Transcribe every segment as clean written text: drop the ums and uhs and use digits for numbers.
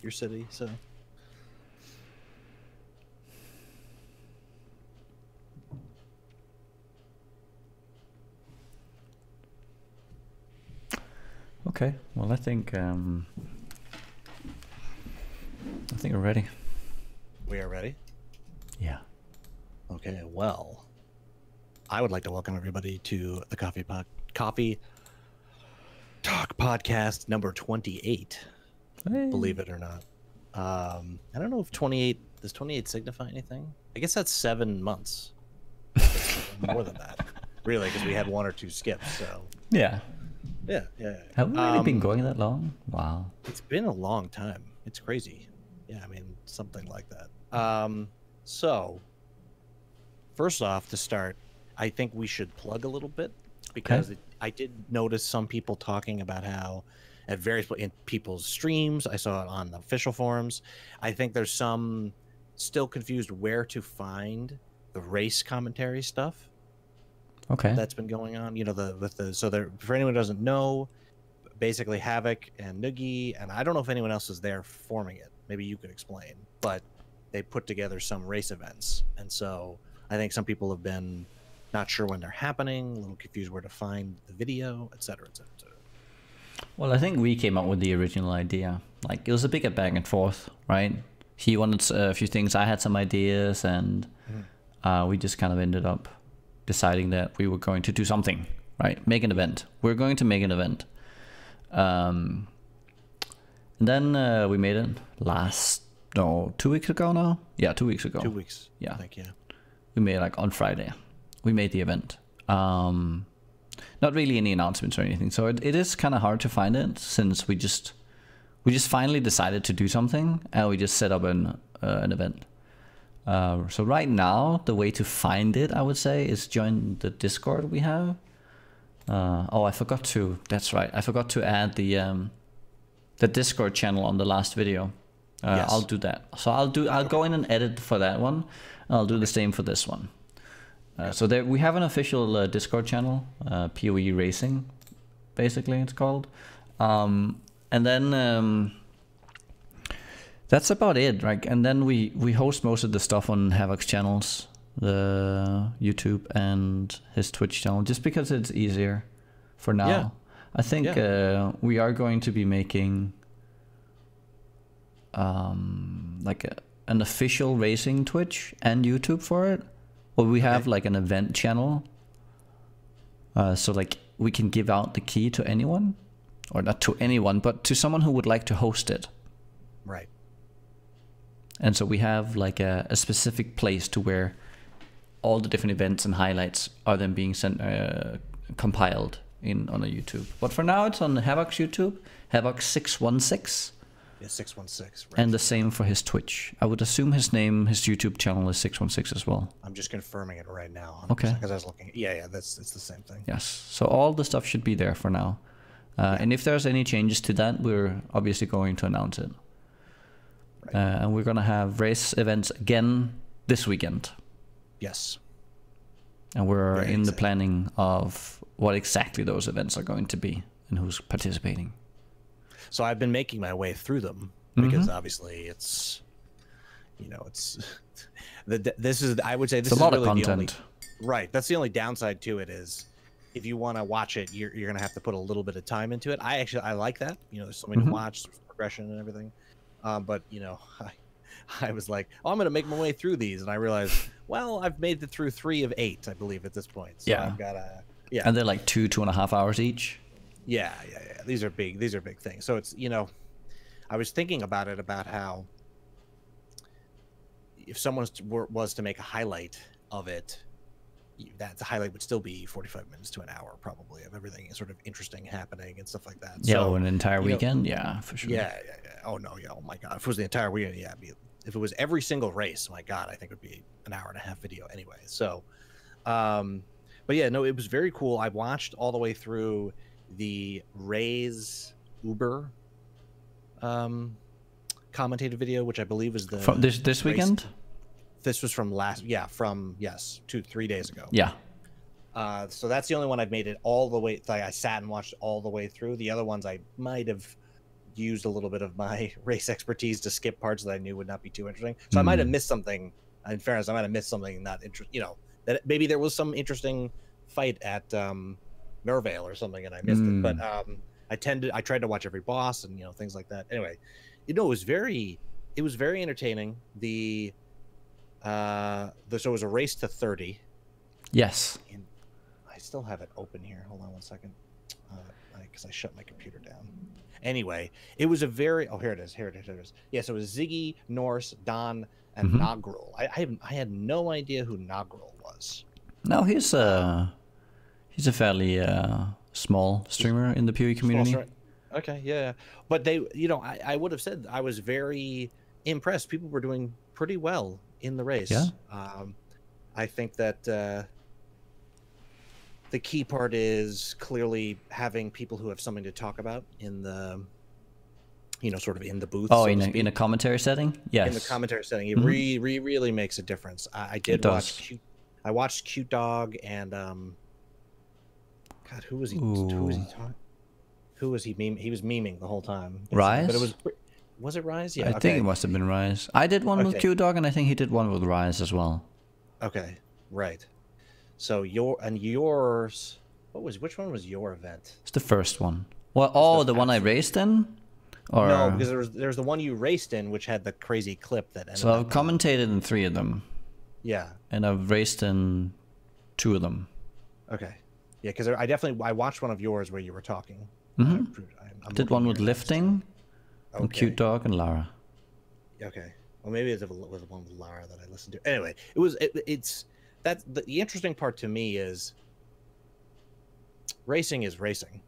your city. So okay, well, I think we're ready. we are ready. Yeah. Okay, well, I would like to welcome everybody to the Coffee Talk podcast number 28. Hey. Believe it or not. I don't know if 28 does 28 signify anything. I guess that's 7 months. More than that, really, because we had 1 or 2 skips. So Yeah. yeah. Have we really been going that long? Wow. It's been a long time. It's crazy. Yeah, I mean, something like that. So first off, to start, I think we should plug a little bit because I did notice some people talking about how at various in people's streams, I saw it on the official forums. I think there's some still confused where to find the race commentary stuff. Okay. That's been going on. You know, for anyone who doesn't know, basically Havoc and Noogie, and I don't know if anyone else is there forming it. Maybe you could explain, but they put together some race events, and so I think some people have been not sure when they're happening, a little confused where to find the video, etc., etc., etc. Well, I think we came up with the original idea. Like, it was a big back and forth, right? He wanted a few things, I had some ideas, and we just kind of ended up deciding that we were going to do something, right? Make an event. We're going to make an event. And then we made it 2 weeks ago now? Yeah, 2 weeks ago. 2 weeks. Yeah. I think, yeah. We made it like on Friday. We made the event. Not really any announcements or anything. So it is kind of hard to find it since we just finally decided to do something and we just set up an event. So right now, the way to find it, I would say, is join the Discord we have. I forgot to. That's right. I forgot to add the Discord channel on the last video. Yes. I'll do that. So I'll go in and edit for that one. I'll do the same for this one. So there we have an official Discord channel, PoE Racing, basically it's called. And then that's about it, right? And then we host most of the stuff on Havoc's channels, the YouTube and his Twitch channel, just because it's easier for now. Yeah. I think we are going to be making like an official racing Twitch and YouTube for it. Well, we have like an event channel. So like we can give out the key to anyone, or not to anyone, but to someone who would like to host it. Right. And so we have like a specific place to where all the different events and highlights are then being sent, compiled on a YouTube. But for now, it's on Havoc's YouTube, Havoc 616. Yeah, 616. Right. And the same for his Twitch. I would assume his YouTube channel is 616 as well. I'm just confirming it right now. Okay. Because I was looking. Yeah, it's the same thing. Yes. So all the stuff should be there for now. And if there's any changes to that, we're obviously going to announce it. Right. And we're going to have race events again this weekend. Yes. And we're in the planning of what exactly those events are going to be and who's participating. So I've been making my way through them because obviously it's, this is, I would say this is a lot really of content. Right. That's the only downside to it is if you want to watch it, you're going to have to put a little bit of time into it. I like that. There's something to watch, there's progression and everything. But, I was like, I'm going to make my way through these. And I realized, well, I've made it through 3 of 8, I believe, at this point. So I've got to, And they're like 2.5 hours each. Yeah. These are big things. So it's, I was thinking about it, about how if someone was to make a highlight of it, that the highlight would still be 45 minutes to an hour, probably, of everything sort of interesting happening and stuff like that. Yeah, so, an entire weekend? Yeah, for sure. Yeah. Oh, no, yeah. Oh, my God. If it was the entire weekend, yeah. If it was every single race, my God, I think it would be an hour-and-a-half video anyway. So, but yeah, no, it was very cool. I watched all the way through the Rays Uber commentated video, which I believe is the from this weekend. This was from 2-3 days ago. Yeah. So that's the only one I've made it all the way. Like I sat and watched all the way through. The other ones I might have used a little bit of my race expertise to skip parts that I knew would not be too interesting. So I might have missed something. In fairness, I might have missed something not interesting. You know, that maybe there was some interesting fight at Mervale or something, and I missed it. But I tried to watch every boss and things like that. Anyway, it was very entertaining. So it was a race to 30. Yes. And I still have it open here. Hold on one second, because I shut my computer down. Anyway, it was a very here it is. Yeah, so it was Ziggy, Norse, Don, and Nogrul. I had no idea who Nogrul was. No, he's a fairly small streamer in the PoE community. Okay, yeah, but they, I would have said I was very impressed. People were doing pretty well in the race. Yeah. I think that the key part is clearly having people who have something to talk about in the, sort of in the booth. Oh, so in a commentary setting? Yes. In the commentary setting, it really makes a difference. I watched Cute Dog and God, who was he? Who was he talking? Who was he? He was memeing the whole time. Rise? But was it Rise? Yeah, I think it must have been Rise. I did one with Cute Dog, and I think he did one with Rise as well. Okay, right. So yours, which one was your event? It's the first one. Well, the one I raced in? Or... No, because there's the one you raced in, which had the crazy clip that ended. So I've commentated in 3 of them. Yeah. And I've raced in 2 of them. Okay. Yeah, because I watched one of yours where you were talking. I'm did one with lifting, and Cute Dog and Lara. Okay. Well, maybe it was the one with Lara that I listened to. Anyway, it's that's the interesting part to me is racing is racing,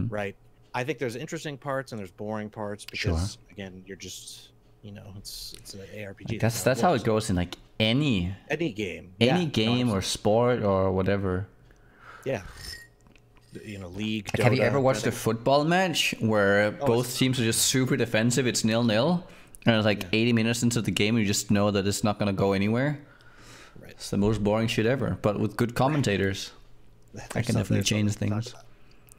right? I think there's interesting parts and there's boring parts because again, you're just it's an ARPG. That's how it goes in like any game or sport or whatever. Yeah. League. Like, have you ever watched a football match where both teams are just super defensive? It's 0-0, and it's like 80 minutes into the game, you just know that it's not going to go anywhere. Right. It's the most boring shit ever. But with good commentators, I can definitely change things.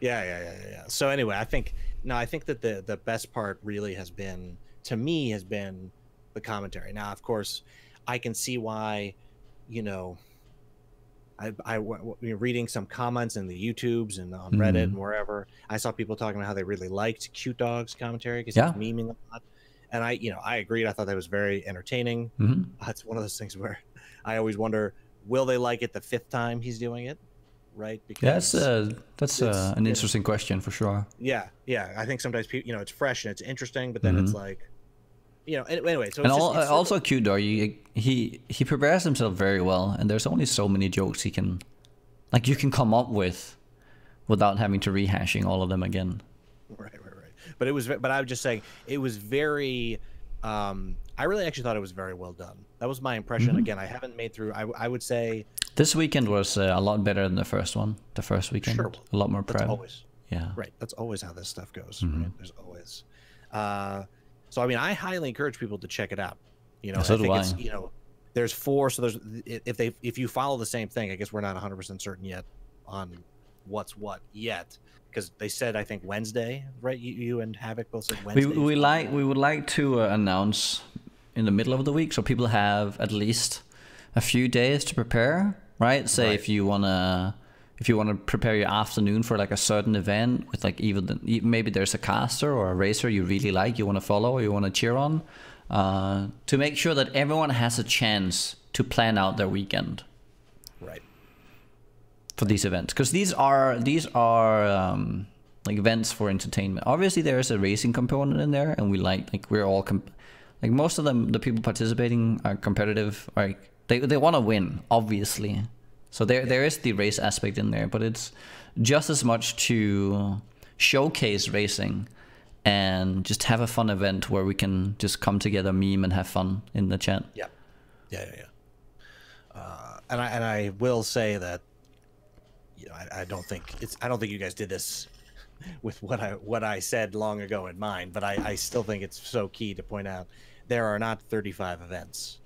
Yeah. So anyway, I think that the best part really has been the commentary. Now, of course, I can see why, I reading some comments in the YouTubes and on Reddit and wherever, I saw people talking about how they really liked Cute Dog's commentary because he was memeing a lot, and I agreed. I thought that was very entertaining. It's one of those things where I always wonder, will they like it the 5th time he's doing it, right? Because that's an interesting question for sure. Yeah. I think sometimes people, it's fresh and it's interesting, but then it's like, anyway. So also Cute Dog, he prepares himself very well, and there's only so many jokes you can come up with without having to rehashing all of them again. Right. But I was just saying it was very. I really actually thought it was very well done. That was my impression. Again, I haven't made through. I would say this weekend was a lot better than the first one. The first weekend, a lot more prep. Always. Yeah. Right. That's always how this stuff goes. Right? There's always. So I mean, I highly encourage people to check it out. So do I. It's, there's 4. So there's if you follow the same thing, I guess we're not 100% certain yet on what's what yet, because they said I think Wednesday, right? You and Havoc both said Wednesday. We would like to announce in the middle of the week, so people have at least a few days to prepare. Right? Say if you wanna prepare your afternoon for like a certain event with like maybe there's a caster or a racer you really like, you want to follow or you want to cheer on, to make sure that everyone has a chance to plan out their weekend. Right. For these events, because these are like events for entertainment. Obviously, there is a racing component in there, and we're all like most of them. The people participating are competitive. Like they want to win, obviously. So there is the race aspect in there, but it's just as much to showcase racing and just have a fun event where we can just come together, meme, and have fun in the chat. Yeah. And I will say that I don't think you guys did this with what I said long ago in mind, but I still think it's so key to point out there are not 35 events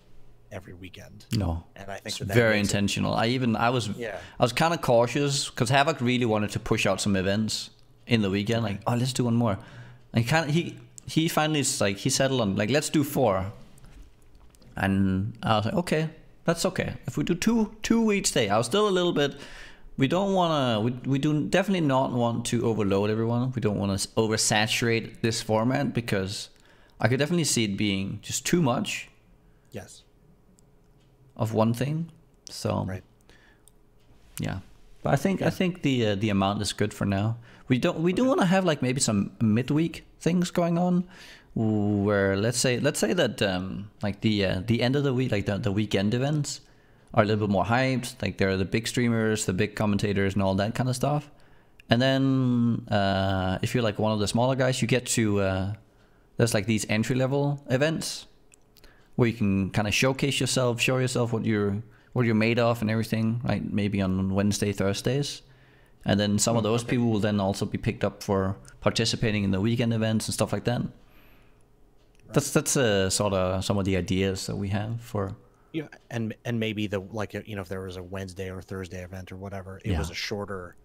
every weekend. No, and I think it's very intentional. I was kind of cautious because Havoc really wanted to push out some events in the weekend. Like, let's do one more. And he finally he settled on like, let's do 4. And I was like, okay, that's okay. If we do two each day, I was still a little bit. We don't want to. We do definitely not want to overload everyone. We don't want to oversaturate this format, because I could definitely see it being just too much. Yes. Of one thing. So. Right. Yeah, but I think the amount is good for now. We do want to have like maybe some midweek things going on, where let's say that like the end of the week, like the weekend events are a little bit more hyped. Like there are the big streamers, the big commentators, and all that kind of stuff. And then if you're like one of the smaller guys, you get to there's like these entry level events where you can kind of showcase yourself, show yourself what you're made of and everything, right? Maybe on Wednesday, Thursdays. And then some of those people will then also be picked up for participating in the weekend events and stuff like that. Right. That's sort of some of the ideas that we have for. Yeah, and maybe if there was a Wednesday or Thursday event or whatever, it was a shorter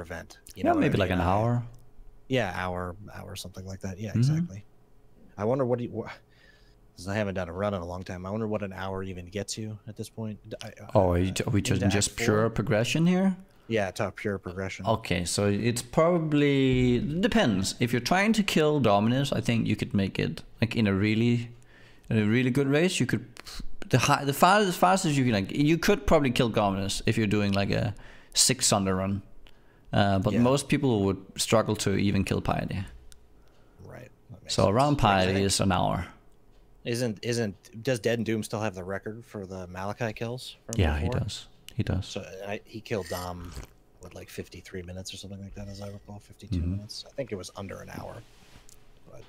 event. You know, maybe like an hour. Yeah, hour, something like that. Yeah, exactly. I wonder because I haven't done a run in a long time. I wonder what an hour even gets you at this point. Are we just pure progression here? Yeah, top pure progression. Okay, so it's probably depends. If you're trying to kill Dominus, I think you could make it like in a really good race. You could the fastest you can, like, you could probably kill Dominus if you're doing like a 6 Sunder run. But most people would struggle to even kill Piety. Right. So around Piety is an hour. Does Dead and Doom still have the record for the Malachi kills from before? He does. So he killed Dom with like 53 minutes or something like that, as I recall. 52 minutes. I think it was under an hour, but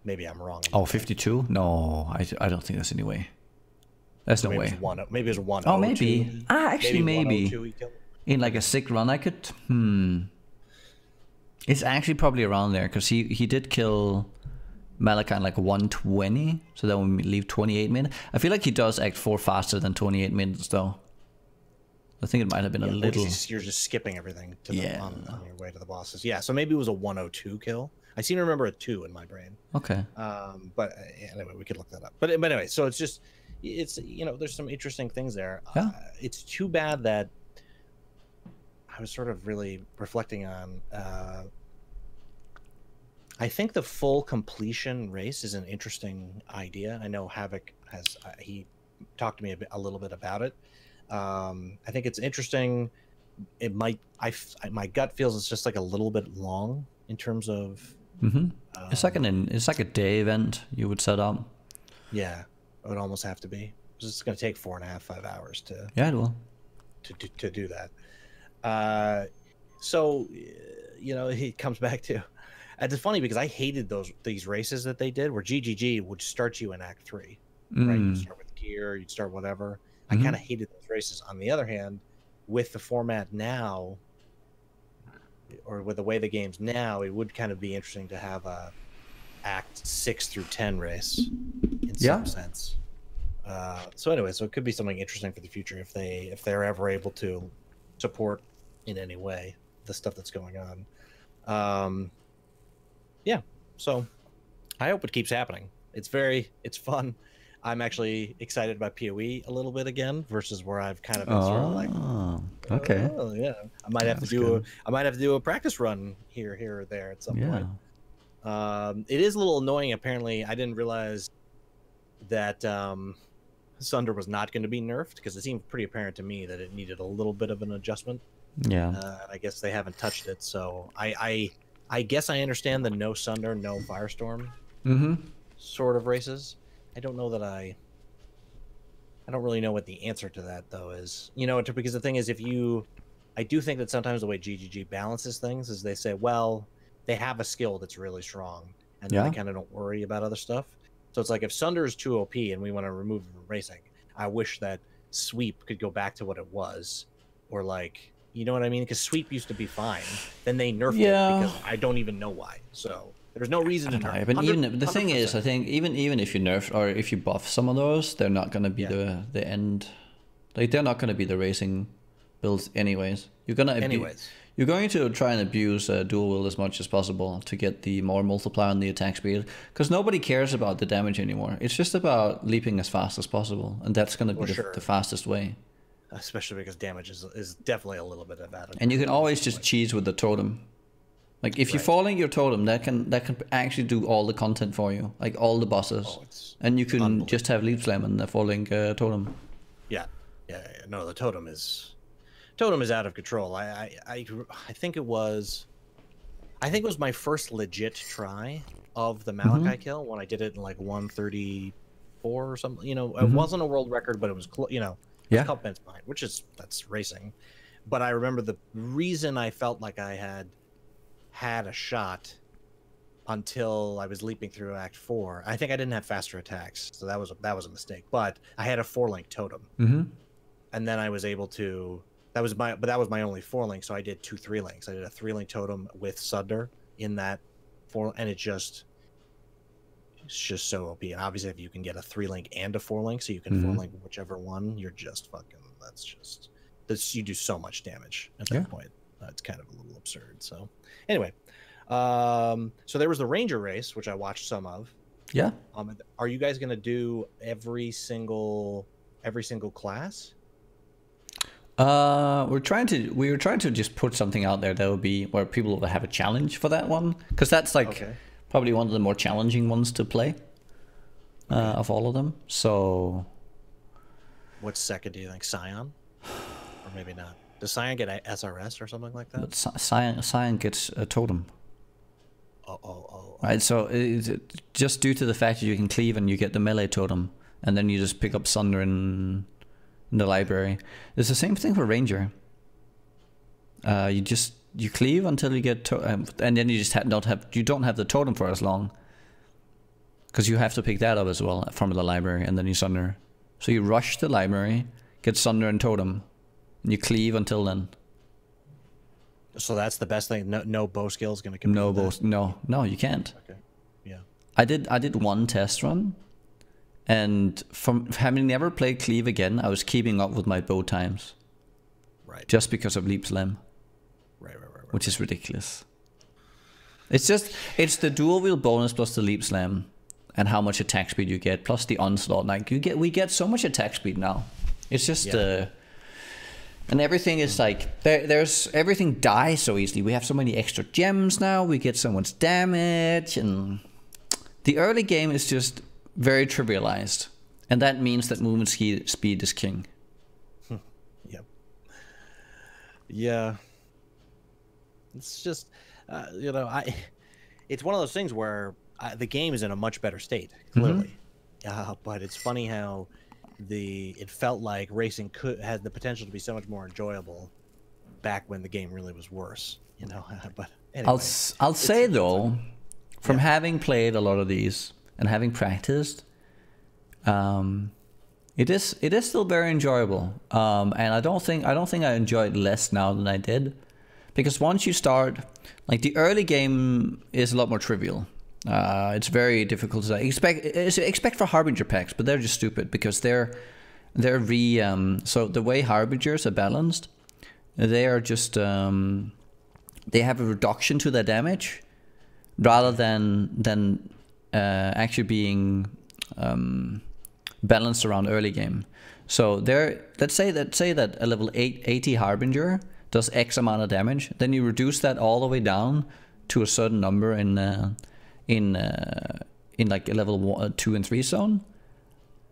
maybe I'm wrong. Oh, 52? No, I don't think there's any way. There's no way. Maybe it was 102. Oh, maybe. Actually, maybe. In like a sick run, I could. It's actually probably around there, because he did kill Malachi in like 120, so that would leave 28 minutes. I feel like he does Act 4 faster than 28 minutes, though. I think it might have been a little. You're just skipping everything on your way to the bosses. Yeah, so maybe it was a 102 kill. I seem to remember a 2 in my brain. Okay. But anyway, we could look that up. But anyway, so it's there's some interesting things there. Yeah. It's too bad that I was sort of really reflecting on. I think the full completion race is an interesting idea. I know Havoc has he talked to me a little bit about it. I think it's interesting. It might. My gut feels it's just like a little bit long in terms of. It's like a day event you would set up. Yeah, it would almost have to be. It's going to take 4.5, 5 hours to. Yeah, it will. To do that. So, it comes back to. It's funny because I hated these races that they did where GGG would start you in Act 3, right? You'd start with gear, you'd start whatever. I kind of hated those races. On the other hand, with the format now, or with the way the game's now, it would kind of be interesting to have a Act 6 through 10 race in some sense. So anyway, so it could be something interesting for the future if they're ever able to support in any way the stuff that's going on. Yeah, so I hope it keeps happening. It's fun. I'm actually excited about PoE a little bit again versus where I've kind of been sort of like, okay, yeah, I might have to do a practice run here or there at some point. It is a little annoying. Apparently, I didn't realize that Sunder was not going to be nerfed, because it seemed pretty apparent to me that it needed a little bit of an adjustment. Yeah. I guess they haven't touched it, so I guess I understand the no Sunder, no Firestorm sort of races. I don't know that I don't really know what the answer to that though is. Because the thing is, I do think that sometimes the way GGG balances things is they say, well, they have a skill that's really strong, and then they kind of don't worry about other stuff. So it's like if Sunder is too OP and we want to remove it from racing, I wish that Sweep could go back to what it was, or like. You know what I mean? Because Sweep used to be fine. Then they nerfed it because I don't even know why. So there's no reason to nerf. But even the thing is, I think even if you nerf or if you buff some of those, they're not going to be the end. Like they're not going to be the racing builds anyways. You're you're going to try and abuse dual wield as much as possible to get the more multiplier on the attack speed, because nobody cares about the damage anymore. It's just about leaping as fast as possible, and that's going to be the fastest way. Especially because damage is definitely a little bit of that. And you can always just cheese with the totem. Like if you falling your totem, that can actually do all the content for you, like all the bosses, and you can just have leap slam and the falling totem. Yeah, no, the totem is out of control. I think it was my first legit try of the Malachi kill when I did it in like 134 or something. You know, it wasn't a world record, but it was a couple minutes behind, that's racing. But I remember the reason I felt like I had a shot until I was leaping through Act 4. I think I didn't have faster attacks, so that was a mistake. But I had a 4-link totem, and then I was able to. That was my only 4-link, so I did 2 3-links. I did a 3-link totem with Sunder in that 4, and it's just so OP. And obviously, if you can get a 3-link and a 4-link, so you can 4-link whichever one, you're just fucking. You do so much damage at that point. It's kind of a little absurd. So anyway, so there was the Ranger race, which I watched some of. Yeah. Are you guys gonna do every single class? We were trying to just put something out there that would be where people will have a challenge for that one, because that's like probably one of the more challenging ones to play of all of them. So what's second, do you think? Scion? Or maybe not. Does Scion get a SRS or something like that? But Scion gets a totem. Oh. Right, so just due to the fact that you can cleave and you get the melee totem, and then you just pick up Sunder in the library. It's the same thing for Ranger. You cleave until you get and then you just don't have the totem for as long, because you have to pick that up as well from the library, and then you Sunder. So you rush the library, get Sunder and totem, and you cleave until then. So that's the best thing. No bow skill is going to compete. No, you can't. Okay. Yeah. I did one test run, and from having never played cleave again, I was keeping up with my bow times. Right. Just because of leap slam. Right. Which is ridiculous. It's the dual wield bonus plus the leap slam, and how much attack speed you get, plus the onslaught. Like we get so much attack speed now. It's just and everything is like there's everything dies so easily. We have so many extra gems now. We get so much damage, and the early game is just very trivialized, and that means that movement speed is king. Yep. Yeah. It's just it's one of those things where the game is in a much better state, clearly. But it's funny how it felt like racing had the potential to be so much more enjoyable back when the game really was worse, But anyway, I'll say though, from having played a lot of these and having practiced, it is still very enjoyable. And I don't think I enjoy it less now than I did, because once you start, like the early game is a lot more trivial. It's very difficult to expect for Harbinger packs, but they're just stupid because they're so the way Harbingers are balanced, they are just they have a reduction to their damage rather than actually being balanced around early game. So let's say that a level 80 Harbinger does X amount of damage, then you reduce that all the way down to a certain number in like a level 2 and 3 zone,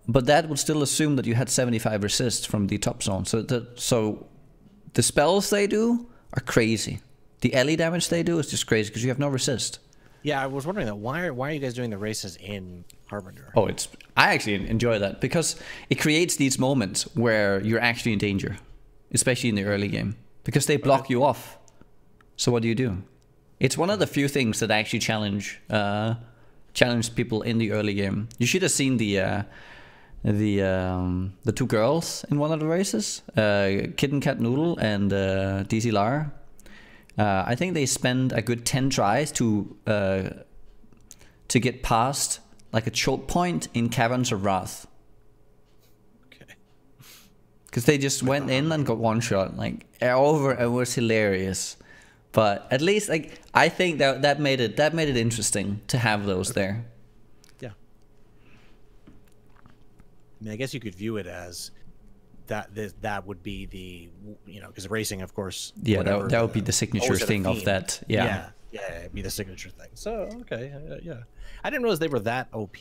but that would still assume that you had 75 resist from the top zone. So the spells they do are crazy. The LE damage they do is just crazy because you have no resist. Yeah, I was wondering that. Why are you guys doing the races in Harbinger? Oh, I actually enjoy that because it creates these moments where you're actually in danger, especially in the early game, because they block you off. So what do? It's one of the few things that actually challenge people in the early game. You should have seen the two girls in one of the races, Kitten Cat Noodle and DC Lar. I think they spend a good 10 tries to get past like a choke point in Caverns of Wrath. Okay. Because they just went in and got one shot. Like it was hilarious. But at least like I think that made it interesting to have those there. Yeah. I mean, I guess you could view it as that would be the, you know, because racing, of course. Yeah, that would be the signature thing of that. Yeah. Yeah, it'd be the signature thing. So okay, yeah. I didn't realize they were that OP.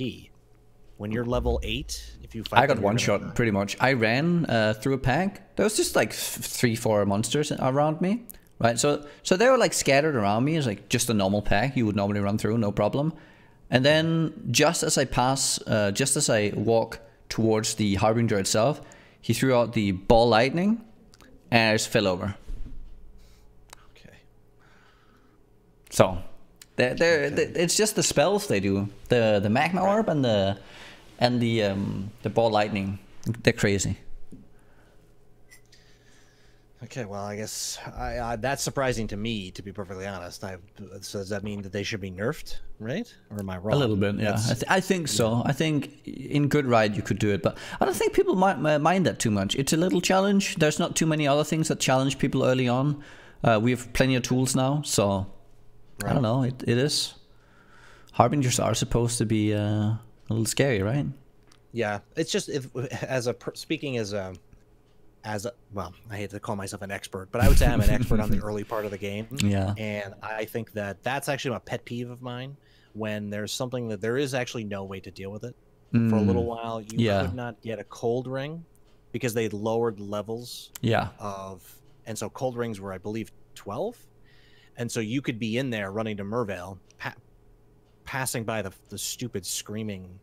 When you're level 8, if you fight, I got one shot pretty much. I ran through a pack. There was just like 3-4 monsters around me, right? So they were like scattered around me. It's like just a normal pack you would normally run through, no problem. And then just as I walk towards the Harbinger itself, he threw out the ball lightning, and I just fell over. Okay. So, it's just the spells they do. The magma orb and the ball lightning. They're crazy. Okay, well, I guess that's surprising to me, to be perfectly honest. So does that mean that they should be nerfed, right? Or am I wrong? A little bit, yeah. I think so. I think in good ride you could do it, but I don't think people might mind that too much. It's a little challenge. There's not too many other things that challenge people early on. We have plenty of tools now, so right. I don't know. It is. Harbingers are supposed to be a little scary, right? Yeah, it's just speaking as a well, I hate to call myself an expert, but I would say I'm an expert on the early part of the game. Yeah. And I think that's actually a pet peeve of mine, when there's something that there is actually no way to deal with it. For a little while, you could not get a cold ring because they lowered levels and so cold rings were, I believe, 12. And so you could be in there running to Mervale, passing by the stupid screaming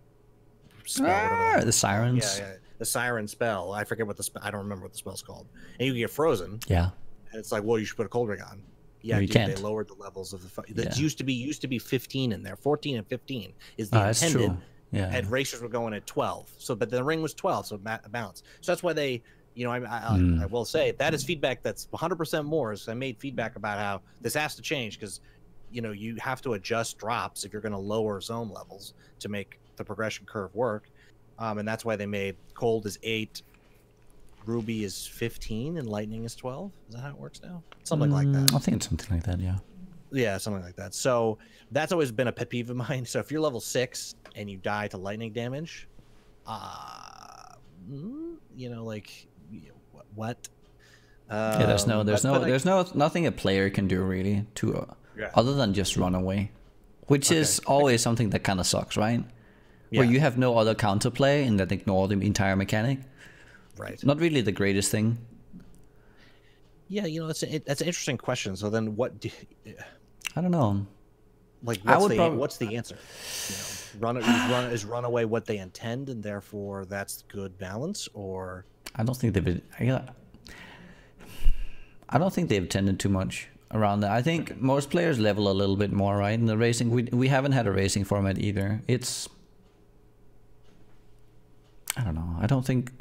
spell, the sirens. Yeah. The siren spell. I forget what I don't remember what the spell's called. And you get frozen. Yeah. And it's like, well, you should put a cold ring on. Yeah, no, you can't. They lowered the levels of the. That used to be 15 in there. 14 and 15 is the intended. That's true. Yeah. And racers were going at 12. So, but the ring was 12, so it bounced. So that's why they. You know, I will say that is feedback that's 100% more. So I made feedback about how this has to change because, you know, you have to adjust drops if you're going to lower zone levels to make the progression curve work. And that's why they made cold is 8, ruby is 15, and lightning is 12. Is that how it works now? Something like that. I think it's something like that, yeah. Yeah, something like that. So that's always been a pet peeve of mine. So if you're level 6 and you die to lightning damage, you know, like, what? Yeah, there's nothing a player can do really to other than just run away, which is always something that kind of sucks, right? Where you have no other counterplay and that ignore the entire mechanic. Right. Not really the greatest thing. Yeah, you know, that's an interesting question. So then what I don't know. Like, what's the answer? You know, run away what they intend, and therefore that's good balance, or I don't think they've tended too much around that. I think most players level a little bit more, right? In the racing, we haven't had a racing format either. I don't know. I think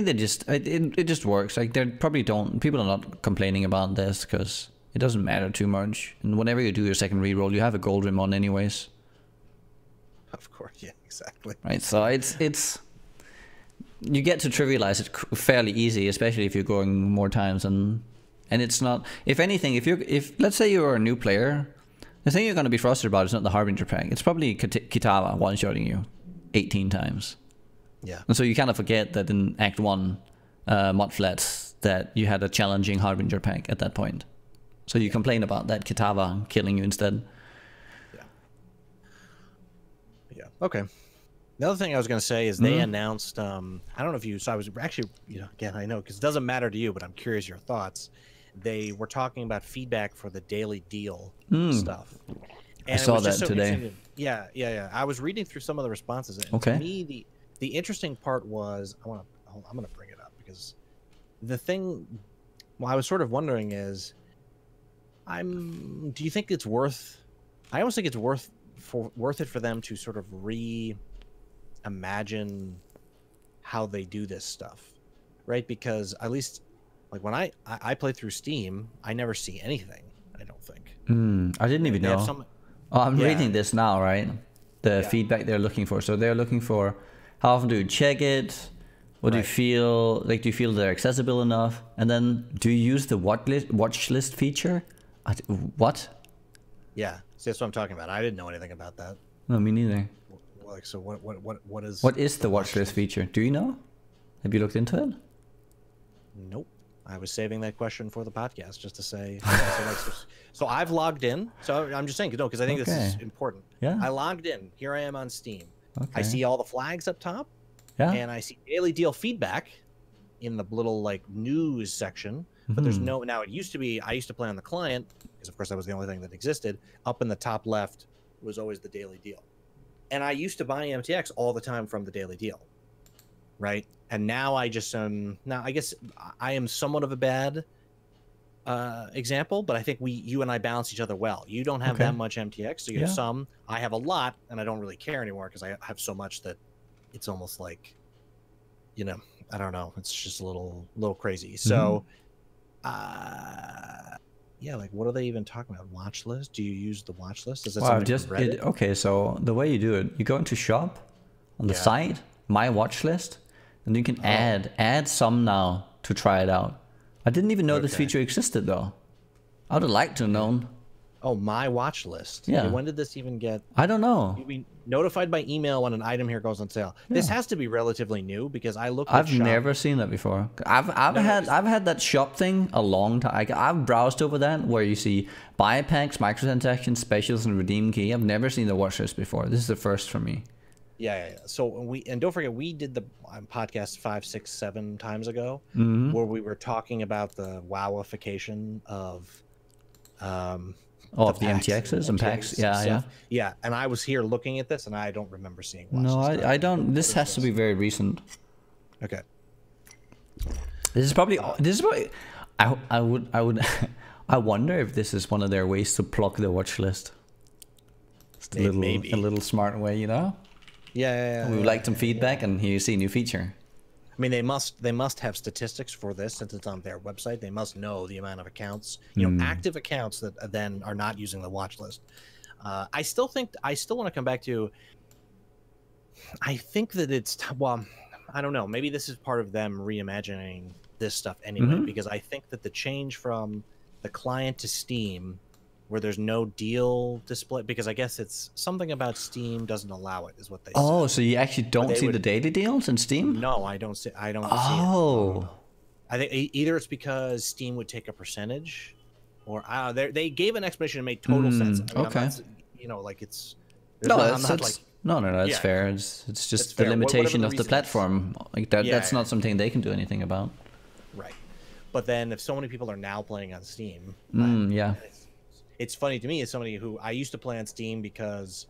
they just it just works. Like they probably don't. People are not complaining about this because it doesn't matter too much. And whenever you do your second reroll, you have a gold rim on anyways. Of course, yeah, exactly. Right. So it's you get to trivialize it fairly easy, especially if you're going more times and it's not. If anything, if let's say you're a new player, the thing you're going to be frustrated about is not the Harbinger pack. It's probably Kitava one-shotting you 18 times. Yeah. And so you kind of forget that in Act 1 mod flats that you had a challenging Harbinger pack at that point. So you complain about that Kitava killing you instead. Yeah. Okay. The other thing I was going to say is they announced, I don't know if you saw, I was actually, you know, again, I know because it doesn't matter to you, but I'm curious your thoughts. They were talking about feedback for the daily deal stuff. And I saw that today. Yeah. I was reading through some of the responses. And to me, the interesting part was, I'm going to bring it up because the thing, I was sort of wondering is, do you think it's worth, I almost think it's worth it for them to sort of reimagine how they do this stuff, right? Because at least like when I play through Steam, I never see anything, I don't think. I didn't even know. I'm reading this now, right? The feedback they're looking for. So they're looking for how often do you check it? What do you feel? Like, do you feel they're accessible enough? And then do you use the watch list feature? What? Yeah, see, that's what I'm talking about. I didn't know anything about that. No, me neither. Like, so what is? What is the watch list feature? Do you know? Have you looked into it? Nope. I was saving that question for the podcast just to say. So I've logged in. So I'm just saying, no, because I think this is important. Yeah. I logged in. Here I am on Steam. Okay. I see all the flags up top. Yeah. And I see daily deal feedback in the little like news section. But there's no. Now it used to be. I used to play on the client because of course that was the only thing that existed. Up in the top left was always the daily deal. And I used to buy MTX all the time from the daily deal, right? And now I just now I guess I am somewhat of a bad example, but I think you and I balance each other well. You don't have that much MTX, so you have some. I have a lot, and I don't really care anymore because I have so much that it's almost like, you know, I don't know. It's just a little crazy. So, yeah, like what are they even talking about? Watch list? Do you use the watch list? Is that something from Reddit? Okay, so the way you do it, you go into shop on the site, my watch list, and you can add some now to try it out. I didn't even know this feature existed though. I would have liked to have known. Oh, my watch list. Yeah. When did this even get? I don't know. You'll be notified by email when an item here goes on sale. Yeah. This has to be relatively new because I looked. I've never seen that before. I've had that shop thing a long time. I've browsed over that where you see buy packs, microtransactions, specials, and redeem key. I've never seen the watch list before. This is the first for me. Yeah. So don't forget, we did the podcast 5, 6, 7 times ago where we were talking about the wowification of of the MTXs and packs. Yeah. And I was here looking at this, and I don't remember seeing. No, I don't. This has to be very recent. Okay. This is probably. I would. I wonder if this is one of their ways to plug the watch list. It's a little smart way, you know. Yeah. We would like some feedback, and here you see a new feature. I mean, they must have statistics for this since it's on their website. They must know the amount of accounts, active accounts that then are not using the watch list. I still want to come back to. I think that it's well, I don't know. Maybe this is part of them reimagining this stuff anyway, because I think that the change from the client to Steam, where there's no deal display, because I guess it's something about Steam doesn't allow it, is what they said. So you actually don't see the daily deals in Steam? No, I don't see it. I think either it's because Steam would take a percentage, or they gave an explanation that made total sense. I mean, okay. Like it's no, that's fair. It's just the limitation of the platform. Like that. That's not something they can do anything about. Right. But then if so many people are now playing on Steam, it's funny to me as somebody who I used to play on Steam because,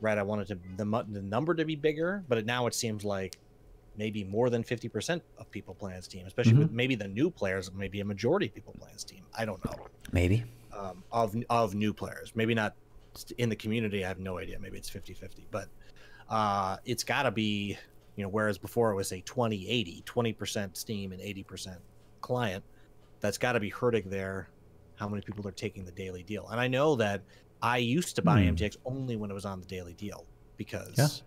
I wanted the number to be bigger, but now it seems like maybe more than 50% of people play on Steam, especially with maybe the new players, maybe a majority of people play on Steam. I don't know. Maybe. Of new players, maybe not in the community. I have no idea. Maybe it's 50-50, but it's got to be, whereas before it was a 20-80, 20% Steam and 80% client, that's got to be hurting how many people are taking the daily deal. And I know that I used to buy MTX only when it was on the daily deal because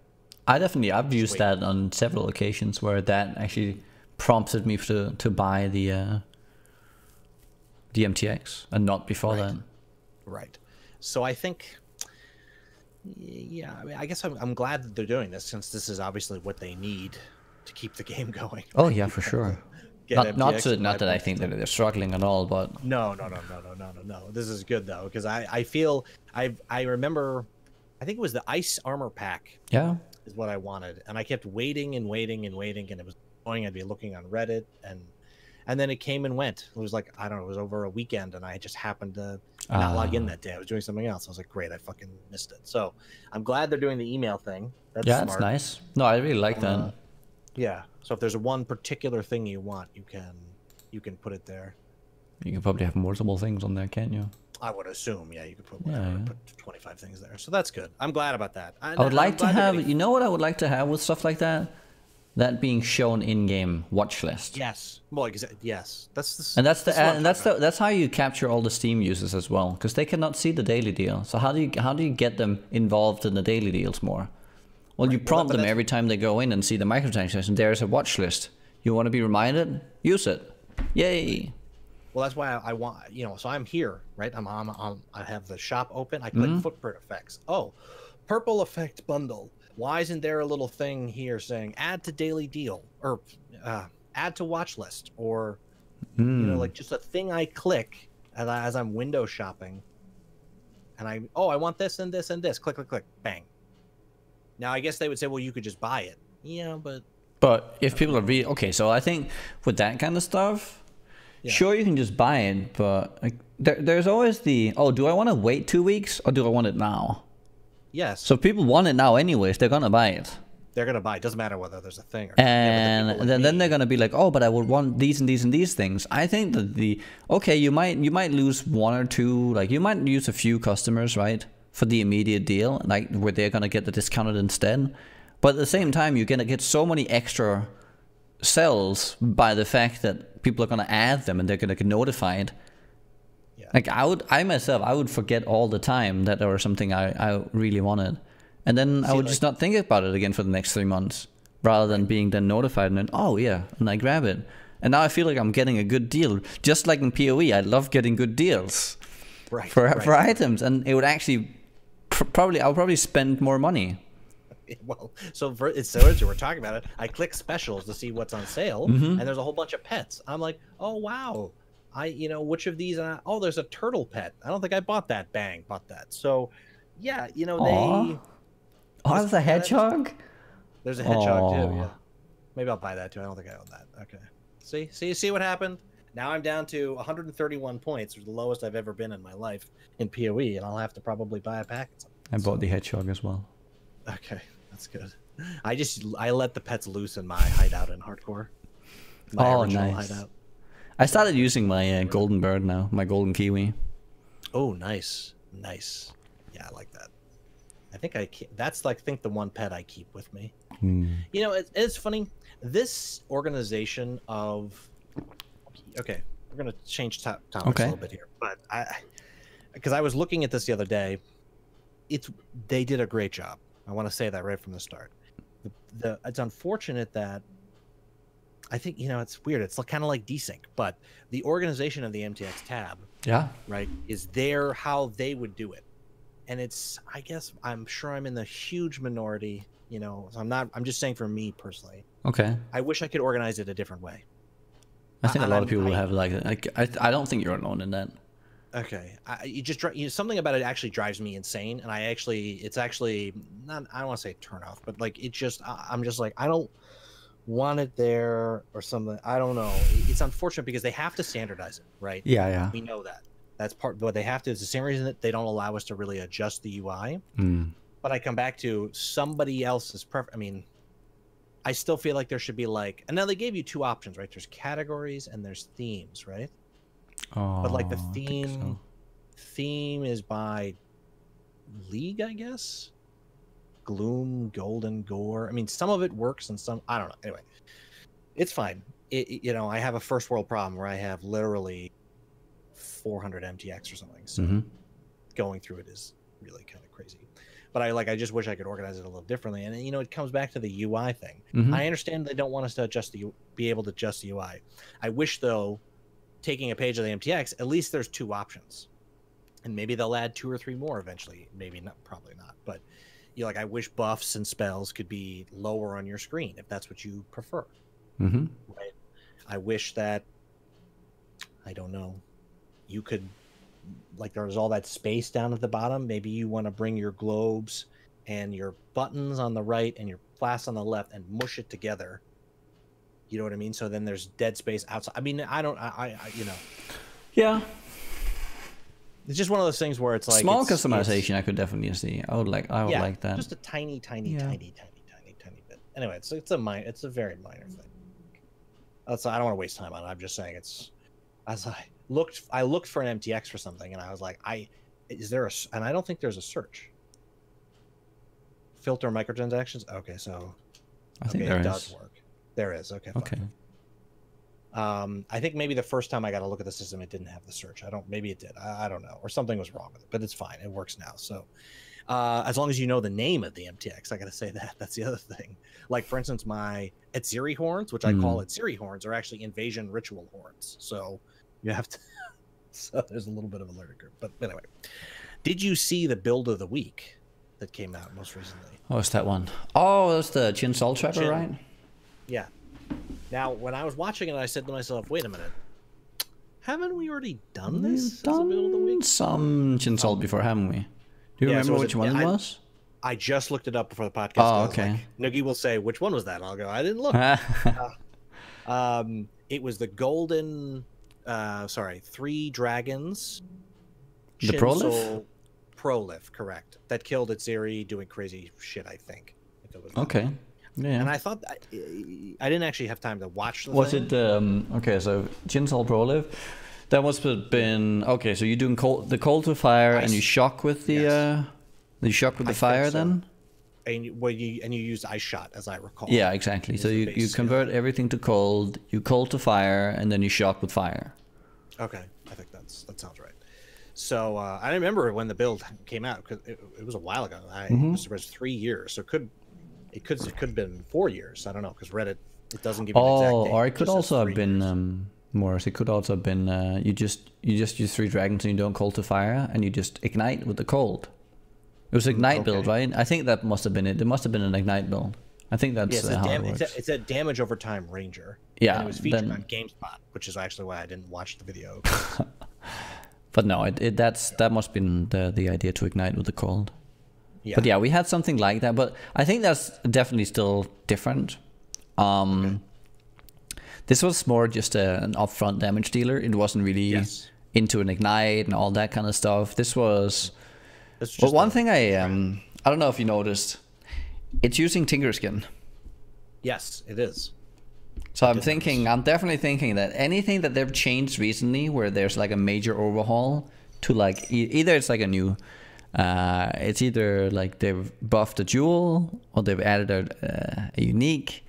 I've used that on several occasions where that actually prompted me to buy the MTX and not before that. Right. So I think, I mean, I guess I'm glad that they're doing this, since this is obviously what they need to keep the game going. Oh yeah, for sure. Not that I think that they're struggling at all, but no. This is good though, because I feel I remember, I think it was the Ice Armor pack. Yeah, is what I wanted, and I kept waiting, and it was going. I'd be looking on Reddit, and then it came and went. It was like, I don't know, it was over a weekend, and I just happened to not log in that day. I was doing something else. I was like, great, I fucking missed it. So I'm glad they're doing the email thing. That's smart. That's nice. No, I really like that. Yeah. So if there's one particular thing you want, you can put it there. You can probably have multiple things on there, can't you? I would assume, you could put put 25 things there. So that's good. I'm glad about that. I would like to have, you know what I would like to have with stuff like that? That being shown in-game watch list. Yes. Well, yes. That's how you capture all the Steam users as well, because they cannot see the daily deal. So how do you get them involved in the daily deals more? Well, you prompt them every time they go in and see the microtransaction. There's a watch list. You want to be reminded? Use it. Yay. Well, that's why I want, so I'm here, right? I have the shop open. I click footprint effects. Oh, purple effect bundle. Why isn't there a little thing here saying add to daily deal or add to watch list, or like just a thing I click as I'm window shopping, and I want this and this and this. Click, click, click, bang. Now I guess they would say, well, you could just buy it. Yeah, but if people are really okay, so I think with that kind of stuff. Yeah. Sure, you can just buy it, but like, there's always the, oh, do I want to wait 2 weeks or do I want it now? Yes. So if people want it now anyways, they're going to buy it. They're going to buy it. Doesn't matter whether there's a thing or and then they're going to be like, oh, but I would want these and these and these things. I think that okay, you might lose one or two, like you might lose a few customers, right, for the immediate deal, like where they're going to get the discounted instead. But at the same time, you're going to get so many extra sells by the fact that people are going to add them and they're going to get notified. Yeah. Like I myself would forget all the time that there was something I really wanted, and then I would just not think about it again for the next 3 months, rather than being then notified and then, oh yeah, and I grab it, and now I feel like I'm getting a good deal. Just like in PoE, I love getting good deals for items, and it would actually I'll probably spend more money. Well, so as we're talking about it, I click specials to see what's on sale, and there's a whole bunch of pets. I'm like, oh wow, which of these? Oh, there's a turtle pet. I don't think I bought that. Bang, bought that. So, yeah, Oh, there's a hedgehog. There's a hedgehog too. Yeah, maybe I'll buy that too. I don't think I own that. Okay. See what happened? Now I'm down to 131 points, which is the lowest I've ever been in my life in PoE, and I'll have to probably buy a packet. I bought the hedgehog as well. Okay. That's good. I let the pets loose in my hideout in hardcore. My original hideout. I started using my golden bird now, my golden kiwi. Oh, nice, nice. Yeah, I like that. I think that's like the one pet I keep with me. It's funny. This organization of okay, we're gonna change topics a little bit here, but because I was looking at this the other day, they did a great job. I want to say that right from the start. It's unfortunate that I think it's weird. It's kind of like desync, but the organization of the MTX tab, right, is how they would do it, and I guess I'm sure I'm in the huge minority. So I'm just saying for me personally. Okay. I wish I could organize it a different way. I think a lot of people have like that. I don't think you're alone in that. Okay, something about it actually drives me insane, and it's actually not. I don't want to say turn off, but like I'm just like I don't want it there or something. I don't know. It's unfortunate because they have to standardize it, right? Yeah. We know that. That's part. But they have to. It's the same reason that they don't allow us to really adjust the UI. But I come back to somebody else's preference. I mean, I still feel like there should be like, and now they gave you two options, right? There's categories and there's themes, right? Oh, but like the theme is by league, I guess. Gloom, Golden, Gore. I mean, some of it works and some I don't know. Anyway, it's fine. I have a first world problem where I have literally 400 MTX or something. So going through it is really kind of crazy. But I just wish I could organize it a little differently. And it comes back to the UI thing. I understand they don't want us to be able to adjust the UI. I wish though, taking a page of the MTX, at least there's two options, and maybe they'll add 2 or 3 more eventually. Maybe not, probably not. But I wish buffs and spells could be lower on your screen if that's what you prefer. Right? I wish that I don't know. You could there's all that space down at the bottom. Maybe you want to bring your globes and your buttons on the right and your flasks on the left and mush it together. You know what I mean? So then there's dead space outside. I mean, Yeah. It's just one of those things where it's like small customization. I could definitely see. I would like that. Just a tiny bit. Anyway, it's a very minor thing. I don't want to waste time on it. I'm just saying I looked for an MTX for something, and I was like, and I don't think there's a search. Filter microtransactions. Okay, so I think there does work. There is. Okay. Fine. Okay. I think maybe the first time I got to look at the system, it didn't have the search. Maybe it did. I don't know, or something was wrong with it, but it's fine. It works now. So, as long as you know the name of the MTX, I got to say that's the other thing. Like for instance, my Etziri horns, which I call Etziri horns, are actually invasion ritual horns. So, You have to. So there's a little bit of a learning curve. But anyway, did you see the build of the week that came out most recently? What's that one? Oh, that's the Chin Soul Trapper, right? Yeah. Now, when I was watching it, I said to myself, "Wait a minute, haven't we already done this? We've as a build of the done week? some Chin Soul before, haven't we? Do you remember which one it was? I just looked it up before the podcast. Oh, okay. Like, Noogie will say, "Which one was that?" And I'll go, "I didn't look." It was the golden. Three dragons. The Prolif? Prolif, correct. That killed Itziri doing crazy shit, I think. Okay. Yeah. And I thought I didn't actually have time to watch the Was thing. it okay, so Chin Soul Prolif. That must have been okay, so you're doing the cold to fire and you shock with the the fire so. then? And you use ice shot, as I recall. Yeah, exactly. So you convert everything to cold, you cold to fire, and then you shock with fire. Okay, I think that sounds right. So I remember when the build came out because it was a while ago. It was 3 years, so it could have been 4 years. I don't know because Reddit it doesn't give you an exact date. Or it could also have been years. Morris. It could also have been you just use 3 dragons and you don't cold to fire and you just ignite with the cold. It was ignite build, right? I think that must have been it. It must have been an ignite build. I think that's how it works. It's a damage over time ranger. Yeah, and it was featured on GameSpot, which is actually why I didn't watch the video. But no, that must have been the idea to ignite with the cold. Yeah. But yeah, we had something like that, but I think that's definitely still different. This was more just an upfront damage dealer. It wasn't really into an ignite and all that kind of stuff. This was. Well, one thing I don't know if you noticed, it's using Tinker Skin. Yes, it is. So I'm definitely thinking that anything that they've changed recently, where there's like a major overhaul to like either it's like a new, it's either like they've buffed a jewel or they've added a unique.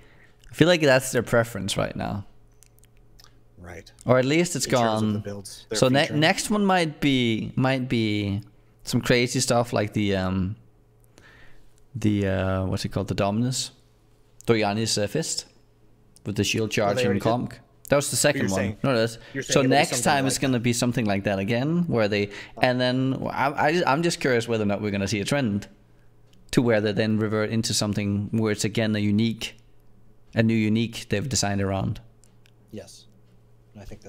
I feel like that's their preference right now. Right. Or at least it's gone. So next one might be some crazy stuff like the what's it called, the Dominus, Doriani's fist with the shield charge and conk. That was the second one. No, so next time it's gonna be something like that again, where they and then I'm just curious whether or not we're gonna see a trend to where they then revert into something where it's again a new unique they've designed around. Yes, I think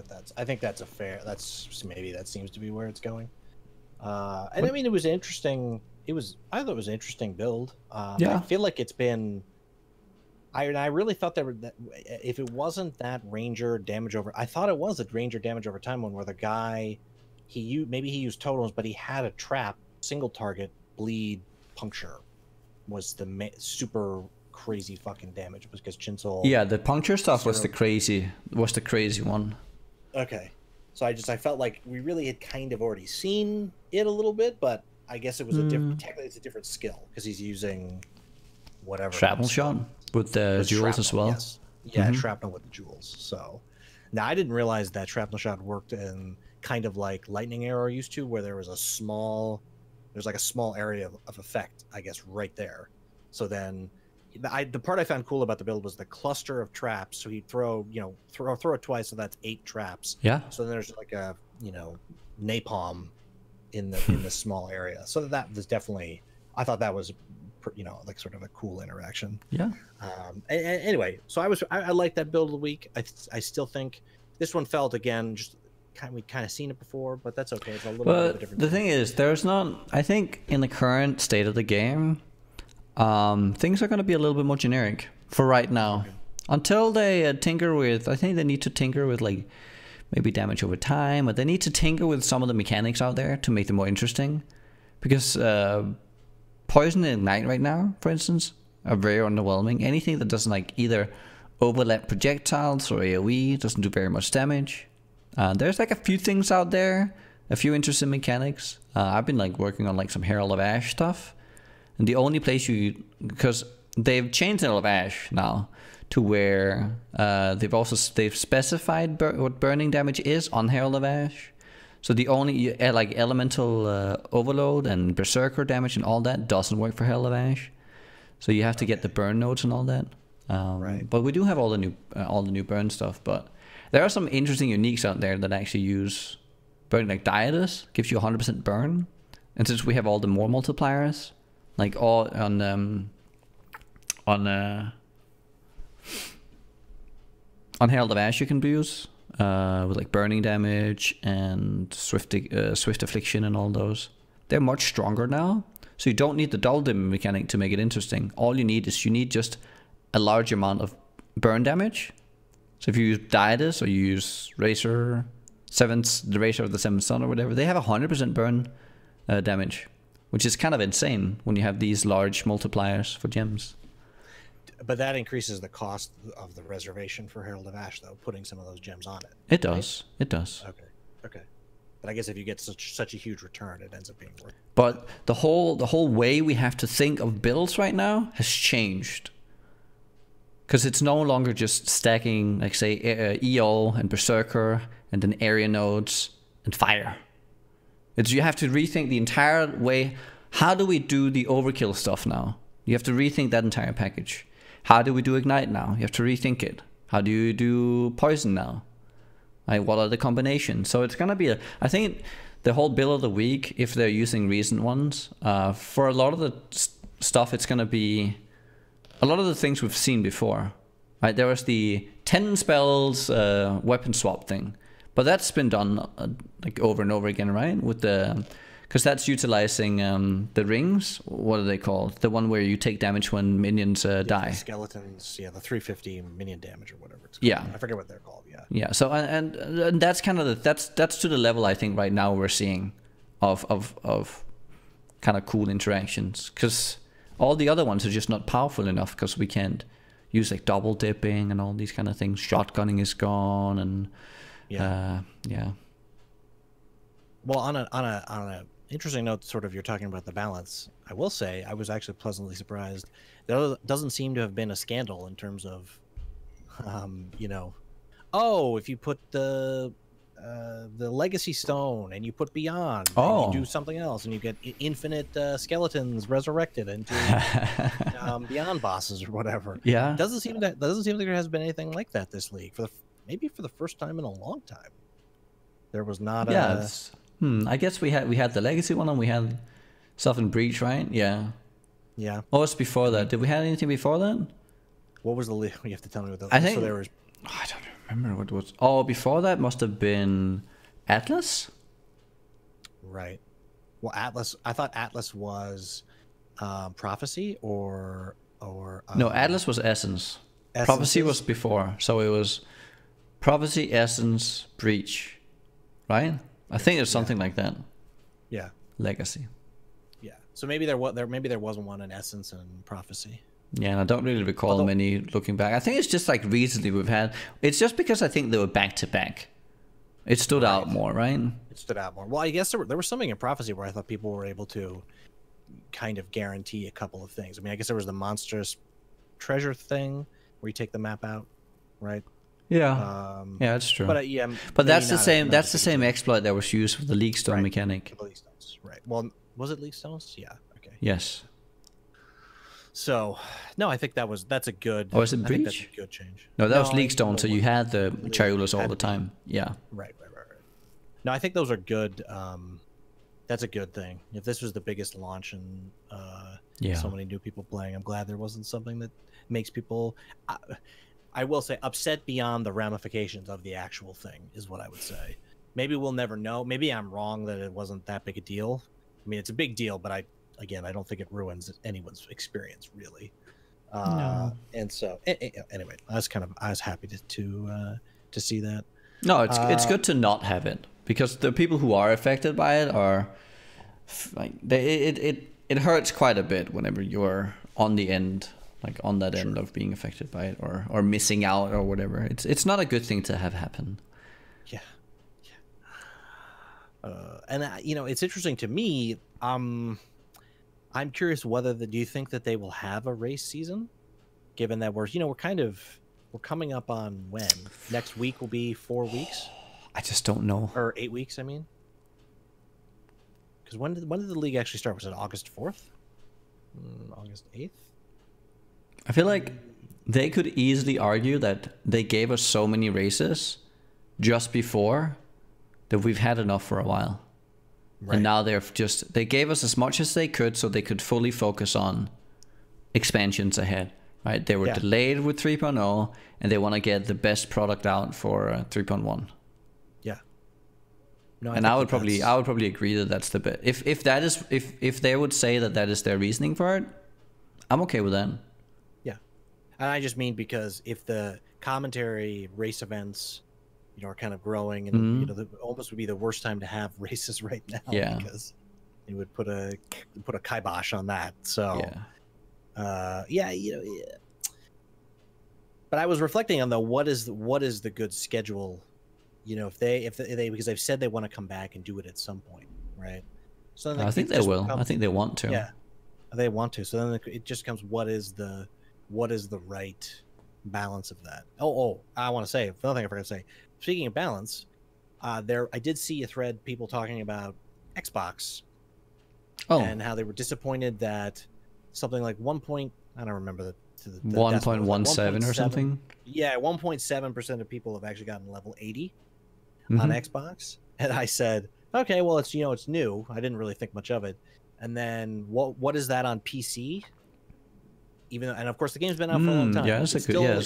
that's a fair. That seems to be where it's going. And I mean, it was interesting. I thought it was an interesting build. I feel like it's been. I really thought that if it wasn't that Ranger damage over, I thought it was a Ranger damage over time one where the guy, maybe he used totems, but he had a trap, single target, bleed, puncture, was the super crazy fucking damage because Chin Soul. Yeah, the puncture stuff was the crazy one. Okay. So I felt like we really had kind of already seen it a little bit, but I guess it was technically it's a different skill because he's using whatever. Shrapnel shot with the jewels as well. Yes. Yeah, shrapnel with the jewels. So now I didn't realize that shrapnel shot worked in kind of like lightning arrow used to, where there was there's like a small area of effect, I guess, right there. So then the part I found cool about the build was the cluster of traps. So he'd throw it twice, so that's 8 traps. Yeah. So then there's like a napalm in the small area. So that was definitely, I thought that was like sort of a cool interaction. Yeah. Anyway, so I liked that build of the week. I still think this one felt again just we kind of seen it before, but that's okay. It's a little bit of a different. The thing is, there's not. I think in the current state of the game, things are going to be a little bit more generic for right now. Okay. Until they tinker with, I think they need to tinker with like maybe damage over time, but they need to tinker with some of the mechanics out there to make them more interesting. Because Poison and Ignite right now, for instance, are very underwhelming. Anything that doesn't like either overlap projectiles or AoE doesn't do very much damage. There's like a few things out there, a few interesting mechanics. I've been like working on like some Herald of Ash stuff. And the only place because they've changed Herald of Ash now to where they've specified what burning damage is on Herald of Ash. So the only like elemental overload and berserker damage and all that doesn't work for Herald of Ash. So you have to get the burn nodes and all that. Right. But we do have all the new burn stuff. But There are some interesting uniques out there that actually use burn, like Diatus gives you 100% burn, and since we have all the more multipliers, like all on Herald of Ash you can use with like burning damage and swift affliction and all those. They're much stronger now, so you don't need the double dim mechanic to make it interesting. All you need is just a large amount of burn damage. So if you use Diatus or you use Razor the Razor of the Seventh Sun or whatever, they have 100% burn damage, which is kind of insane when you have these large multipliers for gems. But that increases the cost of the reservation for Herald of Ash, though, putting some of those gems on it. It does. Right? It does. Okay. But I guess if you get such a huge return, it ends up being worth it. But the whole way we have to think of builds right now has changed. Because it's no longer just stacking, like say, EO and Berserker and then area nodes and fire. You have to rethink the entire way. How do we do the overkill stuff now? You have to rethink that entire package. How do we do Ignite now? You have to rethink it. How do you do Poison now? Like, what are the combinations? So it's gonna be I think the whole build of the week, if they're using recent ones, for a lot of the stuff, it's gonna be a lot of the things we've seen before. Right? There was the 10 spells weapon swap thing. But that's been done like over and over again, right? With the, because that's utilizing the rings. What are they called? The one where you take damage when minions die. The skeletons, yeah, the 350 minion damage or whatever it's called. Yeah, I forget what they're called. Yeah. Yeah. So and that's kind of that's to the level I think right now we're seeing of kind of cool interactions, because all the other ones are just not powerful enough because we can't use like double dipping and all these kind of things. Shotgunning is gone and. Yeah. Well, on a interesting note, sort of, you're talking about the balance. I will say I was actually pleasantly surprised. There doesn't seem to have been a scandal in terms of, you know, oh, if you put the Legacy Stone and you put Beyond, and you do something else, and you get infinite skeletons resurrected into Beyond bosses or whatever. Yeah, doesn't seem like there has been anything like that this league maybe for the first time in a long time. There was not I guess we had the Legacy one and we had stuff in Breach, right? Yeah. What was before that? Did we have anything before that? What was the league? You have to tell me what the I think so there was. I don't remember what was. Oh, before that must have been Atlas. Right. Well, Atlas. I thought Atlas was Prophecy or no, Atlas was Essence. Prophecy was before, so it was Prophecy, Essence, Breach, right? I think it's something like that. Yeah. Legacy. Yeah. So maybe there wasn't one in Essence and Prophecy. Yeah, and I don't really recall many looking back. I think it's just like recently we've had. It's just because I think they were back to back. It stood out more, right? It stood out more. Well, I guess there was something in Prophecy where I thought people were able to kind of guarantee a couple of things. I mean, I guess there was the monstrous treasure thing where you take the map out, right? Yeah, yeah, that's true. But but that's the same. That's the same exploit that was used for the League Stone mechanic. The League Stones, right? Well, was it League Stones? Yeah. Okay. Yes. So, no, I think that's a good. Oh, was it Breach? That's a good change. No, that was League Stone. So you had the Chayulas all the time. Yeah. Right. No, I think those are good. That's a good thing. If this was the biggest launch and so many new people playing, I'm glad there wasn't something that makes people. I will say upset beyond the ramifications of the actual thing is what I would say. Maybe we'll never know. Maybe I'm wrong that it wasn't that big a deal. I mean, it's a big deal, but I don't think it ruins anyone's experience really. No. And so anyway, I was happy to see that. No, it's good to not have it, because the people who are affected by it are like it hurts quite a bit whenever you're on the end. Like on that end of being affected by it or missing out or whatever. It's not a good thing to have happen. Yeah. And it's interesting to me. I'm curious whether do you think that they will have a race season, given that we're coming up on when next week will be 4 weeks. I just don't know. Or 8 weeks, I mean. Because when did the league actually start? Was it August 4th? August 8th? I feel like they could easily argue that they gave us so many races just before that we've had enough for a while. Right. And now they gave us as much as they could so they could fully focus on expansions ahead, right? They were delayed with 3.0 and they want to get the best product out for 3.1. Yeah. No, I would probably agree that that's the best. If they would say that is their reasoning for it, I'm okay with that. Yeah. And I just mean because if the commentary race events, are kind of growing, and almost would be the worst time to have races right now. Yeah. Because it would put a kibosh on that. So, yeah. But I was reflecting on what is the good schedule, if they because they've said they want to come back and do it at some point, right? So then I think they will. I think they want to. Yeah, they want to. So then it just comes what is the right balance of that. I want to say another thing I forgot to say. Speaking of balance, I did see a thread people talking about Xbox, and how they were disappointed that something like I don't remember the 1.17 or something. Yeah, 1.7% of people have actually gotten level 80 on Xbox, and I said, okay, well it's it's new. I didn't really think much of it. And then what is that on PC? And of course the game's been out for a long time. Yeah, that's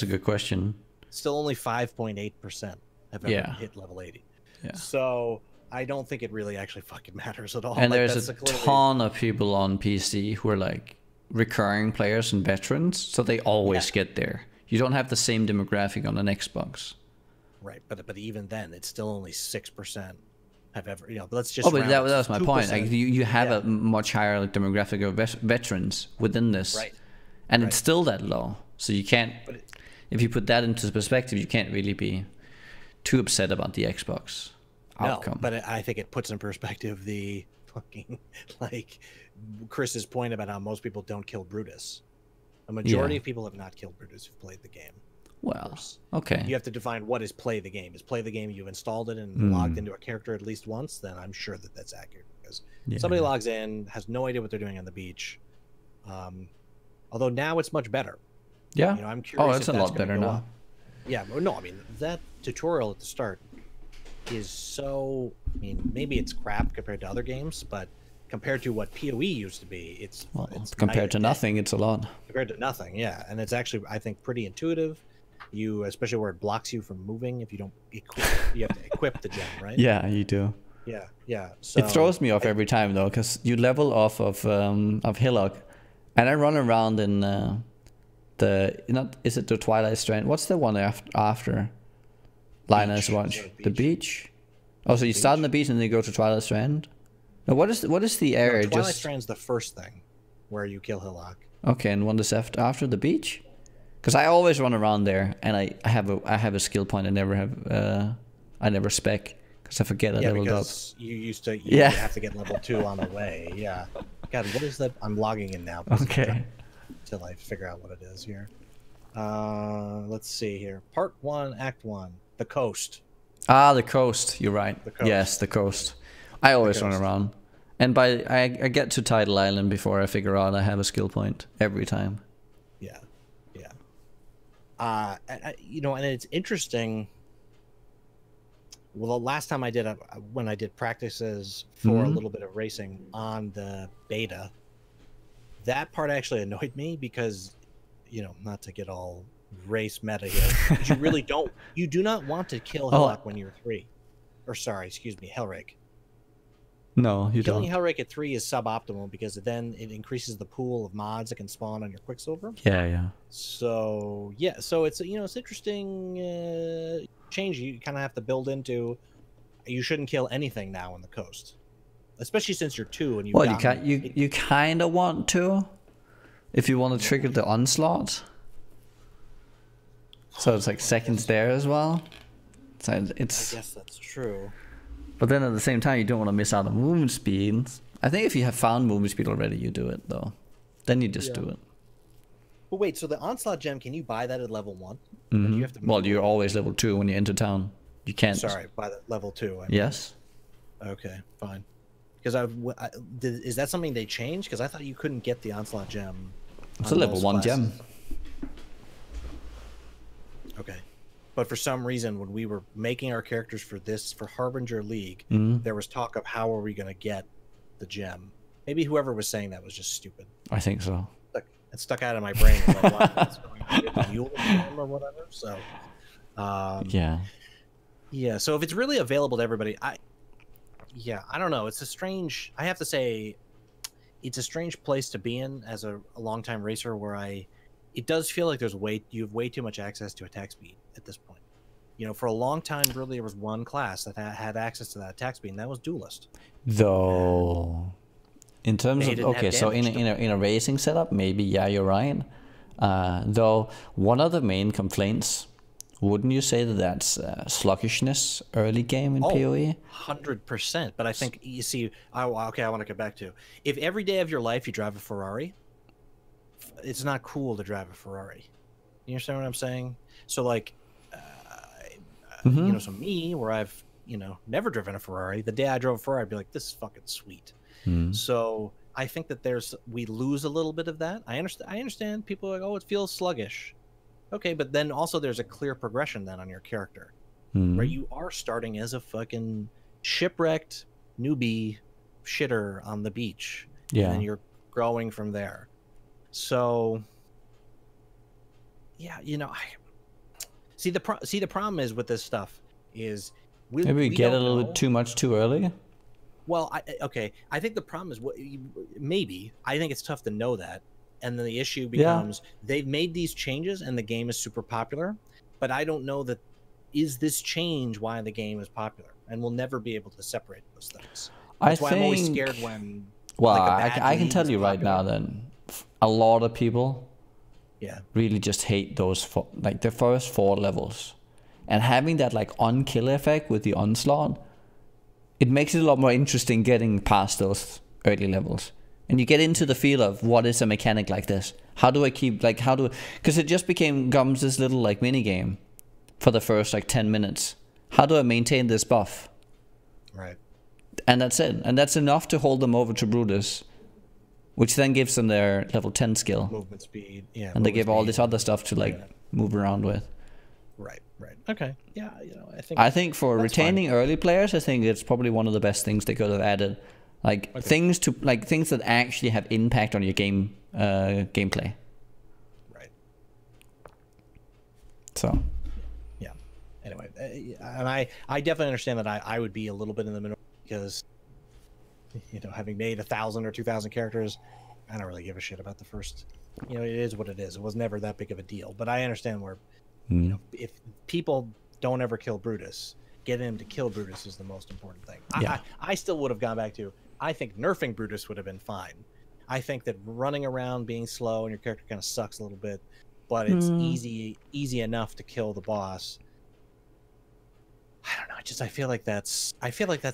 a good question. Still only 5.8% have ever hit level 80. Yeah. So I don't think it really actually fucking matters at all. And there's a ton of people on PC who are like recurring players and veterans, so they always get there. You don't have the same demographic on an Xbox. Right, but even then, it's still only 6% have ever. Let's just. Oh, but that was my point. Like you have a much higher demographic of veterans within this, right? And it's still that low. So you can't. If you put that into perspective, you can't really be too upset about the Xbox outcome. But I think it puts in perspective the fucking Chris's point about how most people don't kill Brutus. A majority of people have not killed Brutus who've played the game. Well, okay. You have to define what is play the game. Is play the game you've installed it and logged into a character at least once? Then I'm sure that's accurate, because somebody logs in, has no idea what they're doing on the beach. Although now it's much better. Yeah. I'm curious. It's a lot better now. Yeah. No, I mean that tutorial at the start is so. I mean, maybe it's crap compared to other games, but compared to what PoE used to be, it's compared to nothing. It's a lot. Compared to nothing, yeah, and it's actually, I think, pretty intuitive. You, especially where it blocks you from moving if you don't equip. You have to equip the gem, right? Yeah, you do. Yeah. So it throws me off every time though, because you level off of Hillock, and I run around in is it the Twilight Strand? What's the one after Linus Watch? The beach. Oh, so you start on the beach and then you go to Twilight Strand. Now, what is the area? No, Twilight Strand's the first thing where you kill Hillock. Okay, and one is after the beach. Because I always run around there, and I have a skill point. I never spec because I forget I leveled up. You used to have to get level 2 on the way. Yeah. God, what is that? I'm logging in now. Okay. Until I figure out what it is here. Let's see here. Part 1, Act 1. The coast. Ah, the coast. You're right. The coast. Yes, the coast. I always run around, and I get to Tidal Island before I figure out I have a skill point every time. Yeah. And it's interesting. Well, the last time when I did practices for a little bit of racing on the beta, that part actually annoyed me because, not to get all race meta here, but you do not want to kill Hillock when you're 3. Or sorry, excuse me, Hellrake. No, you don't. Killing Hellrake at 3 is suboptimal because then it increases the pool of mods that can spawn on your Quicksilver. Yeah. So it's it's interesting change you kind of have to build into. You shouldn't kill anything now on the coast, especially since you're 2 and you kind of want to, if you want to trigger the onslaught. So it's like seconds there as well. So I guess that's true. But then at the same time, you don't want to miss out on movement speed. I think if you have found movement speed already, you do it though. Then you just do it. But wait, so the Onslaught gem, can you buy that at level 1? Mm-hmm. You have to well, you're always level 2 when you enter town. You can't. Sorry, by the level 2. Yes. Okay, fine. Because is that something they changed? Because I thought you couldn't get the Onslaught gem. It's a level 1 gem. Okay. But for some reason, when we were making our characters for Harbinger League, there was talk of how are we going to get the gem. Maybe whoever was saying that was just stupid. I think so. It stuck out of my brain. Like, what's going on? Get the Mule gem or whatever. So, yeah. So if it's really available to everybody, I don't know. It's a strange. I have to say, it's a strange place to be in as a longtime racer, where it does feel like you have way too much access to attack speed at this point. You know, for a long time, really, there was one class that had access to that attack speed, and that was Duelist. Though, in terms of, okay, so in a racing setup, maybe, yeah, you're right. Though, one of the main complaints, wouldn't you say that that's sluggishness early game in PoE? 100%. But I think, you see, I want to get back to, if every day of your life you drive a Ferrari, it's not cool to drive a Ferrari. You understand what I'm saying? So, like, you know, so me, where I've, you know, never driven a Ferrari, the day I drove a Ferrari, I'd be like, this is fucking sweet. So I think that we lose a little bit of that. I understand people are like, oh, it feels sluggish. Okay, but then also there's a clear progression then on your character, where you are starting as a fucking shipwrecked newbie shitter on the beach, and then you're growing from there. So, yeah, you know, the problem is with this stuff is maybe we get a little bit too much too early. Well, I think the problem is maybe I think it's tough to know that. And then the issue becomes they've made these changes and the game is super popular, but I don't know that is this change why the game is popular, and we'll never be able to separate those things. That's why I'm always scared when. Well, like I can tell you right now, then a lot of people, really just hate those like the first 4 levels, and having that like on-kill effect with the onslaught, it makes it a lot more interesting getting past those early levels. And you get into the feel of what is a mechanic like this. How do I keep, like, because it just becomes this little, like, mini game for the first, like, 10 minutes. How do I maintain this buff? Right. And that's it. And that's enough to hold them over to Brutus, which then gives them their level 10 skill. Movement speed, yeah. And they give all this other stuff to, like, move around with. Right. Okay. Yeah, you know, I think for retaining early players, I think it's probably one of the best things they could have added. Like things that actually have impact on your game gameplay. Right. So. Yeah. Anyway, and I definitely understand that I would be a little bit in the middle, because, you know, having made 1,000 or 2,000 characters, I don't really give a shit about the first. You know, it is what it is. It was never that big of a deal. But I understand where, you know, if people don't ever kill Brutus, getting him to kill Brutus is the most important thing. Yeah. I still would have gone back to, I think nerfing Brutus would have been fine. I think that running around being slow and your character kind of sucks a little bit, but it's easy enough to kill the boss. I don't know. I feel like that's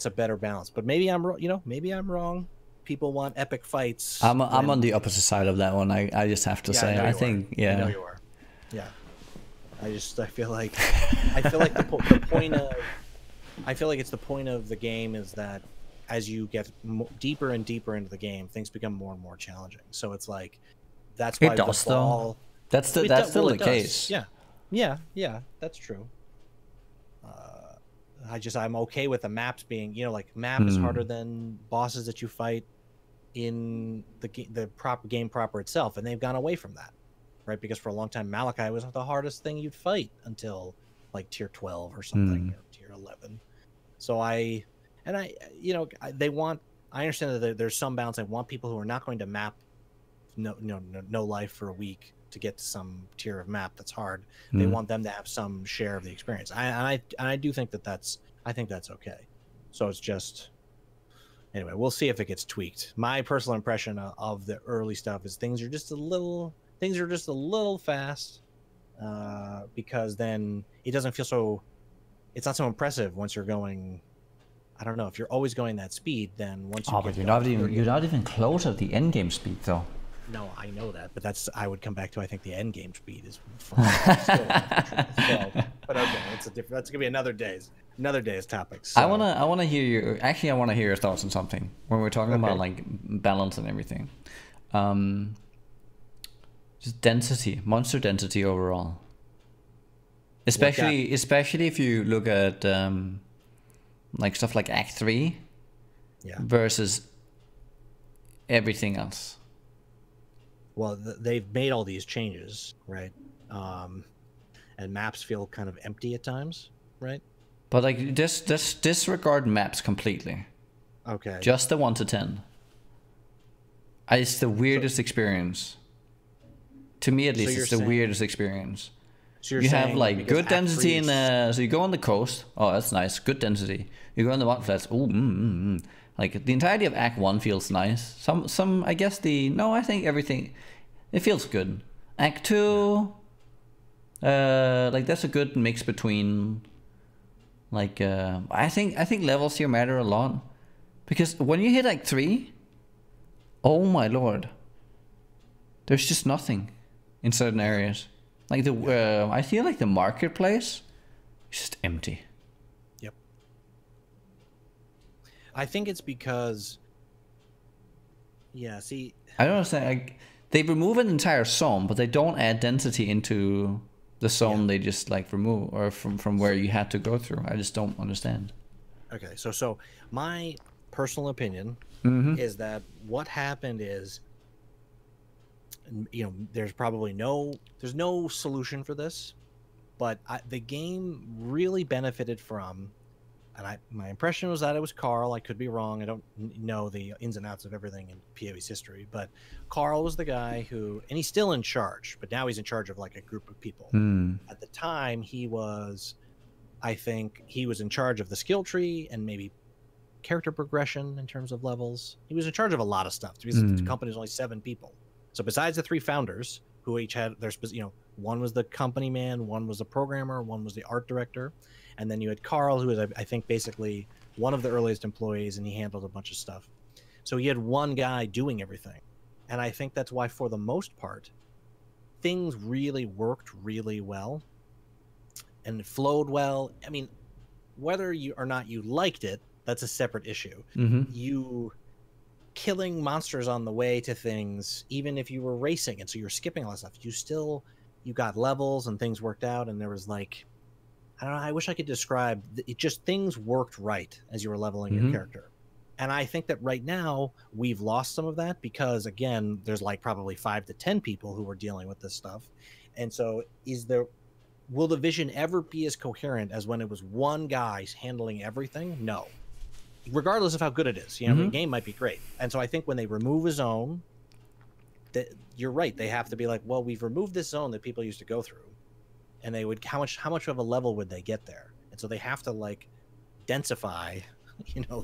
a better balance. But maybe I'm wrong. You know, maybe I'm wrong. People want epic fights. I'm on the opposite side of that one. I just have to say. I think I know you are. Yeah. I feel like the point of. I feel like it's the point of the game is that as you get deeper and deeper into the game, things become more and more challenging. So it's like that's why that's still the case. Yeah, that's true. I'm okay with the maps being, you know, like map is harder than bosses that you fight in the game proper itself, and they've gone away from that, right? Because for a long time, Malachi was the hardest thing you'd fight until like tier 12 or something, or tier 11. So I understand that there's some balance. I want people who are not going to map no life for a week to get to some tier of map that's hard. They want them to have some share of the experience. I do think that's okay. So it's just, anyway, we'll see if it gets tweaked. My personal impression of the early stuff is things are just a little fast, because then it doesn't feel so. It's not so impressive once you're going. I don't know, if you're always going that speed, then once you but you're not even close at the end game speed though. No, I know that, but I would come back to, I think the end game speed is still, but okay, that's gonna be another day's topic. So. I wanna hear your thoughts on something when we're talking about like balance and everything. Just density, monster density overall. Especially if you look at like stuff like Act 3 versus everything else. Well, they've made all these changes, right? And maps feel kind of empty at times, right? But like disregard maps completely. Okay. Just the 1 to 10. It's the weirdest experience. To me, at least, it's the weirdest experience. So you have like good density in so you go on the coast. Oh, that's nice. Good density. You go on the mountain flats. Oh, like the entirety of Act 1 feels nice. Some I guess I think everything, it feels good. Act 2, like that's a good mix between like I think levels here matter a lot, because when you hit Act 3, oh my lord, there's just nothing in certain areas. Like I feel like the marketplace is just empty. Yep. I think it's because, see, I don't understand. Like, they remove an entire zone, but they don't add density into the zone they just like remove, or from where you had to go through. I just don't understand. Okay, so my personal opinion is that what happened is, there's no solution for this, but the game really benefited from, and my impression was that it was Carl. I could be wrong. I don't know the ins and outs of everything in PoE's history, but Carl was the guy who, and he's still in charge, but now he's in charge of like a group of people. At the time, I think he was in charge of the skill tree and maybe character progression in terms of levels. He was in charge of a lot of stuff. The company's only 7 people. So besides the 3 founders, who each had their, one was the company man, one was the programmer, one was the art director, and then you had Carl, who was, I think, basically one of the earliest employees, and he handled a bunch of stuff. So he had one guy doing everything, and I think that's why, for the most part, things really worked really well, and it flowed well. I mean, whether you or not you liked it, that's a separate issue. You killing monsters on the way to things, even if you were racing, and so you're skipping all that stuff, you got levels and things worked out, and there was like, I don't know, I wish I could describe it, just things worked right as you were leveling your character. And I think that right now we've lost some of that, because again, there's like probably 5 to 10 people who are dealing with this stuff. And so will the vision ever be as coherent as when it was one guy handling everything? No. Regardless of how good it is, the game might be great. And so I think when they remove a zone, you're right, they have to be like, well, we've removed this zone that people used to go through, and they would, how much of a level would they get there? And so they have to like densify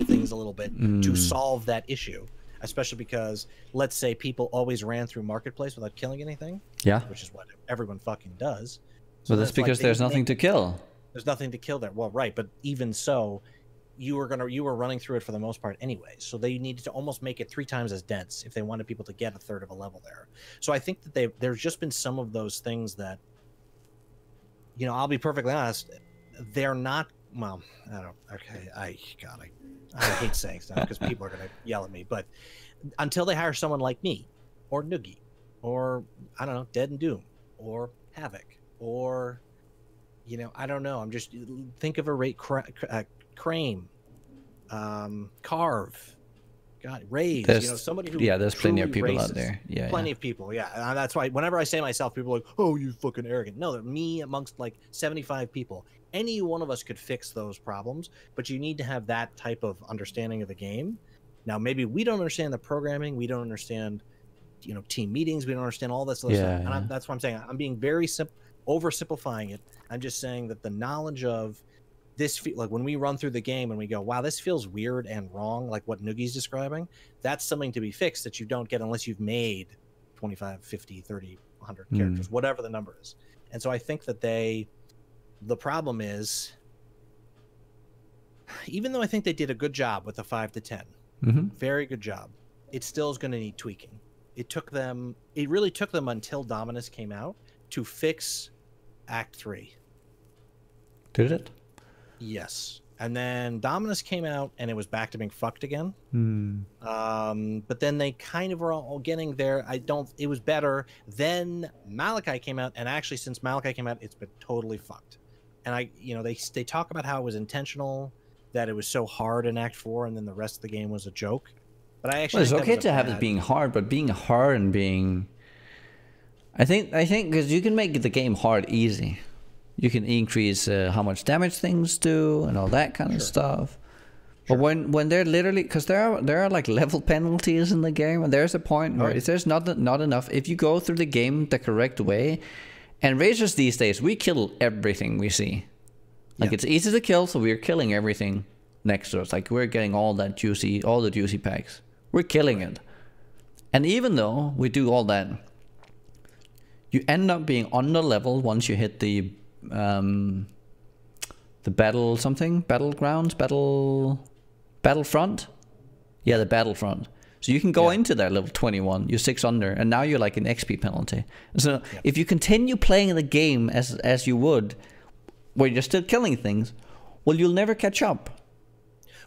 things a little bit to solve that issue, especially because, let's say, people always ran through Marketplace without killing anything, which is what everyone fucking does. So that's because there's nothing to kill. There's nothing to kill there. Well, right, but even so, you were running through it for the most part anyway, so they needed to almost make it 3 times as dense if they wanted people to get a third of a level there. So I think that there's just been some of those things that, I'll be perfectly honest, they're not, well, I don't, okay, I hate saying stuff because people are gonna yell at me, but until they hire someone like me, or Noogie, or I don't know, Dead and Doom, or Havoc, or I don't know, I'm just, think of a rate Crane, Carve, God, Raze, somebody who there's plenty of people out there. Plenty of people, and that's why whenever I say myself, people are like, oh, you fucking arrogant. No, they're me amongst like 75 people. Any one of us could fix those problems, but you need to have that type of understanding of the game. Now, maybe we don't understand the programming, we don't understand, team meetings, we don't understand all this other stuff, and that's what I'm saying. I'm being very oversimplifying it. I'm just saying that the knowledge of this, like when we run through the game and we go, wow, this feels weird and wrong, like what Noogie's describing, that's something to be fixed that you don't get unless you've made 25, 50, 30, 100 characters, whatever the number is. And so I think that the problem is, even though I think they did a good job with the 5 to 10, very good job, it still is going to need tweaking. It really took them until Dominus came out to fix Act 3. Did it? Yes. And then Dominus came out and it was back to being fucked again. But then they kind of were all getting there. It was better. Then Malachi came out, and actually since Malachi came out, it's been totally fucked. and they talk about how it was intentional, that it was so hard in Act 4, and then the rest of the game was a joke. But I actually Well, it's okay to have it being hard, but being hard and being, I think because you can make the game hard easy. You can increase how much damage things do and all that kind of stuff. But when they're literally, because there are like level penalties in the game, and there's a point where if there's not enough, if you go through the game the correct way, and racers these days, we kill everything we see. Like it's easy to kill, so we're killing everything next to us. Like we're getting all the juicy packs. We're killing it. And even though we do all that, you end up being under level once you hit the battlefront. Yeah, the battlefront. So you can go into that level 21, you're 6 under, and now you're like an XP penalty. So if you continue playing the game as you would, where you're still killing things, well, you'll never catch up.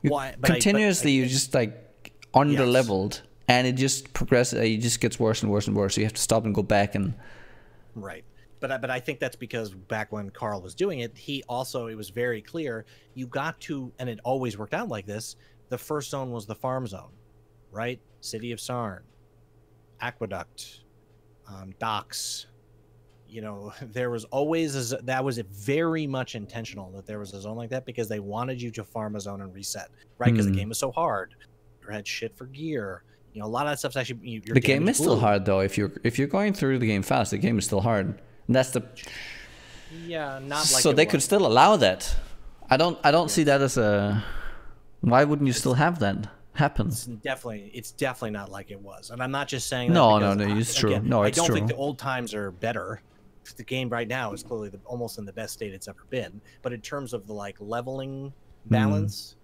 You're just like under leveled, and it just progresses. It just gets worse and worse and worse. So you have to stop and go back and. Right. But I think that's because back when Carl was doing it, it was very clear, you got to, and it always worked out like this, the first zone was the farm zone, right? City of Sarn, Aqueduct, docks, there was always, that was very much intentional that there was a zone like that, because they wanted you to farm a zone and reset, right? Because the game was so hard. You had shit for gear. A lot of that stuff's actually... The game is still hard, though. If you're going through the game fast, the game is still hard. And that's the... Yeah, not like... So they could still allow that. I don't see that as a... Why wouldn't you still have that happen? It's definitely not like it was. And I'm not just saying that No, it's true. Again, no, it's true. I don't think the old times are better. The game right now is clearly almost in the best state it's ever been. But in terms of the leveling balance...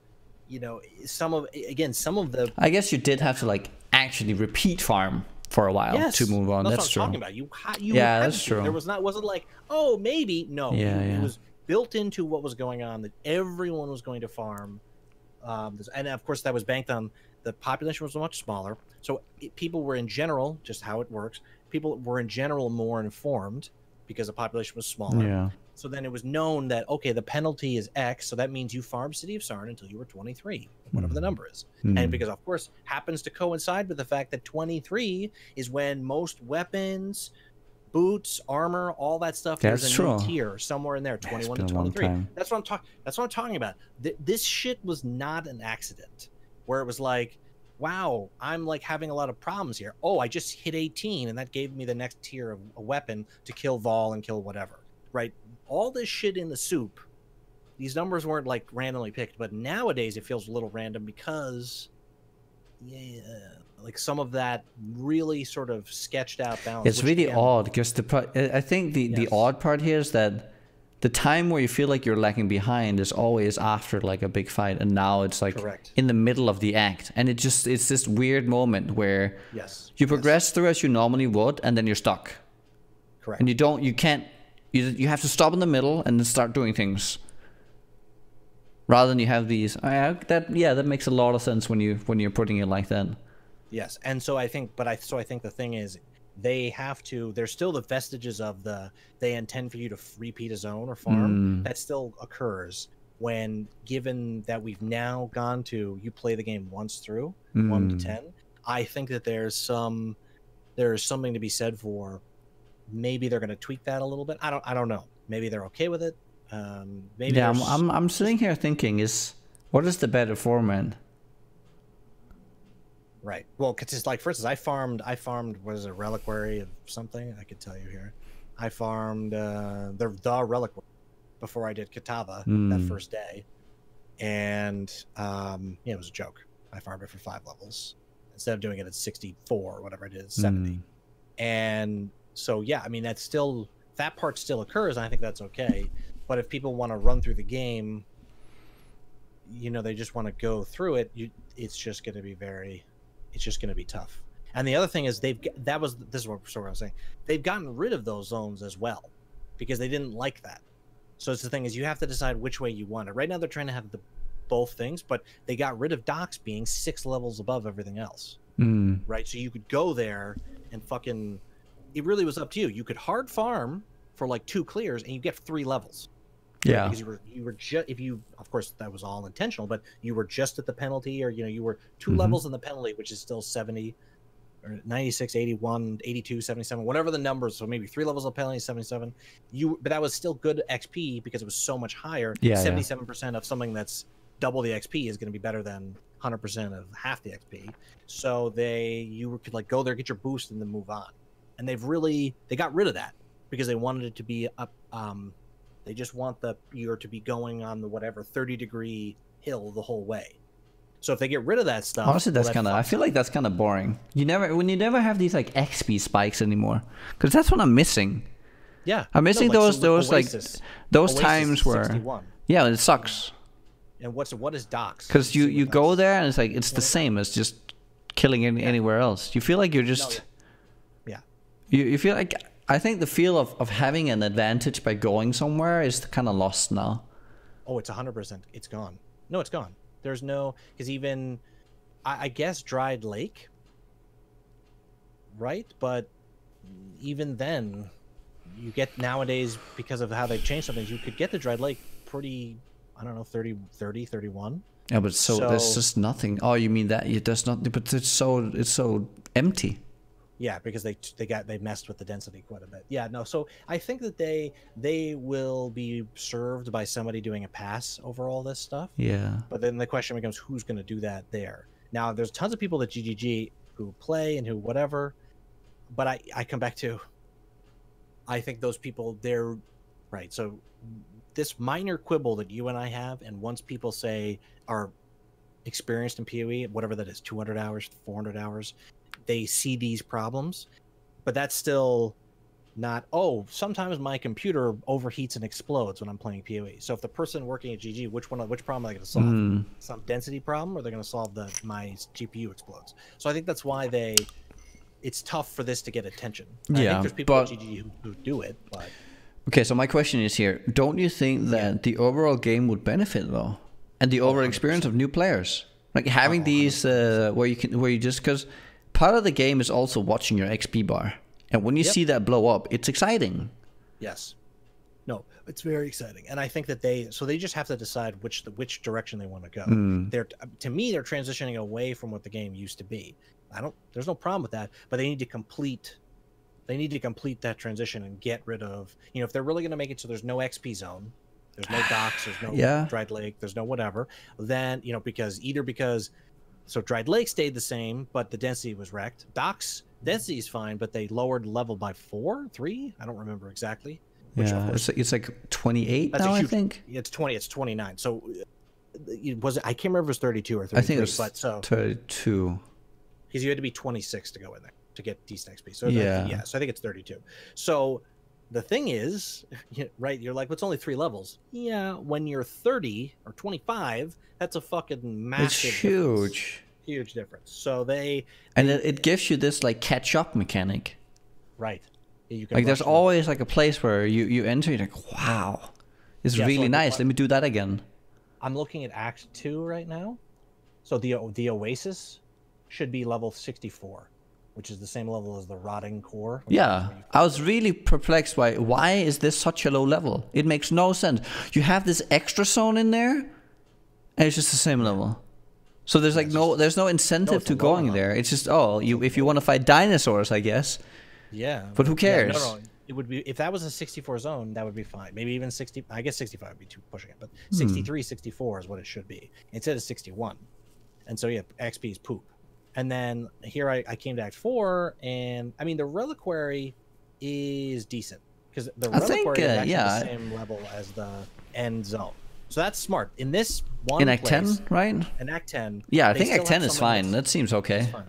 some of the... I guess you did have to actually repeat farm for a while to move on. That's true. What I'm talking about. You that's true. There wasn't like, oh, maybe. No. It was built into what was going on, that everyone was going to farm. And of course that was banked on the population was much smaller. So people were in general, just how it works, people were in general more informed because the population was smaller. Yeah. So then it was known that, okay, the penalty is X, so that means you farm City of Sarn until you were 23, whatever the number is. And because, of course, happens to coincide with the fact that 23 is when most weapons, boots, armor, all that stuff, there's a new tier somewhere in there, 21 to 23. That's what I'm talking about. This shit was not an accident, where it was like, wow, I'm having a lot of problems here. Oh, I just hit 18, and that gave me the next tier of a weapon to kill Vol and kill whatever. Right? All this shit in the soup, these numbers weren't randomly picked, but nowadays it feels a little random because some of that really sort of sketched out balance. It's really odd because I think the odd part here is that the time where you feel like you're lagging behind is always after a big fight, and now it's in the middle of the act, and it's this weird moment where you progress through as you normally would, and then you're stuck. Correct. And you have to stop in the middle and then start doing things, rather than you have these. That makes a lot of sense when you're putting it like that. Yes, and so I think the thing is, there's still the vestiges of they intend for you to repeat a zone or farm. That still occurs given that we've now gone to, you play the game once through, 1 to 10. I think that there's something to be said for, maybe they're going to tweak that a little bit. I don't know. Maybe they're okay with it. Maybe I'm sitting here thinking, what is the better format? Right. Well, because it's for instance, I farmed. What is it, Reliquary of something? I could tell you here. I farmed the Reliquary before I did Kitava that first day, and it was a joke. I farmed it for 5 levels instead of doing it at 64 or whatever I did at 70, and so that part still occurs, and I think that's okay. But if people want to run through the game, they just want to go through it, it's just going to be tough. And the other thing is this is what I was saying. They've gotten rid of those zones as well, because they didn't like that. So it's the thing is, you have to decide which way you want it. Right now they're trying to have both things, but they got rid of docks being 6 levels above everything else. Right? So you could go there and it really was up to you. You could hard farm for 2 clears and you get 3 levels. Yeah. Because you were just, if you, of course that was all intentional, but you were just at the penalty, or you were 2 levels in the penalty, which is still 70 or 96, 81, 82, 77, whatever the numbers. So maybe 3 levels of penalty, 77. But that was still good XP because it was so much higher. Yeah, 77% of something that's double the XP is going to be better than 100% of half the XP. So you could like go there, get your boost, and then move on. And they got rid of that because they wanted it to be up. They just want you're to be going on the whatever 30-degree hill the whole way. So if they get rid of that stuff, honestly, that's kind of. I feel like that's kind of boring. When you never have these like XP spikes anymore, because that's what I'm missing. Yeah, I'm missing those Oasis, those Oasis times where 61. Yeah, it sucks. And what is Docs? Because you go there and it's like it's the same as just killing anywhere else. You feel like you're just you feel like, I think the feel of having an advantage by going somewhere is kind of lost now. Oh, it's 100%. It's gone. No, it's gone. There's no, because even I guess Dried Lake, right? But even then, you get nowadays, because of how they've changed some things, you could get the Dried Lake pretty, I don't know, 30, 31. Yeah, but there's just nothing. Oh, you mean that? It does not, but it's so empty. Yeah, because they messed with the density quite a bit. Yeah, no. So I think that they will be served by somebody doing a pass over all this stuff. Yeah. But then the question becomes, who's going to do that there? Now, there's tons of people at GGG who play and who whatever, but I come back to, I think those people, they're right. So this minor quibble that you and I have, and once people say are experienced in PoE, whatever that is, 200 hours, 400 hours, they see these problems, but that's still not, oh, sometimes my computer overheats and explodes when I'm playing PoE. So if the person working at GG, which problem are they going to solve? Some density problem, or they're going to solve my GPU explodes? So I think that's why it's tough for this to get attention. I think there's people at GG who do it, but okay, so my question is here, don't you think that the overall game would benefit though, and the overall experience of new players, like having these where you just, because part of the game is also watching your XP bar, and when you see that blow up, it's exciting. Yes. No, it's very exciting, and I think that they just have to decide which direction they want to go. To me, they're transitioning away from what the game used to be. There's no problem with that, but they need to complete that transition and get rid of, if they're really going to make it so there's no XP zone, there's no docks, there's no Dried Lake, there's no whatever, then because so Dried Lake stayed the same, but the density was wrecked. Docks density is fine, but they lowered level by 3. I don't remember exactly. Yeah, it's like 28 now, I think. It's 20. It's 29. So I can't remember if it was 32 or 33. I think it was 32. Because you had to be 26 to go in there to get decent XP. So so I think it's 32. So the thing is, right, you're like, well, it's only 3 levels. Yeah, when you're 30 or 25, that's a fucking massive It's huge. Huge difference. So it gives you this like catch up mechanic. Right. You can like there's always like a place where you enter, you're like, wow, it's really nice. Let me do that again. I'm looking at Act 2 right now. So the Oasis should be level 64, which is the same level as the Rotting Core. Yeah, I was really perplexed why is this such a low level? It makes no sense. You have this extra zone in there, and it's just the same level. So there's like there's no incentive to going there. It's just if you want to fight dinosaurs, I guess. Yeah. But who cares? Yeah, no. It would be, if that was a 64 zone, that would be fine. Maybe even 60. I guess 65 would be too pushing it, but 63, 64 is what it should be instead of 61. And so XP is poop. And then here I came to Act 4, and I mean the Reliquary is decent because the Reliquary is actually the same level as the end zone. So that's smart. In this one in Act 10, right? In Act 10. Yeah, I think Act 10 is fine. That seems okay. Fine.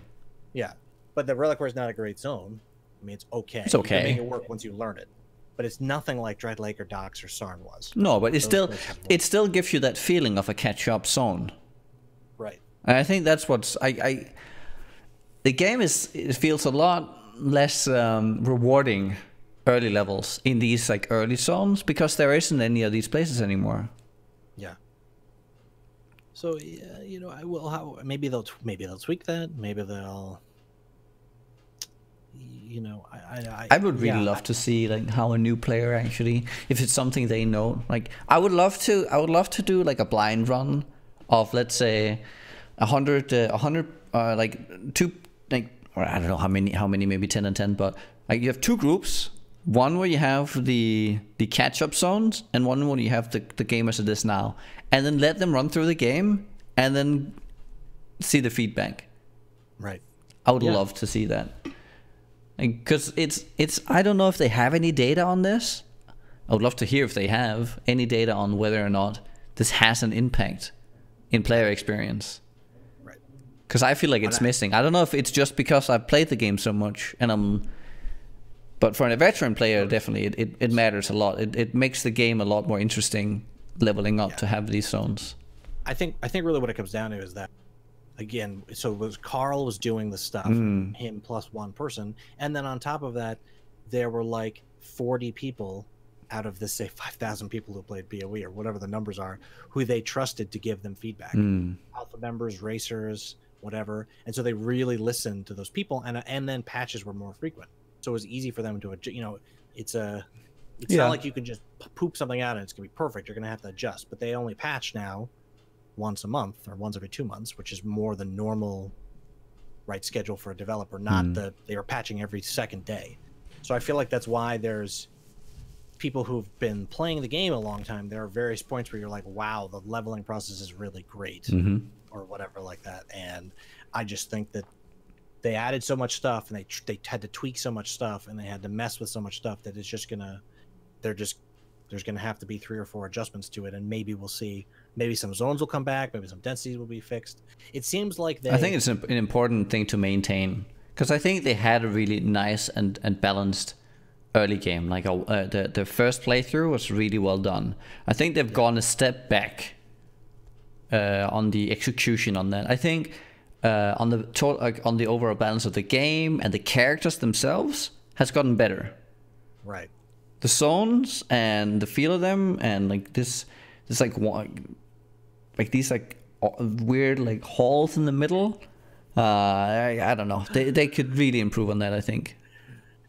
Yeah, but the Reliquary is not a great zone. I mean, it's okay. It's okay. You can make it work once you learn it, but it's nothing like Dried Lake or Docks or Sarn was. No, but it still gives you that feeling of a catch-up zone. Right. And I think that's what's the game it feels a lot less rewarding early levels in these like early zones because there isn't any of these places anymore. Yeah. So maybe they'll tweak that. Maybe they'll. you know, I would really love to see like how a new player actually, if it's something they know. Like I would love to do like a blind run of, let's say, 100 like two, like, or I don't know how many, maybe 10 and 10, but like you have two groups. One where you have the catch-up zones, and one where you have the game as it is now, and then let them run through the game and then see the feedback. Right. I would love to see that, because it's I don't know if they have any data on this. I would love to hear if they have any data on whether or not this has an impact in player experience. Right. Because I feel like it's missing. I don't know if it's just because I've played the game so much and but for a veteran player, definitely it matters a lot. It makes the game a lot more interesting, leveling up to have these zones. I think really what it comes down to is that, again, so Carl was doing the stuff, him plus one person, and then on top of that, there were like 40 people out of the, say, 5,000 people who played PoE or whatever the numbers are, who they trusted to give them feedback. Alpha members, racers, whatever, and so they really listened to those people, and then patches were more frequent. So it was easy for them to, you know, it's not like you can just poop something out and it's gonna be perfect. You're gonna have to adjust. But they only patch now once a month or once every 2 months, which is more the normal schedule for a developer. Not they were patching every second day. So I feel like that's why there's people who've been playing the game a long time. There are various points where you're like, wow, the leveling process is really great, or whatever like that. And I just think that they added so much stuff, and they had to tweak so much stuff, and they had to mess with so much stuff that it's just there's gonna have to be 3 or 4 adjustments to it, and maybe we'll see. Maybe some zones will come back, maybe some densities will be fixed. It seems like I think it's an important thing to maintain, because I think they had a really nice and balanced early game. Like the first playthrough was really well done. I think they've gone a step back on the execution on that. I think on the overall balance of the game and the characters themselves has gotten better. Right. The zones and the feel of them, and like this like these like weird like halls in the middle. I don't know. They could really improve on that. I think.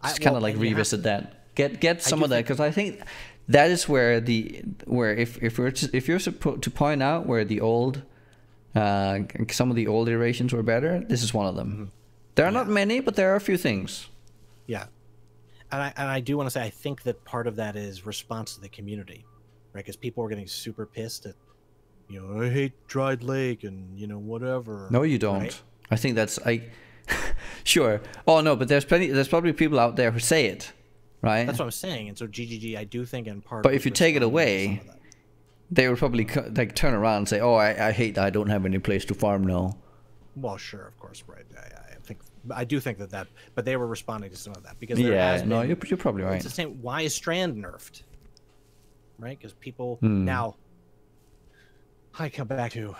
Just kind of like revisit that. Get some of that, because I think that is where if you're supposed to point out where the old some of the old iterations were better, this is one of them. There are not many, but there are a few things. Yeah. And I do want to say, I think that part of that is response to the community, right? Because people are getting super pissed at, you know, I hate Dried Lake and, you know, whatever. No, you don't. Right? I think that's sure. Oh no, but there's probably people out there who say it, right? That's what I'm saying. And so GGG, I do think in part. But if you take it away, they would probably like turn around and say, "Oh, I hate that. I don't have any place to farm now." Well, sure, of course, right. I do think that, but they were responding to some of that, because you're probably right. It's the same. Why is Strand nerfed? Right, because people now. I come back to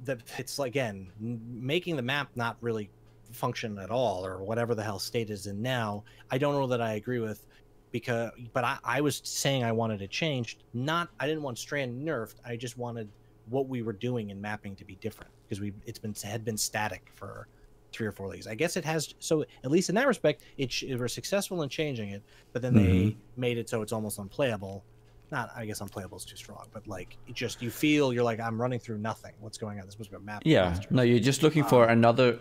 that. It's again making the map not really function at all, or whatever the hell state is in now. I don't know that I agree with, but I was saying I wanted it changed. I didn't want Strand nerfed. I just wanted what we were doing in mapping to be different, because had been static for 3 or 4 leagues. I guess it has. So at least in that respect, it were successful in changing it, but then they made it so it's almost unplayable. Not, I guess unplayable is too strong, but like it just, you feel you're like, I'm running through nothing. What's going on? This must be a map. Yeah, monsters. No, you're just looking for another.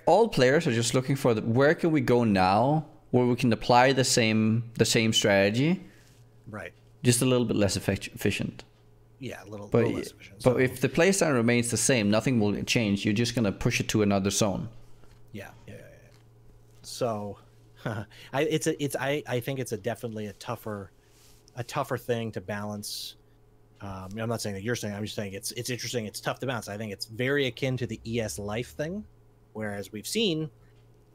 All players are just looking for where can we go now, where we can apply the same strategy, right? Just a little bit less efficient. Yeah, a little less efficient. But if the playstyle remains the same, nothing will change. You're just gonna push it to another zone. Yeah. So, I think it's definitely a tougher thing to balance. I'm not saying that you're saying. I'm just saying it's interesting. It's tough to balance. I think it's very akin to the ES Life thing, whereas we've seen.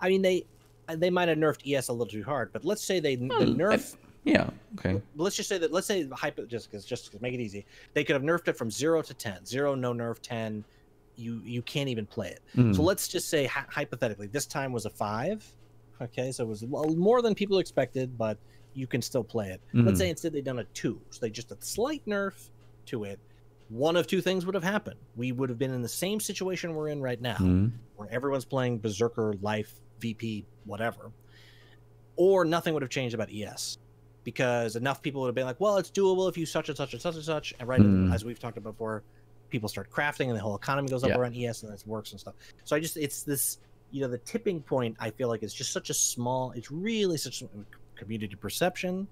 I mean, they might have nerfed ES a little too hard, but let's say the nerf. Yeah. Okay. Let's just say that. Let's say just to make it easy, they could have nerfed it from 0 to 10. 0, no nerf. 10, you can't even play it. So let's just say hypothetically, this time was a 5. Okay, so it was more than people expected, but you can still play it. Let's say instead they'd done a 2, so they just a slight nerf to it. One of 2 things would have happened. We would have been in the same situation we're in right now, where everyone's playing Berserker, Life, VP, whatever, or nothing would have changed about ES, because enough people would have been like, well, it's doable if you such and such and such and such, and right as we've talked about before, people start crafting and the whole economy goes up around ES and it works and stuff. So it's this, the tipping point, I feel like, is just such a small, it's really such a community perception,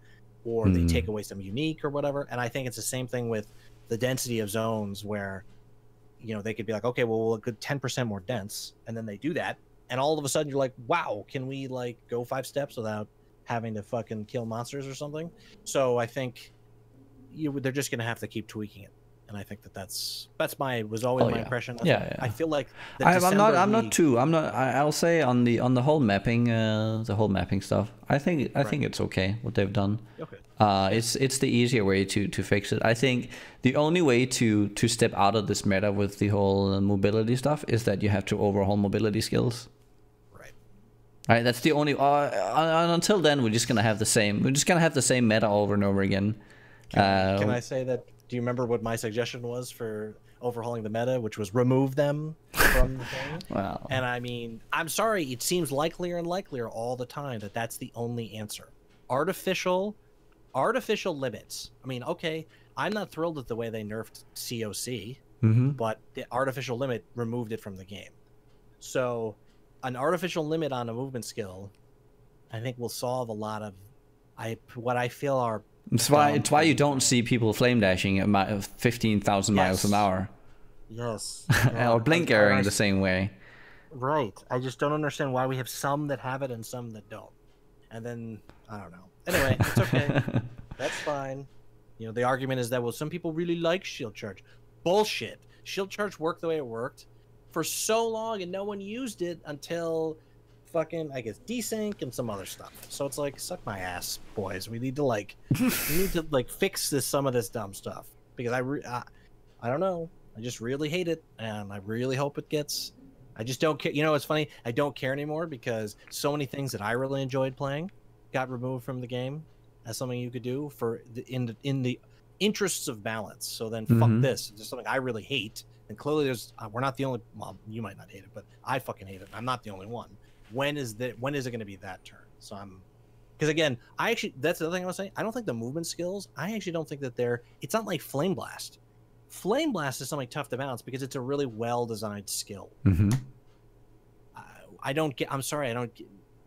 or they take away some unique or whatever. And I think it's the same thing with the density of zones, where they could be like, okay, well, we'll go 10% more dense, and then they do that, and all of a sudden you're like, wow, can we like go 5 steps without having to fucking kill monsters or something? So I think they're just gonna have to keep tweaking it, and I think that's my impression. I feel like I'll say on the whole mapping stuff, I think it's okay what they've done. Okay. It's the easier way to fix it. I think the only way to step out of this meta with the whole mobility stuff is that you have to overhaul mobility skills. Right, that's the only. And until then, we're just gonna have the same. We're just gonna have the same meta over and over again. Can I say that? Do you remember what my suggestion was for overhauling the meta, which was remove them from the thing? Wow. And I mean, I'm sorry, it seems likelier and likelier all the time that that's the only answer. Artificial limits. I mean, okay, I'm not thrilled with the way they nerfed COC, but the artificial limit removed it from the game. So an artificial limit on a movement skill, I think, will solve a lot of what I feel are. It's why you don't see people flame dashing at 15,000 miles an hour. Yes. Or blink arrowing the same way. Right. I just don't understand why we have some that have it and some that don't. And then I don't know. Anyway, it's okay. That's fine. The argument is that, well, some people really like shield charge. Bullshit. Shield charge worked the way it worked for so long, and no one used it until fucking, I guess, desync and some other stuff. So it's like, suck my ass, boys. We need to fix some of this dumb stuff, because I don't know. I just really hate it, and I really hope it gets. I just don't care. It's funny. I don't care anymore, because so many things that I really enjoyed playing got removed from the game as something you could do in the interests of balance. So then fuck this. It's just something I really hate. And clearly we're not the only, well, you might not hate it, but I fucking hate it. I'm not the only one. When is it going to be that turn? So because again, that's the other thing I was saying. I don't think the movement skills, I actually don't think that it's not like Flame Blast. Flame Blast is something tough to balance because it's a really well-designed skill. I don't get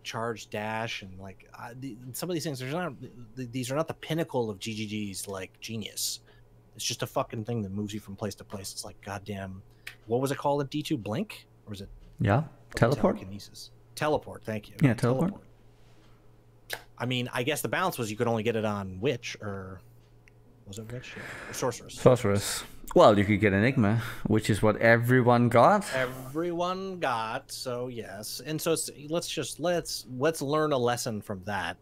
charge dash and some of these things. These are not the pinnacle of GGG's like genius. It's just a fucking thing that moves you from place to place. It's like, goddamn, what was it called in D2? Blink? Or was it? Yeah, teleport. Telekinesis. Teleport. Thank you. Yeah, teleport. I mean, I guess the balance was you could only get it on Witch, or was it Witch? Or Sorceress. Sorceress. Well, you could get Enigma, which is what everyone got. Everyone got. So yes, and so let's learn a lesson from that,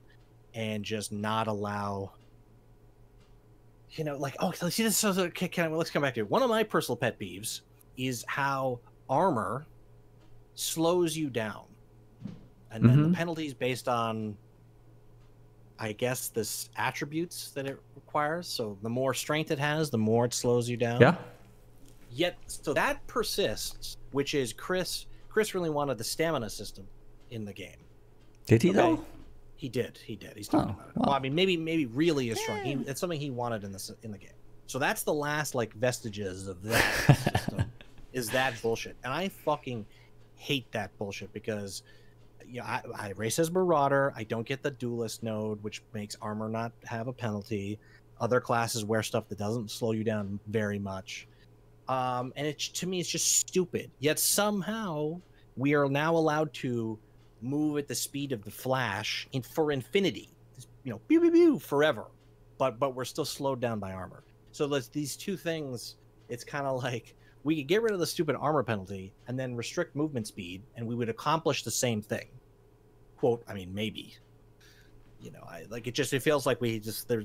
and just not allow. See this. So let's come back to it. One of my personal pet peeves is how armor slows you down, and then the penalties based on, I guess, this attributes that it requires. So the more strength it has, the more it slows you down. Yeah. Yet, so that persists, which is Chris really wanted the stamina system in the game. Did he though? He did. He's talking about it. Well, I mean, maybe really is strong. It's something he wanted in the game. So that's the last vestiges of that system, is that bullshit. And I fucking hate that bullshit, because I race as Marauder. I don't get the duelist node, which makes armor not have a penalty. Other classes wear stuff that doesn't slow you down very much. And to me, it's just stupid. Yet somehow we are now allowed to move at the speed of the Flash for infinity, pew pew pew forever, but we're still slowed down by armor. So there's these two things. It's kind of like we could get rid of the stupid armor penalty and then restrict movement speed, and we would accomplish the same thing. Quote, I mean, maybe. It feels like they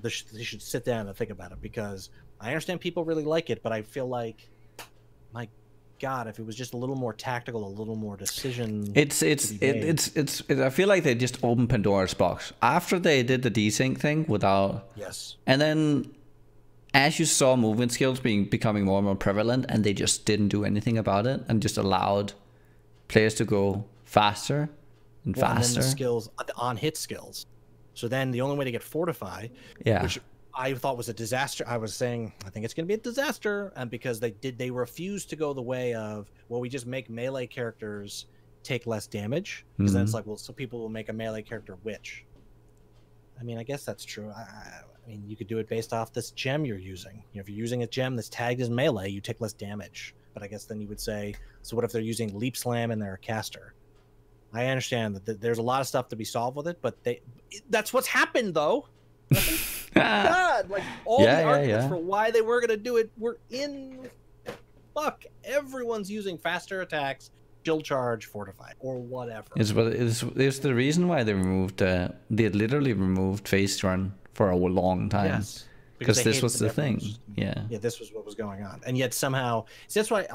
should sit down and think about it, because I understand people really like it, but I feel like, my God, if it was just a little more tactical, a little more decision. It's I feel like they just opened Pandora's box after they did the desync thing without. Yes. And then, as you saw movement skills becoming more and more prevalent, and they just didn't do anything about it and just allowed players to go faster, and Well, and then faster. the skills, on hit skills. So then the only way to get Fortify, Yeah. which I thought was a disaster. I was saying, I think it's going to be a disaster. And because they refused to go the way of, well, we just make melee characters take less damage. Because then it's like, well, so people will make a melee character witch. I mean, I guess that's true. I mean, you could do it based off this gem you're using. You know, if you're using a gem that's tagged as melee, you take less damage. But I guess then you would say, so what if they're using Leap Slam and they're a caster? I understand that there's a lot of stuff to be solved with it, but that's what's happened, though. God, like, all the arguments for why they were going to do it were in... Fuck, everyone's using faster attacks, shield charge, fortify, or whatever. It's the reason why they removed, they literally removed phase run for a long time. Yes. Because this was the thing. Yeah, this was what was going on. And yet somehow, see, that's why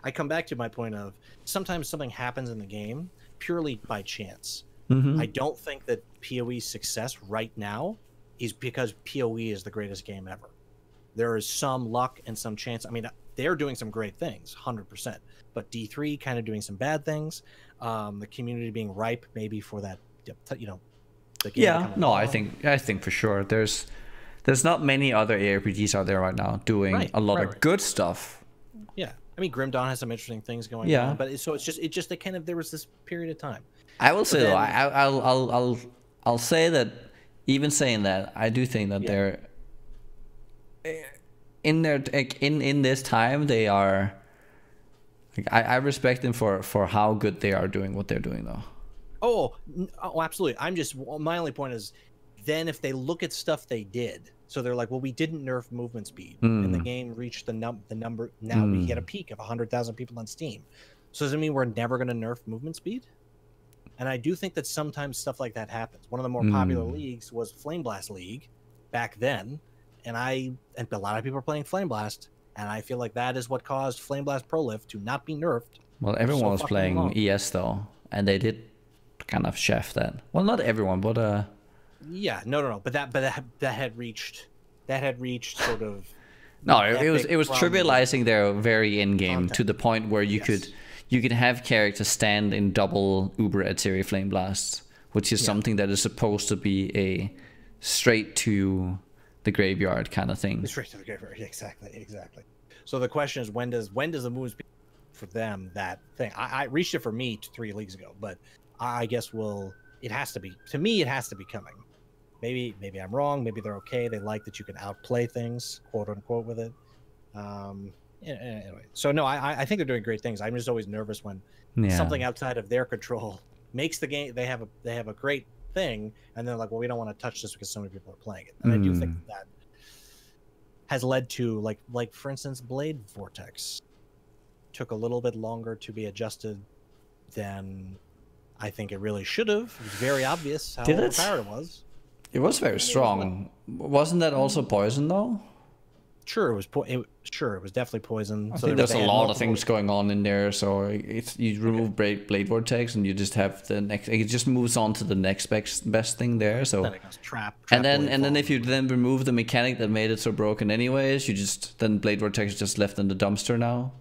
I come back to my point of, sometimes something happens in the game purely by chance. I don't think that PoE's success right now is because PoE is the greatest game ever. There is some luck and some chance. I mean, they're doing some great things, 100%. But D3 kind of doing some bad things. The community being ripe maybe for that, you know. The game I think for sure there's not many other ARPGs out there right now doing a lot of good stuff. Yeah, I mean, Grim Dawn has some interesting things going on, but it's just that kind of, there was this period of time. I will say though, I'll say that, even saying that, I do think that they're in this time they are. Like, I respect them for how good they are doing what they're doing though. Oh, absolutely. My only point is, then if they look at stuff they did, so they're like, well, we didn't nerf movement speed, and the game reached the number. Now we get a peak of 100,000 people on Steam. So does it mean we're never going to nerf movement speed? And I do think that sometimes stuff like that happens. One of the more popular leagues was Flame Blast League back then, and a lot of people are playing Flame Blast, and I feel like that is what caused Flame Blast Prolift to not be nerfed. Well, everyone was playing ES though, and they did kind of chef that. Well, not everyone, but yeah, no. But that had reached sort of. No, it was trivializing their very end game to the point where you could have characters stand in double Uber Eteri Flame Blasts, which is something that is supposed to be a straight to the graveyard kind of thing. Straight to the graveyard, exactly. So the question is, when does the moves be for them that thing? I reached it for me 3 leagues ago, but I guess it has to be, to me, it has to be coming. Maybe I'm wrong. Maybe they're okay. They like that you can outplay things, quote unquote, with it. Anyway, so no, I think they're doing great things. I'm just always nervous when something outside of their control makes the game. They have a great thing, and they're like, well, we don't want to touch this because so many people are playing it. And I do think that has led to like for instance, Blade Vortex took a little bit longer to be adjusted than I think it really should have. It was very obvious how overpowered it was. It was very strong. Wasn't that also poison though? Sure, it was. It was definitely poison. I think there's a lot of things going on in there. So you remove Blade Vortex, and you just have the next. It just moves on to the next best thing there. So then it goes trap and then if you then remove the mechanic that made it so broken, anyways, you just then Blade Vortex is just left in the dumpster now.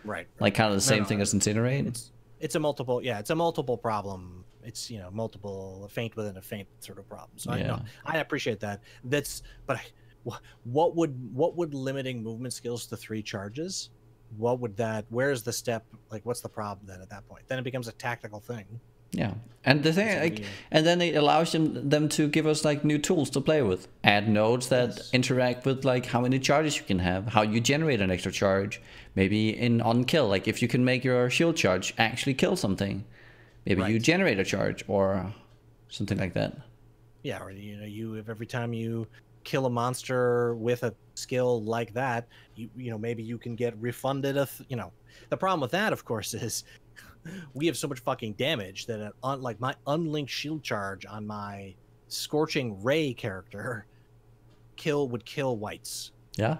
Right. Like kind of the same thing as Incinerate. It's a multiple problem. It's multiple feint within a feint sort of problem. So I appreciate that. What would limiting movement skills to 3 charges? Where's the step? Like, what's the problem then at that point? Then it becomes a tactical thing. Yeah, and the thing, and then it allows them to give us like new tools to play with. Add nodes that interact with like how many charges you can have, how you generate an extra charge. Maybe on kill, like if you can make your shield charge actually kill something, maybe you generate a charge or something like that. Yeah, or if every time you kill a monster with a skill like that, maybe you can get refunded the problem with that, of course, is we have so much fucking damage that like my unlinked shield charge on my Scorching Ray character would kill whites. Yeah.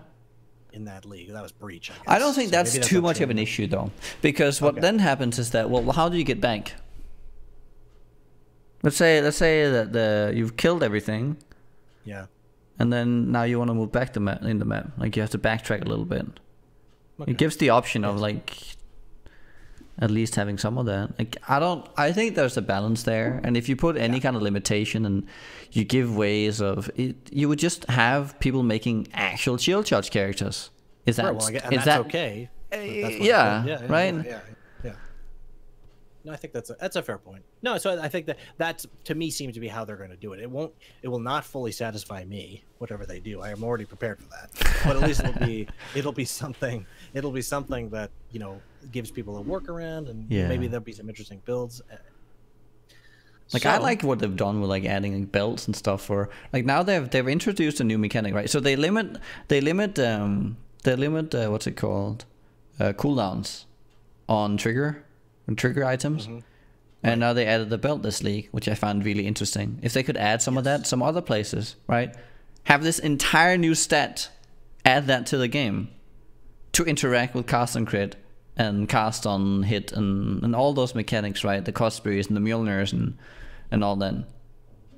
In that league, that was Breach. I don't think that's too much of an issue though, because what then happens is that, well, how do you get back? Let's say that you've killed everything. Yeah. And then now you want to move back in the map. Like you have to backtrack a little bit. Okay. It gives the option of like, at least having some of that. Like I think there's a balance there, and if you put any kind of limitation and you give ways of it, you would just have people making actual shield charge characters. Is that right, well, and is that's that okay? yeah, right? Yeah. No, I think that's a fair point. No, so I think that's to me seems to be how they're going to do it. It will not fully satisfy me, whatever they do. I am already prepared for that. But at least it'll be something that, you know, gives people a workaround, and maybe there'll be some interesting builds. Like, I like what they've done with like adding like, belts and stuff. For like now they've introduced a new mechanic, right? So they limit what's it called, cooldowns on trigger items. And now they added the belt this league, which I found really interesting. If they could add some of that some other places, right? Have this entire new stat, add that to the game to interact with cast on crit and cast on hit and all those mechanics, right? The Cosberries and the Mjolnirs and all that.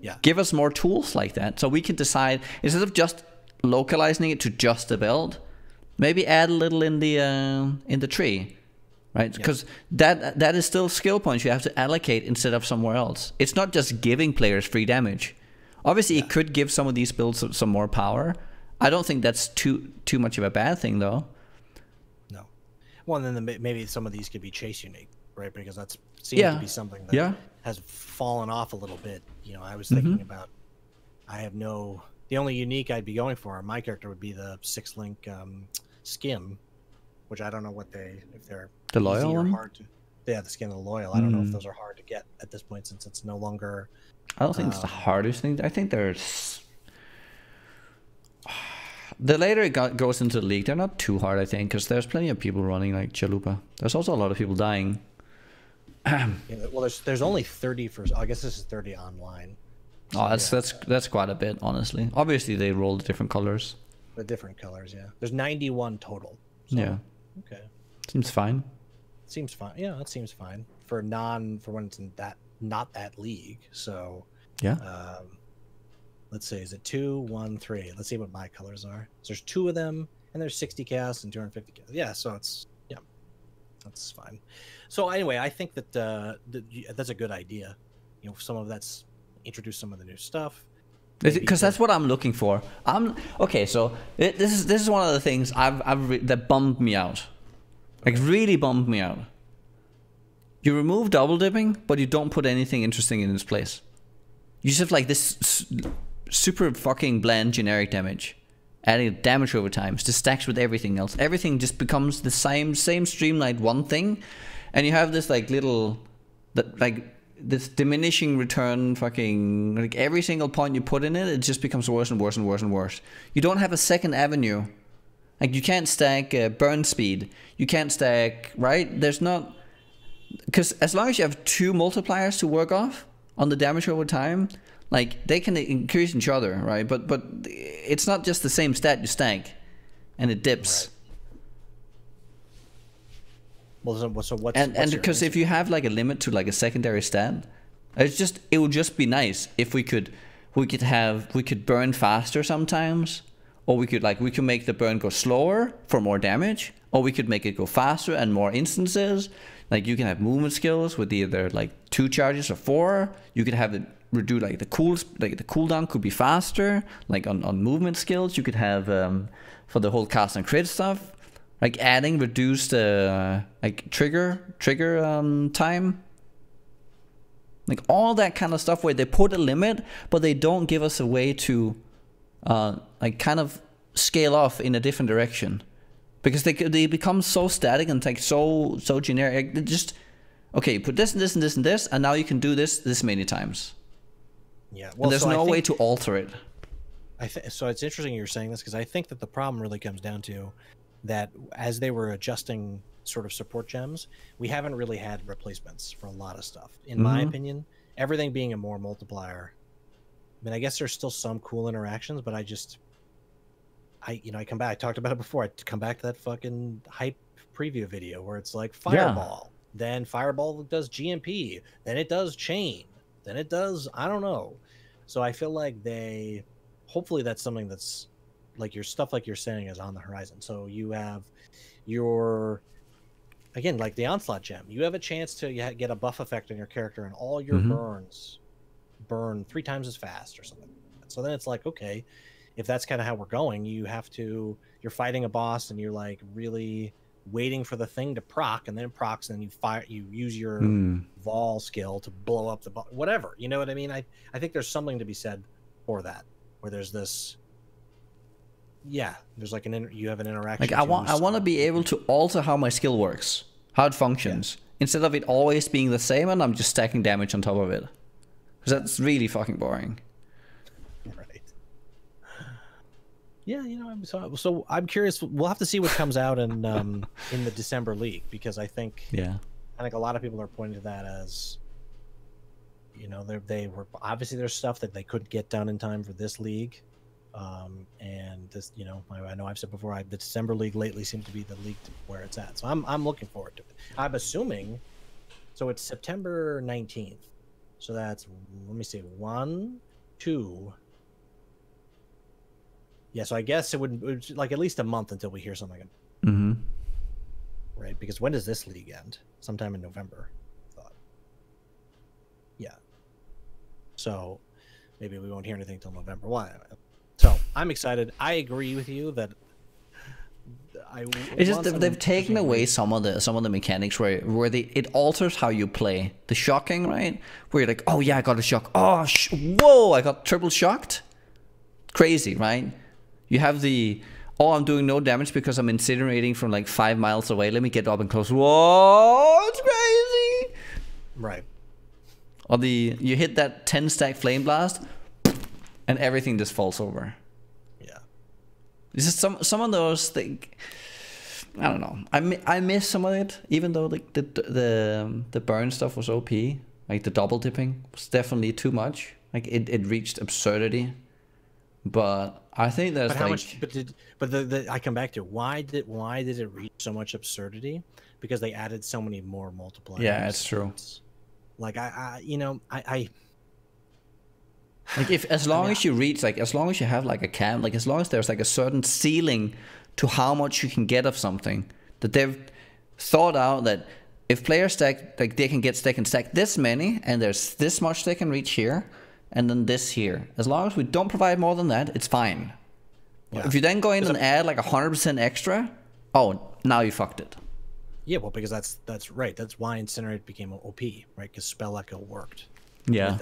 Yeah. Give us more tools like that so we can decide, instead of just localizing it to just the belt, maybe add a little in the tree. Right, because that is still skill points you have to allocate instead of somewhere else. It's not just giving players free damage. Obviously, it could give some of these builds some more power. I don't think that's too much of a bad thing, though. No. Well, and then maybe some of these could be chase unique, right? Because that seems to be something that has fallen off a little bit. You know, I was thinking about, the only unique I'd be going for on my character would be the 6-link skim, which I don't know if they're the loyal one. Hard to, the skin of the loyal. I don't know if those are hard to get at this point, since it's no longer. I don't think it's the hardest thing. I think there's the later it goes into the league, they're not too hard. I think because there's plenty of people running like Chalupa. There's also a lot of people dying. Well, there's only 30 for. I guess this is 30 online. So that's quite a bit, honestly. Obviously, they rolled different colors. The different colors, yeah. There's 91 total. So, yeah. Okay. Seems fine. Seems fine. Yeah, that seems fine for when it's in not that league. So yeah. Let's see. Is it 2, 1, 3? Let's see what my colors are. So there's 2 of them, and there's 60 cast and 250 cast. Yeah. So that's fine. So anyway, I think that that's a good idea. You know, some of that's introduce some of the new stuff. Because that's what I'm looking for. Okay. So this is one of the things that bummed me out. Like, really bummed me out. You remove double dipping, but you don't put anything interesting in its place. You just have like this super fucking bland generic damage, adding damage over time. It just stacks with everything else. Everything just becomes the same streamlined one thing, and you have this like this diminishing return fucking, like every single point you put in it, it just becomes worse and worse and worse and worse. You don't have a second avenue. Like, you can't stack burn speed. You can't stack, right? There's not... Because as long as you have 2 multipliers to work off on the damage over time, like, they can increase each other, right? But it's not just the same stat you stack, and it dips. Right. Well, so what's... And because if you have, like, a limit to, like, a secondary stat, it would just be nice if we could burn faster sometimes. Or we could make the burn go slower for more damage, or we could make it go faster and more instances. Like, you can have movement skills with either like 2 charges or 4. You could have it reduce the cooldown could be faster. Like on movement skills, you could have for the whole cast and crit stuff, like adding reduced like trigger time. Like all that kind of stuff where they put a limit, but they don't give us a way to like kind of scale off in a different direction, because they become so static and like so generic. They just, okay, put this and this and this and this, and now you can do this many times. Yeah, well, and there's no way to alter it. So it's interesting you're saying this, because I think that the problem really comes down to that as they were adjusting sort of support gems, we haven't really had replacements for a lot of stuff. In my opinion, everything being a more multiplier. I mean, I guess there's still some cool interactions, but I come back. I talked about it before. I come back to that fucking hype preview video where it's like Fireball. Then Fireball does GMP. Then it does Chain. Then it does, I don't know. So I feel like hopefully that's something that's like your stuff, like you're saying, is on the horizon. So you have your again, like the Onslaught gem, you have a chance to get a buff effect on your character, and all your burns burn 3 times as fast or something. So then it's like, okay, if that's kind of how we're going, you're fighting a boss and you're like really waiting for the thing to proc, and then it procs, and then you use your Vol skill to blow up the whatever. You know what I mean? I think there's something to be said for that, where there's this. Yeah, there's like you have an interaction. Like I want to be able to alter how my skill works, how it functions, instead of it always being the same and I'm just stacking damage on top of it. Because that's really fucking boring. Right. Yeah, so I'm curious. We'll have to see what comes out in the December league, because I think a lot of people are pointing to that as, they were obviously there's stuff that they couldn't get done in time for this league. And this, I know I've said before, the December league lately seems to be the league where it's at. So I'm looking forward to it. I'm assuming, so it's September 19th. So that's, let me see, 1, 2. Yeah, so I guess it would like at least a month until we hear something. Right, because when does this league end? Sometime in November, I thought. Yeah. So maybe we won't hear anything until November. Why? So I'm excited. I agree with you that it's just they've taken away some of the mechanics where it alters how you play. The shocking, right? Where you're like, oh yeah, I got a shock. Oh, whoa, I got triple shocked. Crazy, right? You have the, oh, I'm doing no damage because I'm incinerating from like 5 miles away. Let me get up and close. Whoa, it's crazy. Right. Or you hit that 10 stack flame blast, and everything just falls over. Yeah. This is some of those things. I don't know. I miss some of it, even though like the burn stuff was OP. Like the double dipping was definitely too much. Like it reached absurdity. But I think that's I come back to why did it reach so much absurdity? Because they added so many more multipliers. Yeah, it's true. Like like as long as you reach, like as long as you have like a cap, like as long as there's like a certain ceiling to how much you can get of something, that they've thought out that if players stack, like they can stack this many, and there's this much they can reach here, and then this here. As long as we don't provide more than that, it's fine. Yeah. If you then go in and add like 100% extra, oh, now you fucked it. Yeah, well, because that's right. That's why Incinerate became OP, right? Because Spell Echo worked. Yeah.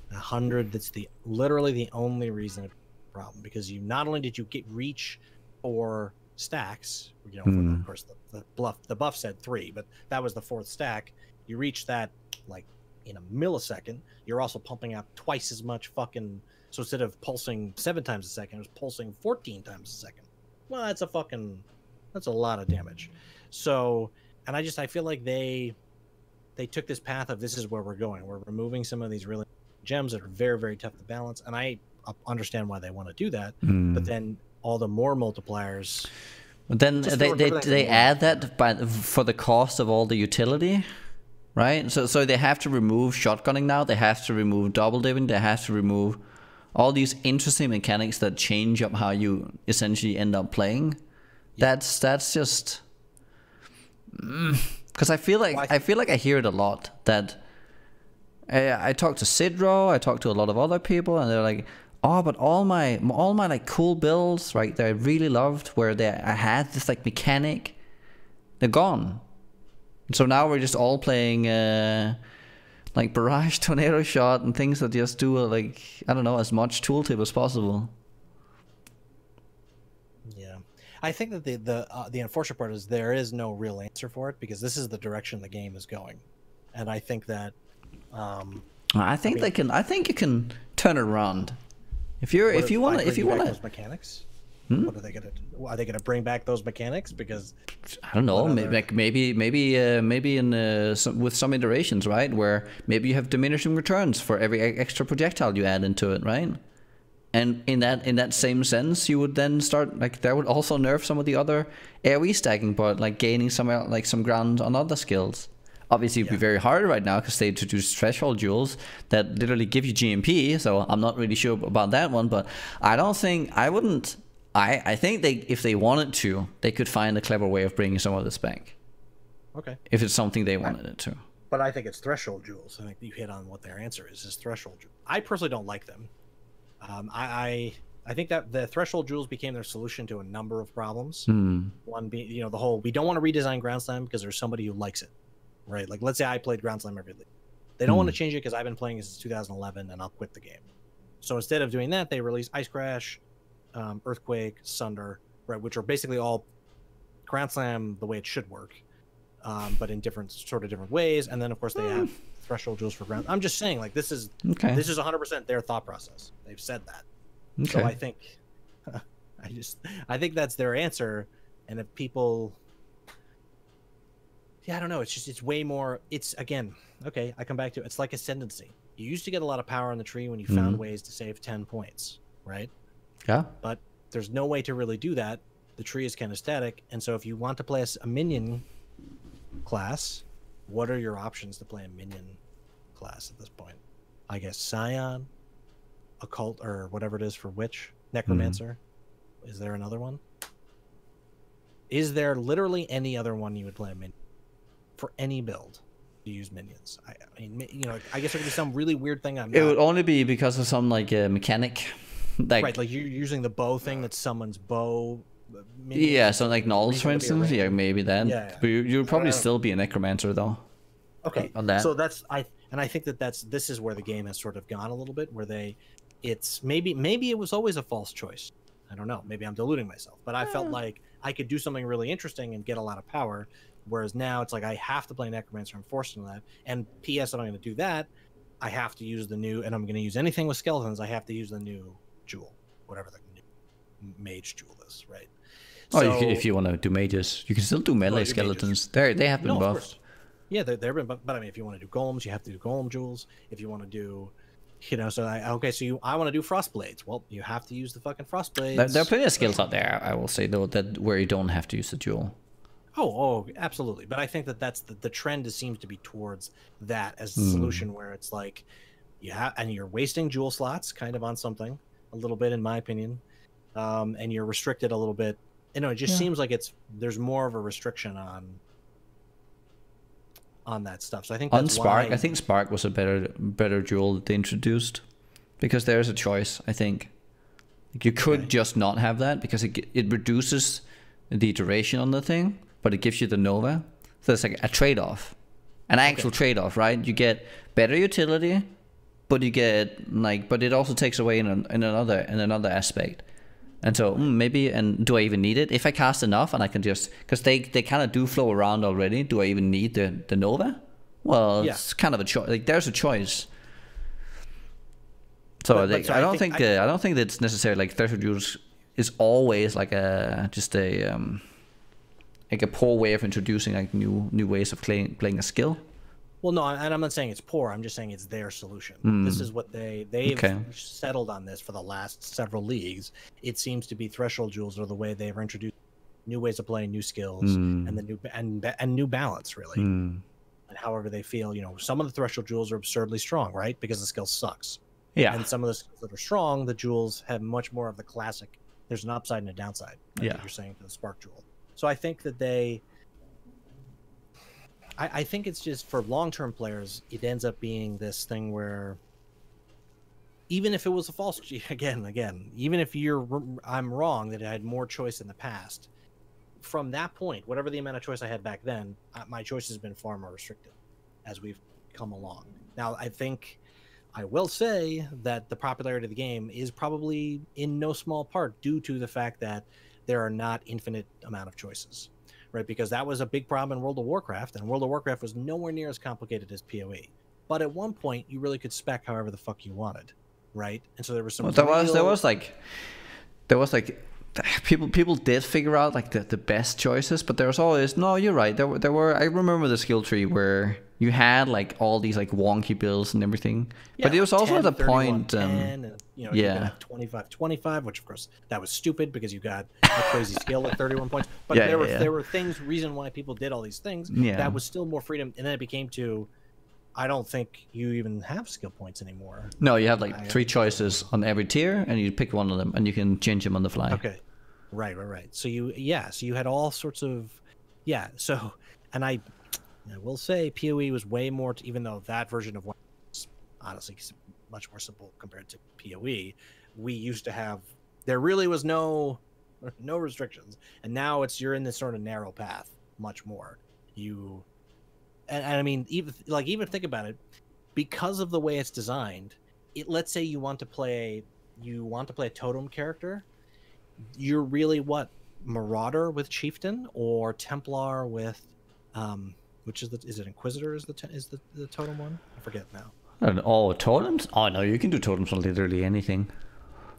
100. That's literally the only reason it's a problem, because you not only did you get reach for stacks, of course the buff said 3, but that was the 4th stack. You reach that like in a millisecond. You're also pumping out twice as much fucking. So instead of pulsing 7 times a second, it was pulsing 14 times a second. Well, that's a lot of damage. So, and I feel like they took this path of, this is where we're going. We're removing some of these really gems that are very, very tough to balance, and I understand why they want to do that. But then all the more multipliers. But then they add that for the cost of all the utility, right? So they have to remove shotgunning now. They have to remove double dipping. They have to remove all these interesting mechanics that change up how you essentially end up playing. Yeah. That's just. Because I feel like I hear it a lot, that I talk to Sidro, I talk to a lot of other people, and they're like, oh, but all my like cool builds, right, that I really loved, where I had this like mechanic, they're gone. So now we're just all playing like Barrage, Tornado Shot, and things that just do like, I don't know, as much tooltip as possible. I think that the unfortunate part is there is no real answer for it, because this is the direction the game is going, and I think that I think you can turn it around. If you want those mechanics. What are they gonna do? Are they gonna bring back those mechanics? Because I don't know. Maybe in with some iterations, right, where maybe you have diminishing returns for every extra projectile you add into it, right? And in that same sense, you would then start, like, that would also nerf some of the other AoE stacking, but like gaining some ground on other skills. Obviously, it'd be very hard right now because they introduced threshold jewels that literally give you GMP. So I'm not really sure about that one, but I think if they wanted to, they could find a clever way of bringing some of this back. Okay. if it's something they wanted it to. But I think it's threshold jewels. I think you hit on what their answer is threshold jewels. I personally don't like them. I think that the threshold jewels became their solution to a number of problems. One being, you know, the whole, we don't want to redesign Ground Slam because there's somebody who likes it, right? Like, let's say I played Ground Slam every league. They don't want to change it because I've been playing it since 2011 and I'll quit the game. So instead of doing that, they release Ice Crash, Earthquake, Sunder, right, which are basically all Ground Slam the way it should work, but in different ways. And then of course they have threshold jewels for ground. I'm just saying, like, this is 100% their thought process. They've said that. So I think I think that's their answer. And if people, I don't know, it's way more, it's, again, okay, I come back to it. It's like ascendancy. You used to get a lot of power on the tree when you found ways to save 10 points, right? Yeah. But there's no way to really do that. The tree is kind of static. And so if you want to play a minion class, what are your options to play a minion class at this point? I guess Scion, Occult, or whatever it is for Witch, Necromancer. Is there another one? Is there literally any other one you would play a minion for any build? Use minions. I mean, you know, I guess it could be some really weird thing. It would only be because of some like mechanic, like, right, like you're using the bow thing that summons bow. Minions. Yeah, so like Nulls, for instance. Yeah, maybe then. Yeah. But you would probably still be a Necromancer though. Okay. On that. So that's I think this is where the game has sort of gone a little bit, where it's maybe it was always a false choice. I don't know. Maybe I'm deluding myself, but I felt like I could do something really interesting and get a lot of power. Whereas now it's like I have to play Necromancer. I'm forced into that. And P.S. if I'm going to do that, I have to use the new, and I'm going to use anything with skeletons, I have to use the new jewel, whatever the new mage jewel is, right? Oh, so, if you want to do mages, you can still do melee skeletons. They have been buffed. Yeah, they've been, but I mean, if you want to do golems, you have to do golem jewels. If you want to do, you know, so I want to do frost blades. Well, you have to use the fucking frost blades. There are plenty of skills out there, I will say, though, that where you don't have to use the jewel. Oh, absolutely. But I think that's the trend seems to be towards that as a solution, where it's like, and you're wasting jewel slots kind of on something a little bit, in my opinion, and you're restricted a little bit. You know, it just seems like there's more of a restriction on that stuff. So I think that's Spark, I think Spark was a better jewel that they introduced, because there's a choice. I think you could just not have that, because it reduces the duration on the thing, but it gives you the Nova. So it's like a trade-off, an actual trade-off, right? You get better utility, but you get but it also takes away in another aspect. And so maybe, and do I even need it? If I cast enough and I can just, because they kind of do flow around already, do I even need the Nova? Well, it's kind of a choice. Like, there's a choice. So, I don't think that it's necessarily like threshold jewels is always like a poor way of introducing like new ways of playing a skill. Well, no, and I'm not saying it's poor. I'm just saying it's their solution. This is what they've settled on this for the last several leagues. It seems to be threshold jewels are the way they've introduced new ways of playing, new skills, and the new balance, really. And however they feel, you know, some of the threshold jewels are absurdly strong, right? Because the skill sucks. Yeah. And some of the skills that are strong, the jewels have much more of the classic. There's an upside and a downside. Like you're saying for the Spark Jewel. So I think that I think it's just, for long-term players, it ends up being this thing where, even if it was a false, again, even if I'm wrong that I had more choice in the past, from that point, whatever the amount of choice I had back then, my choice has been far more restricted as we've come along. Now, I think I will say that the popularity of the game is probably in no small part due to the fact that there are not infinite amount of choices. Right, because that was a big problem in World of Warcraft, and World of Warcraft was nowhere near as complicated as PoE. But at one point, you really could spec however the fuck you wanted, right? And so there was some. Well, there was like people did figure out like the best choices, but there was always, no, you're right. There were. I remember the skill tree where you had like all these like wonky builds and everything, but it was also 10, at the point. 10, and, you know, you could have 25-25, which of course that was stupid because you got a crazy skill at 31 points. But there were reason why people did all these things. That was still more freedom, and then it became to, I don't think you even have skill points anymore. No, you have like 3 choices on every tier, and you pick one of them, and you can change them on the fly. Okay, right. So you had all sorts of, so, and I will say PoE was way more, even though that version of one is honestly much more simple compared to PoE. We used to have, there really was no restrictions, and now you're in this sort of narrow path much more. And I mean, even think about it, because of the way it's designed. Let's say you want to play a totem character. You're really what, Marauder with Chieftain or Templar with which is it Inquisitor is the totem one? I forget now. And totems? Oh no, you can do totems on literally anything.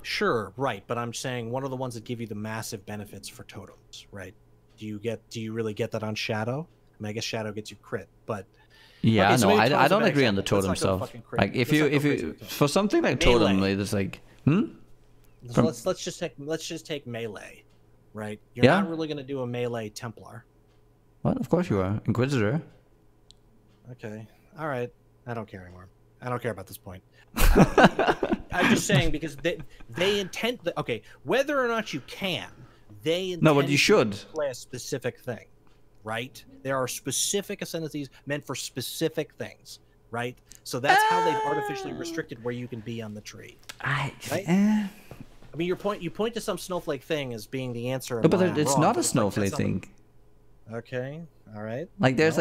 Sure, right, but I'm saying what are the ones that give you the massive benefits for totems, right? Do you really get that on Shadow? I mean, I guess Shadow gets you crit, but yeah, okay, so no, I don't agree on the totem stuff. Like if you for something like totem, it's like So let's just take melee, right? You're not really going to do a melee Templar. What? Of course you are. Inquisitor. Okay. All right. I don't care anymore. I don't care about this point. I'm just saying because they intend. Okay, whether or not you can, they intend but you should play a specific thing, right? There are specific ascendancies meant for specific things, right? So that's how they've artificially restricted where you can be on the tree. Right? I mean, you point to some snowflake thing as being the answer. No, but it's not a snowflake thing. Okay, all right. Like there's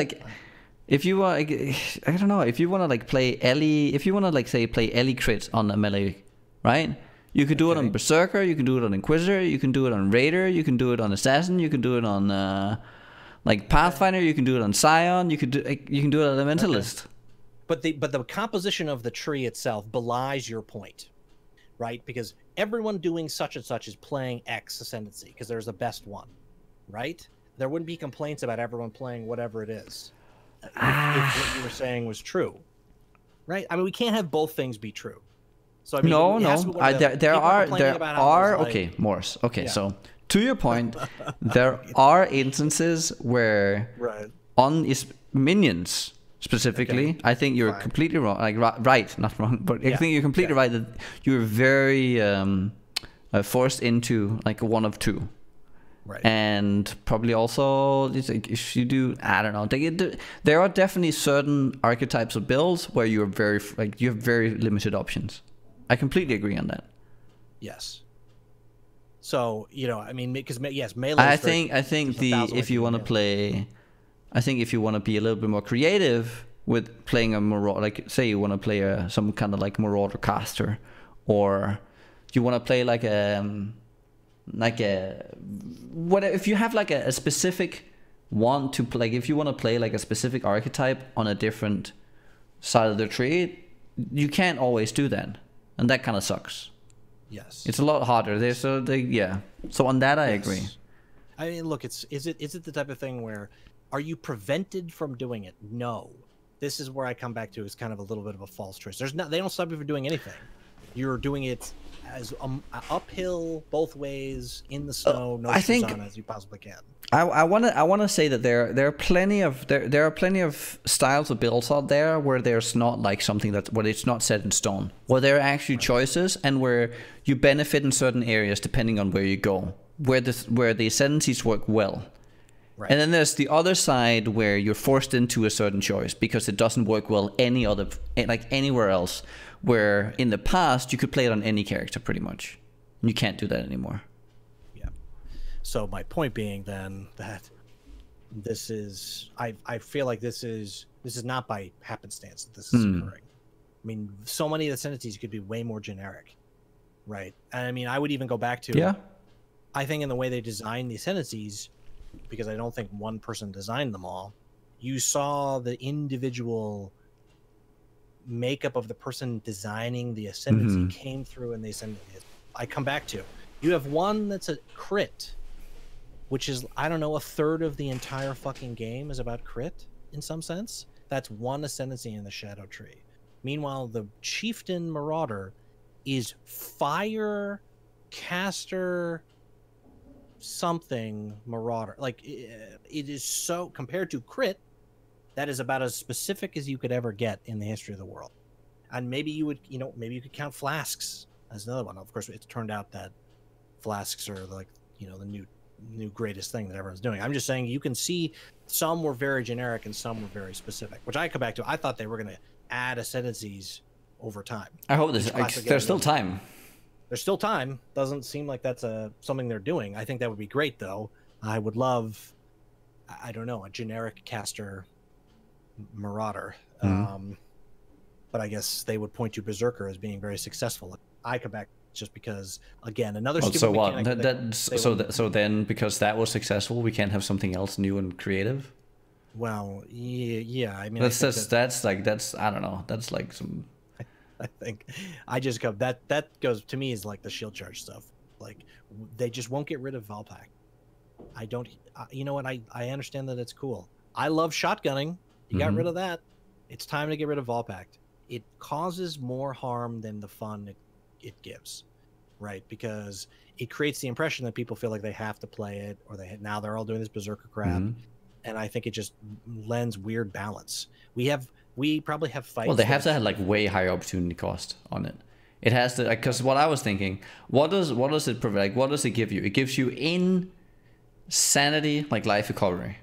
if you I don't know, if you want to like play Ellie, if you want to like say play Ellie crit on a melee, right? You could do it on Berserker, you can do it on Inquisitor, you can do it on Raider, you can do it on Assassin, you can do it on like Pathfinder, you can do it on Scion, you can do it on Elementalist. Okay. But the composition of the tree itself belies your point, right? Because everyone doing such and such is playing X ascendancy because there's the best one, right? There wouldn't be complaints about everyone playing whatever it is if what you were saying was true, right? I mean, we can't have both things be true. So I mean, there are okay, Morse. Okay, yeah. So to your point, there are instances where on minions specifically, I think you're completely wrong. Like right, not wrong, but I think you're completely right that you're very forced into like one of two. Right. And probably also if you do, I don't know, there are definitely certain archetypes of builds where you're you have very limited options. I completely agree on that. Yes. So I mean, because yes, melee. I think if you want to play, I think if you want to be a little bit more creative with playing a Marauder, like say you want to play some kind of like Marauder caster, or you want to play like if you have like a specific one to play, if you want to play like a specific archetype on a different side of the tree, you can't always do that, and that kind of sucks. Yes, it's a lot harder. So on that I agree. I mean, look, is it the type of thing where are you prevented from doing it? No. This is where I come back to is kind of a little bit of a false choice. They don't stop you from doing anything. You're doing it as uphill both ways in the snow, no shoes on as you possibly can. I want to say that there are plenty of styles of builds out there where there's not like something where it's not set in stone, where there are actually choices and where you benefit in certain areas depending on where you go, where the ascendancies work well. Right. And then there's the other side where you're forced into a certain choice because it doesn't work well anywhere else. Where in the past you could play it on any character pretty much. You can't do that anymore. Yeah. So my point being then that this is I feel like this is not by happenstance that this is occurring. I mean, so many of the ascendancies could be way more generic, right? And I mean, I would even go back to I think in the way they designed the ascendancies, because I don't think one person designed them all, you saw the individual makeup of the person designing the ascendancy came through in the ascendancy. I come back to, you have one that's a crit, which is, I don't know, a third of the entire fucking game is about crit in some sense. That's one ascendancy in the Shadow Tree. Meanwhile, the Chieftain Marauder is fire caster something Marauder. Like it is so, compared to crit, that is about as specific as you could ever get in the history of the world. And maybe you would, maybe you could count flasks as another one. Of course, it's turned out that flasks are like, the new new greatest thing that everyone's doing. I'm just saying you can see some were very generic and some were very specific, which I come back to. I thought they were going to add ascendancies over time. I hope there's still time. There's still time. Doesn't seem like that's something they're doing. I think that would be great, though. I would love, I don't know, a generic caster Marauder. But I guess they would point to Berserker as being very successful. I come back just because, again, another stupid so what? So then, because that was successful, we can't have something else new and creative? Well, yeah. I mean, that's I don't know. That's like some. I think I just go that goes to me is like the shield charge stuff. Like they just won't get rid of Volpack. I don't. You know what? I understand that it's cool. I love shotgunning. You got rid of that. It's time to get rid of Volpack. It causes more harm than the fun it gives, right? Because it creates the impression that people feel like they have to play it, or now they're all doing this Berserker crap, and I think it just lends weird balance. We probably have fights. Well, they have to have like way higher opportunity cost on it. It has to, because what I was thinking, what does it provide? Like, what does it give you? It gives you insanity, like life recovery,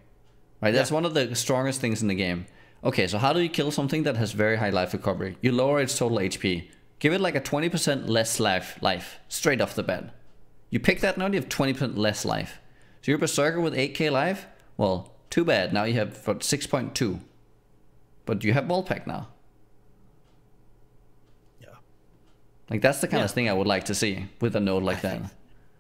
right? That's one of the strongest things in the game. Okay, so how do you kill something that has very high life recovery? You lower its total HP. Give it like a 20% less life, straight off the bat. You pick that node, you have 20% less life. So you're Berserker with 8k life? Well, too bad. Now you have 6.2. But you have Volpack now. Yeah. Like, that's the kind of thing I would like to see with a node like that.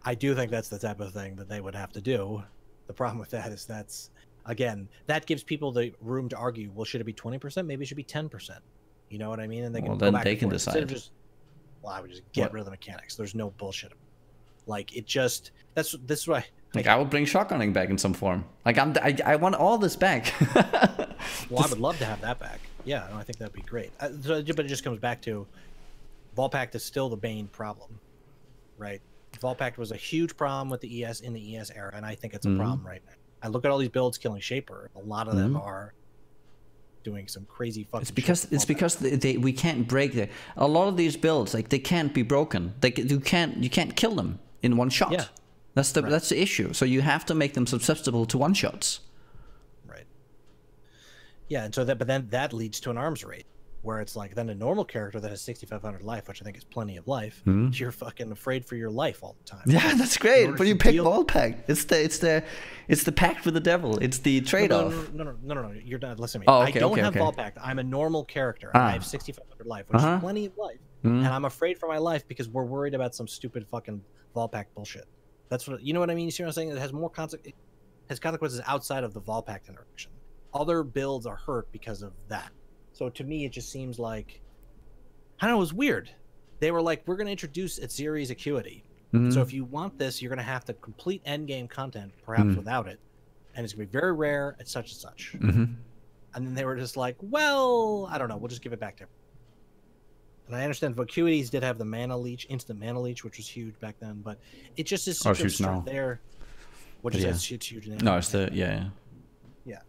I do think that's the type of thing that they would have to do. The problem with that is again, that gives people the room to argue, well, should it be 20%? Maybe it should be 10%. You know what I mean? And they can go back they can decide. I would just get rid of the mechanics. There's no bullshit. Like, it just, this is why. Like, I would bring shotgunning back in some form. Like, I want all this back. Well, I would love to have that back. Yeah, I think that'd be great. But it just comes back to Volpack is still the main problem, right? Volpack was a huge problem with the ES in the ES era, and I think it's a problem right now. I look at all these builds killing Shaper. A lot of them are doing some crazy fucking. It's because we can't break it. A lot of these builds, like, they can't be broken. You can't kill them in one shot. Yeah. That's the issue. So you have to make them susceptible to one shots. Right. Yeah, and so but then that leads to an arms race, where it's like, then a normal character that has 6,500 life, which I think is plenty of life, you're fucking afraid for your life all the time. Yeah, that's great. But you pick Volpack. It's the pact with the devil. It's the trade-off. No. You're not listening to me. Oh, okay, I don't have Volpack. I'm a normal character. I have 6,500 life, which is plenty of life, and I'm afraid for my life because we're worried about some stupid fucking Volpack bullshit. That's what, you know what I mean? You see what I'm saying? It has more consequences outside of the Volpack interaction. Other builds are hurt because of that. So to me, it just seems like, I don't know, it was weird. They were like, we're going to introduce Atziri's Acuity. So if you want this, you're going to have to complete endgame content, perhaps without it. And it's going to be very rare at such and such. And then they were just like, well, I don't know. We'll just give it back to everyone. And I understand Acuities did have the mana leech, instant mana leech, which was huge back then. But it just is huge now. There. What you said, it's huge now. No, it's the, yeah.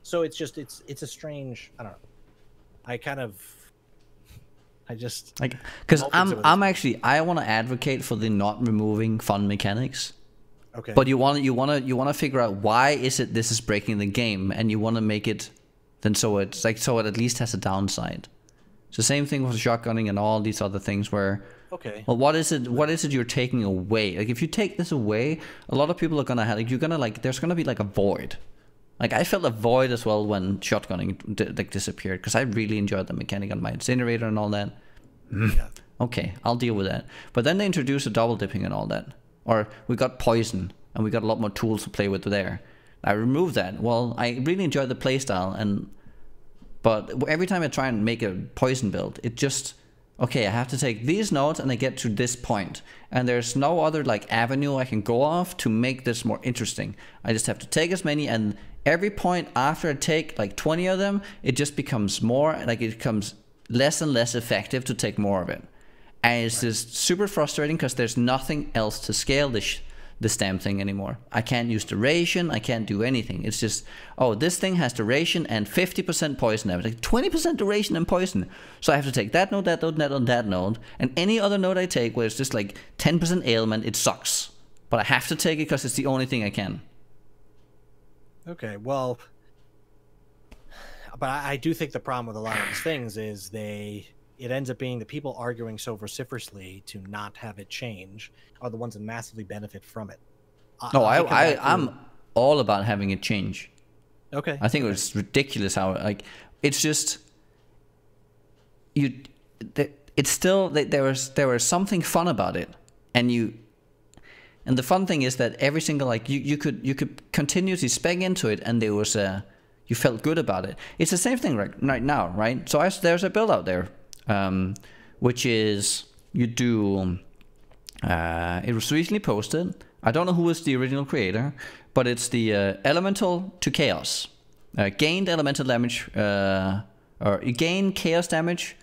So it's just, it's a strange, I don't know. I just like, because I'm actually, I want to advocate for the not removing fun mechanics. Okay. But you want to figure out why is it this is breaking the game, and you want to make it then so it at least has a downside. It's the same thing with shotgunning and all these other things where, well, what is it you're taking away? Like, if you take this away, a lot of people are gonna have, like, there's gonna be like a void. Like, I felt a void as well when shotgunning disappeared, because I really enjoyed the mechanic on my incinerator and all that. Yeah. Okay, I'll deal with that. But then they introduced the double dipping and all that. Or we got poison, and we got a lot more tools to play with there. I removed that. Well, I really enjoyed the playstyle, but every time I try and make a poison build, it just, okay, I have to take these nodes and I get to this point, and there's no other like avenue I can go off to make this more interesting. I just have to take as many, and every point after I take like 20 of them, it just becomes more, like, it becomes less and less effective to take more of it. And it's just super frustrating because there's nothing else to scale this damn thing anymore. I can't use duration, I can't do anything. It's just, oh, this thing has duration and 50% poison damage, like 20% duration and poison. So I have to take that node, that node, that node, and any other node I take where it's just like 10% ailment, it sucks. But I have to take it because it's the only thing I can. Okay, well, but I do think the problem with a lot of these things is it ends up being the people arguing so vociferously to not have it change are the ones that massively benefit from it. No, I come back to, I'm all about having it change. okay. I think it was ridiculous how like it's just it's still there was something fun about it, and the fun thing is that every single like you could continuously spec into it, and there was you felt good about it. It's the same thing right now, right? So there's a build out there, which is you do. It was recently posted. I don't know who was the original creator, but it's the elemental to chaos. Gained elemental damage, or you gain chaos damage,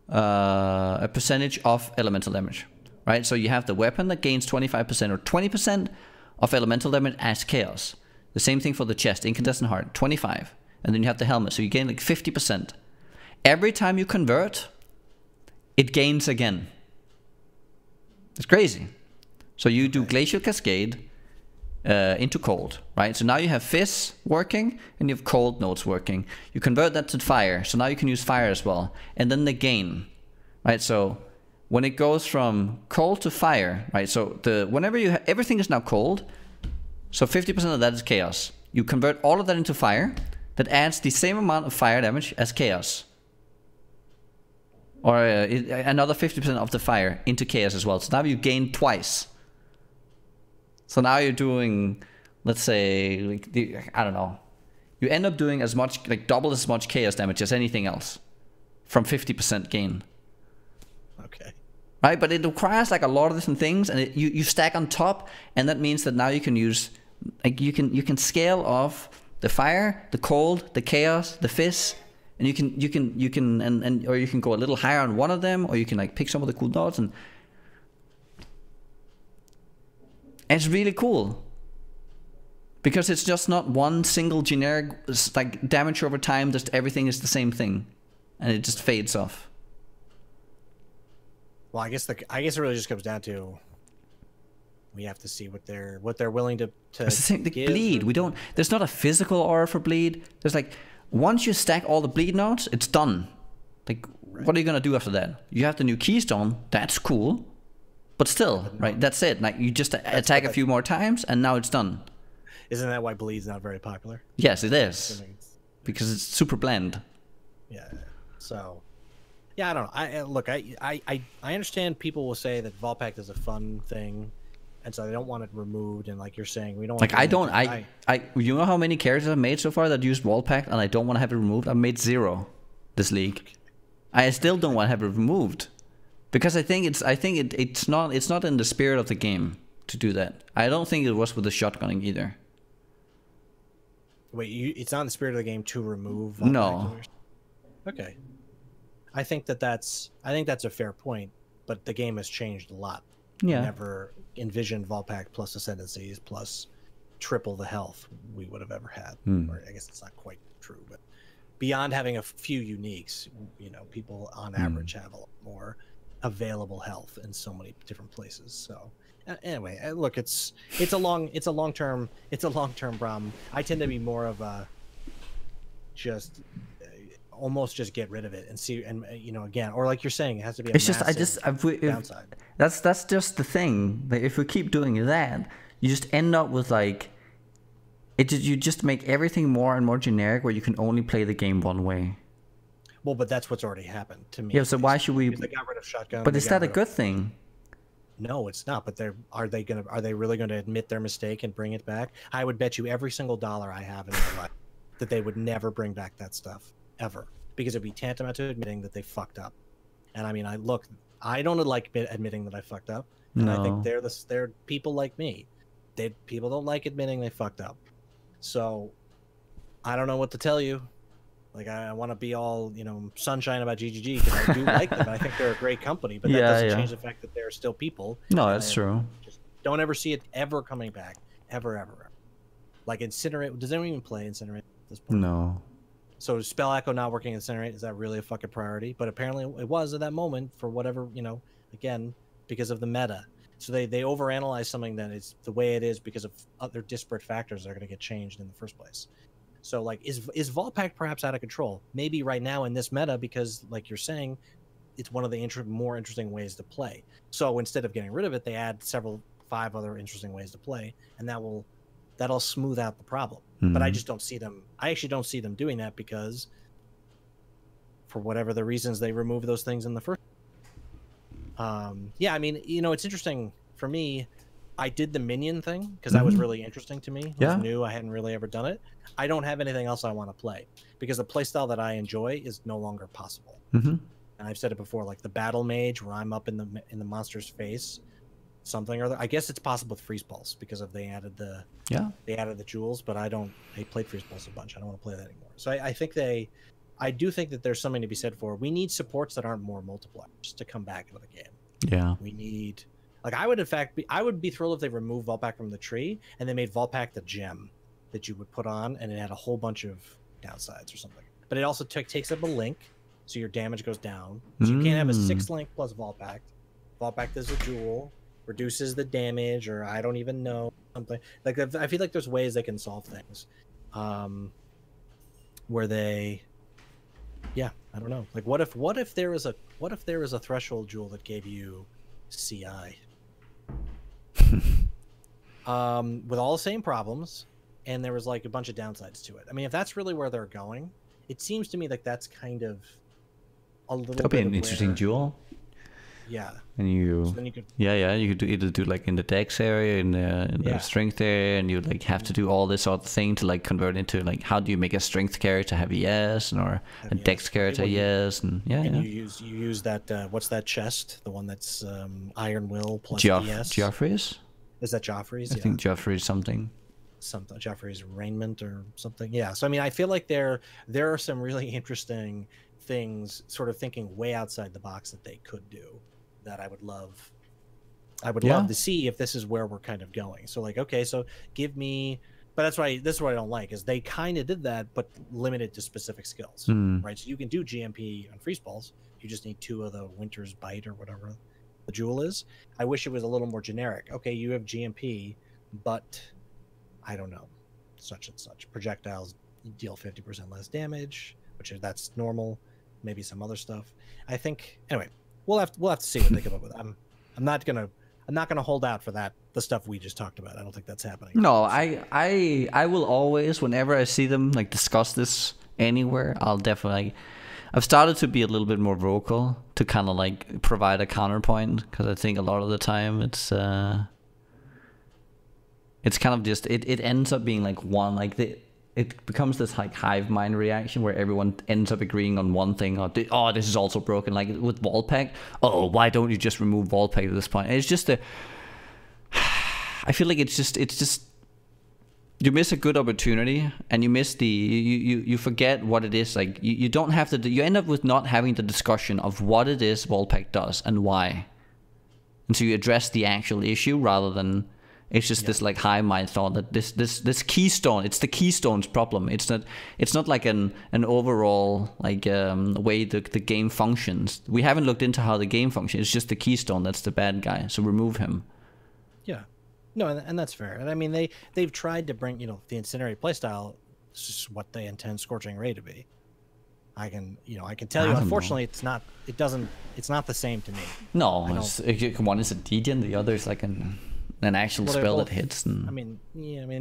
a percentage of elemental damage, right? So you have the weapon that gains 25% or 20% of elemental damage as chaos. The same thing for the chest, incandescent heart, 25, and then you have the helmet, so you gain like 50%. Every time you convert, it gains again. It's crazy. So you do Glacial Cascade into cold, right? So now you have Fizz working and you have cold nodes working. You convert that to fire, so now you can use fire as well. And then the gain, right? So when it goes from cold to fire, right? So whenever everything is now cold, so 50% of that is chaos. You convert all of that into fire. That adds the same amount of fire damage as chaos. Or another 50% of the fire into chaos as well. So now you gain twice. So now you're doing, let's say, like I don't know. You end up doing as much, like double as much chaos damage as anything else from 50% gain. Okay. Right, but it requires like a lot of different things, and you stack on top, and that means that now you can use, like you can scale off the fire, the cold, the chaos, the fizz, and you can or you can go a little higher on one of them, or you can like pick some of the cool dots, and it's really cool because it's just not one single generic like damage over time. Just everything is the same thing, and it just fades off. Well, I guess it really just comes down to we have to see what they're willing to It's the same, the give. bleed. There's not a physical aura for bleed. There's like once you stack all the bleed nodes, it's done. Like what are you gonna do after that? You have the new keystone. That's cool, but still, right? That's it. Like you just attack a few more times, and now it's done. Isn't that why bleed's not very popular? Yes, it is, because it's super bland. Yeah. So. Yeah, I don't know. Look, I understand people will say that Volpact is a fun thing, and so they don't want it removed. And like you're saying, we don't. Like you know how many characters I've made so far that used Volpact, and I don't want to have it removed. I've made 0 this league. I still don't want to have it removed because I think it's not in the spirit of the game to do that. I don't think it was with the shotgunning either. Wait, it's not in the spirit of the game to remove Volpact? No. Okay. I think that's a fair point, but the game has changed a lot. Yeah. I never envisioned Volpact plus Ascendancies plus triple the health we would have ever had. Or I guess it's not quite true, but beyond having a few uniques, you know, people on average have a lot more available health in so many different places. So anyway, look, it's a long term problem. I tend to be more of a just almost just get rid of it and see, and you know, again, or like you're saying, it has to be a downside. That's just the thing. Like, if we keep doing that, you just end up with like you just make everything more and more generic, where you can only play the game one way. Well, but that's what's already happened to me. Yeah, so why should we? They got rid of shotgun. But is that a good thing? No, it's not. But are they really going to admit their mistake and bring it back? I would bet you every single dollar I have in my life that they would never bring back that stuff. Ever, because it'd be tantamount to admitting that they fucked up. And I mean, I don't like admitting that I fucked up. And no. I think they're people like me. People don't like admitting they fucked up. So I don't know what to tell you. Like I want to be all, you know, sunshine about GGG because I do like them. I think they're a great company, but that doesn't change the fact that they're still people. No, that's true. Just don't ever see it ever coming back, ever. Like Incinerate. Does anyone even play Incinerate at this point? No. So Spell Echo not working in Incinerate, is that really a fucking priority? But apparently it was at that moment for whatever, you know, again, because of the meta. So they overanalyze something that is the way it is because of other disparate factors that are going to get changed in the first place. So like, is Vault Pact perhaps out of control? Maybe right now in this meta, because like you're saying, it's one of the more interesting ways to play. So instead of getting rid of it, they add 5 other interesting ways to play, and that'll smooth out the problem. But I just don't see them. I actually don't see them doing that because, for whatever the reasons, they remove those things in the first. Yeah, I mean, it's interesting for me. I did the minion thing because that was really interesting to me. It was new. I hadn't really ever done it. I don't have anything else I want to play because the playstyle that I enjoy is no longer possible. And I've said it before, like the battle mage, where I'm up in the monster's face, something or other. I guess it's possible with freeze pulse because of they added the jewels, but I played freeze pulse a bunch. I don't want to play that anymore. So I do think that there's something to be said for, we need supports that aren't more multipliers to come back into the game. Yeah. We need, like, I would be thrilled if they removed Vault Pact from the tree and they made Vault Pact the gem that you would put on, and it had a whole bunch of downsides or something. But it also takes up a link, so your damage goes down. So you can't have a 6 link plus Vault Pact. Vault Pact is a jewel, reduces the damage, or I don't even know, something. Like, I feel like there's ways they can solve things. Where they, yeah, I don't know. Like, what if there was a threshold jewel that gave you CI? With all the same problems, and there was like a bunch of downsides to it. I mean, if that's really where they're going, it seems to me like that's kind of a little That'll be an interesting jewel. Yeah. And you, so then you could, you could either do like in the dex area, in the strength area, and you like have to do all this sort of thing to like convert into like, how do you make a strength character have ES, or a dex character ES, and you use that what's that chest, the one that's Iron Will plus ES. Joffrey's? Is that Joffrey's? I think Joffrey's something Joffrey's raiment or something. Yeah. So I mean, I feel like there are some really interesting things, sort of thinking way outside the box, that they could do, that I would love to see if this is where we're kind of going. So like, okay, so give me, but this is what I don't like, is they kind of did that, but limited to specific skills, right? So you can do GMP on freeze balls. You just need 2 of the Winter's Bite or whatever the jewel is. I wish it was a little more generic. Okay, you have GMP, but I don't know, such and such projectiles deal 50% less damage, that's normal. Maybe some other stuff. I think, anyway, we'll have to see what they come up with. I'm not gonna hold out for the stuff we just talked about. I don't think that's happening. No, I will always, whenever I see them like discuss this anywhere, I'll definitely. I've started to be a little bit more vocal to kind of like provide a counterpoint, because I think a lot of the time it's kind of just it ends up being like it becomes this like hive mind reaction where everyone ends up agreeing on one thing, or this is also broken, like with Vault Pact. Why don't you just remove Vault Pact at this point? And it's just I feel like it's just you miss a good opportunity, and you miss you forget what it is. Like you don't have you end up with not having the discussion of what it is Vault Pact does and why, and so you address the actual issue rather than it's just this like high mind thought that this keystone, it's the keystone's problem. It's not like an overall like way the game functions. We haven't looked into how the game functions. It's just the keystone that's the bad guy, so remove him. Yeah. No, and that's fair. And I mean, they've tried to bring, the Incinerate playstyle. It's just what they intend Scorching Ray to be. I can tell you, unfortunately, it's not the same to me. No, one is a degen, the other is like an actual spell that hits. And... I mean,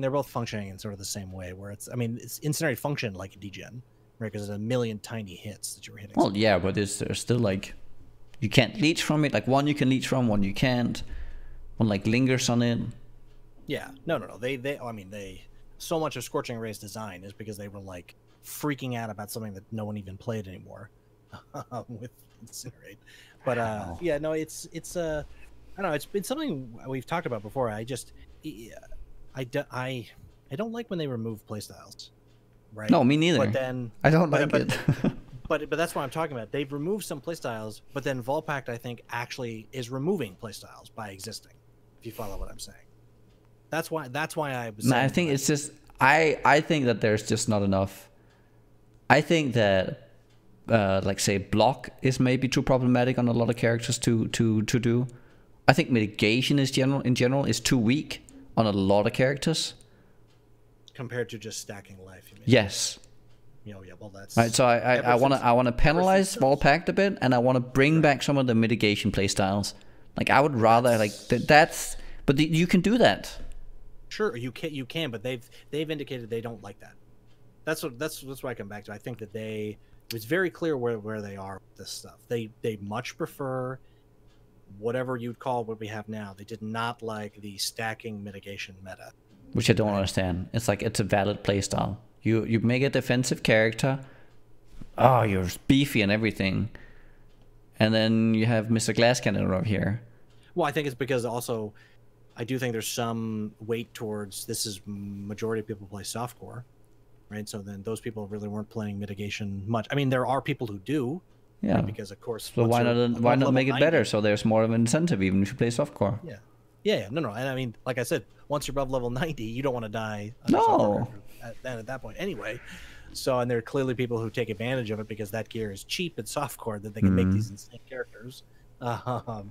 they're both functioning in sort of the same way, where it's Incinerate function like a degen, right? Because there's a million tiny hits that you were hitting. Well, yeah, but there's still like, you can't leech from it. Like one you can leech from, one you can't. One like lingers on it. Yeah, no. They so much of Scorching Ray's design is because they were like freaking out about something that no one even played anymore with Incinerate. But yeah, no, it's I don't know, it's been something we've talked about before. I don't like when they remove playstyles, right? No, me neither. But then I don't like it. But that's what I'm talking about. They've removed some playstyles, but then Vault Pact, I think, actually is removing playstyles by existing. If you follow what I'm saying. That's why I was. I think it's just I think that there's just not enough. I think that like say block is maybe too problematic on a lot of characters to do, I think mitigation in general is too weak on a lot of characters. Compared to just stacking life, you mean? Yes. Yeah, well, that's Right, so I want to penalize small pact a bit, and I want to bring back some of the mitigation playstyles. Like I would rather that's, but you can do that. Sure, you can, but they've indicated they don't like that. That's what I come back to. I think that it was very clear where they are with this stuff. They much prefer whatever you'd call what we have now. They did not like the stacking mitigation meta, which I don't understand. It's like it's a valid playstyle. You make a defensive character. Oh, you're beefy and everything, and then you have Mr. Glass Cannon over here. Well, I think it's because also, I do think there's some weight towards this is majority of people play softcore, right? So then those people really weren't playing mitigation much. I mean, there are people who do. Yeah. Right? Because of course. So why not make it better so there's more of an incentive even if you play softcore? Yeah. Yeah. No. And I mean, like I said, once you're above level 90, you don't want to die. No. At that point, anyway. So, and there are clearly people who take advantage of it because that gear is cheap and softcore that they can make these insane characters. No,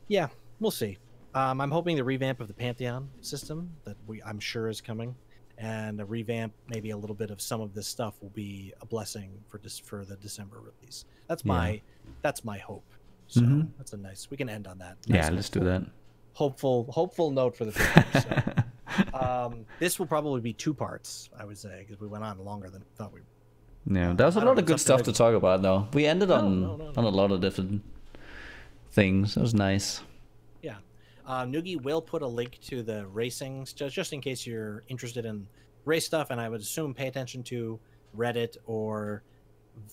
yeah, we'll see. I'm hoping the revamp of the Pantheon system that I'm sure is coming, and a revamp, maybe a little bit of some of this stuff will be a blessing for the December release. That's my hope. So that's a nice. We can end on that. Nice let's do that. Hopeful note for the future. So, this will probably be 2 parts, I would say, because we went on longer than I thought we. Yeah, there was a lot of good stuff to talk about, though. We ended on a lot of different things. It was nice. Yeah. Noogie will put a link to the racing, just in case you're interested in race stuff, and I would assume pay attention to Reddit or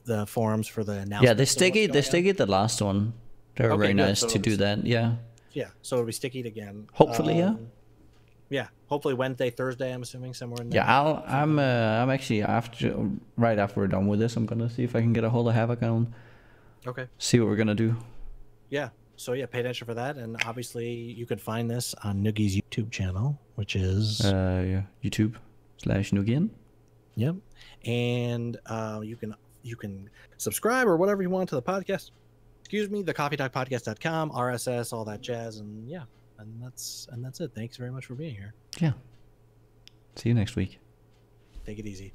the forums for the announcement. Yeah, they stickied the last one. They were very nice to do that. Yeah. Yeah, so it'll be stickied again. Hopefully, yeah. Yeah, hopefully Wednesday, Thursday. I'm assuming somewhere in there. Yeah, I'm actually right after we're done with this, I'm gonna see if I can get a hold of Havoc and see what we're gonna do. Yeah. So yeah, pay attention for that, and obviously you can find this on Noogie's YouTube channel, which is YouTube/Noogian. Yep, and you can subscribe or whatever you want to the podcast. Excuse me, the coffeetalkpodcast.com, RSS, all that jazz, and yeah. And that's it. Thanks very much for being here. Yeah. See you next week. Take it easy.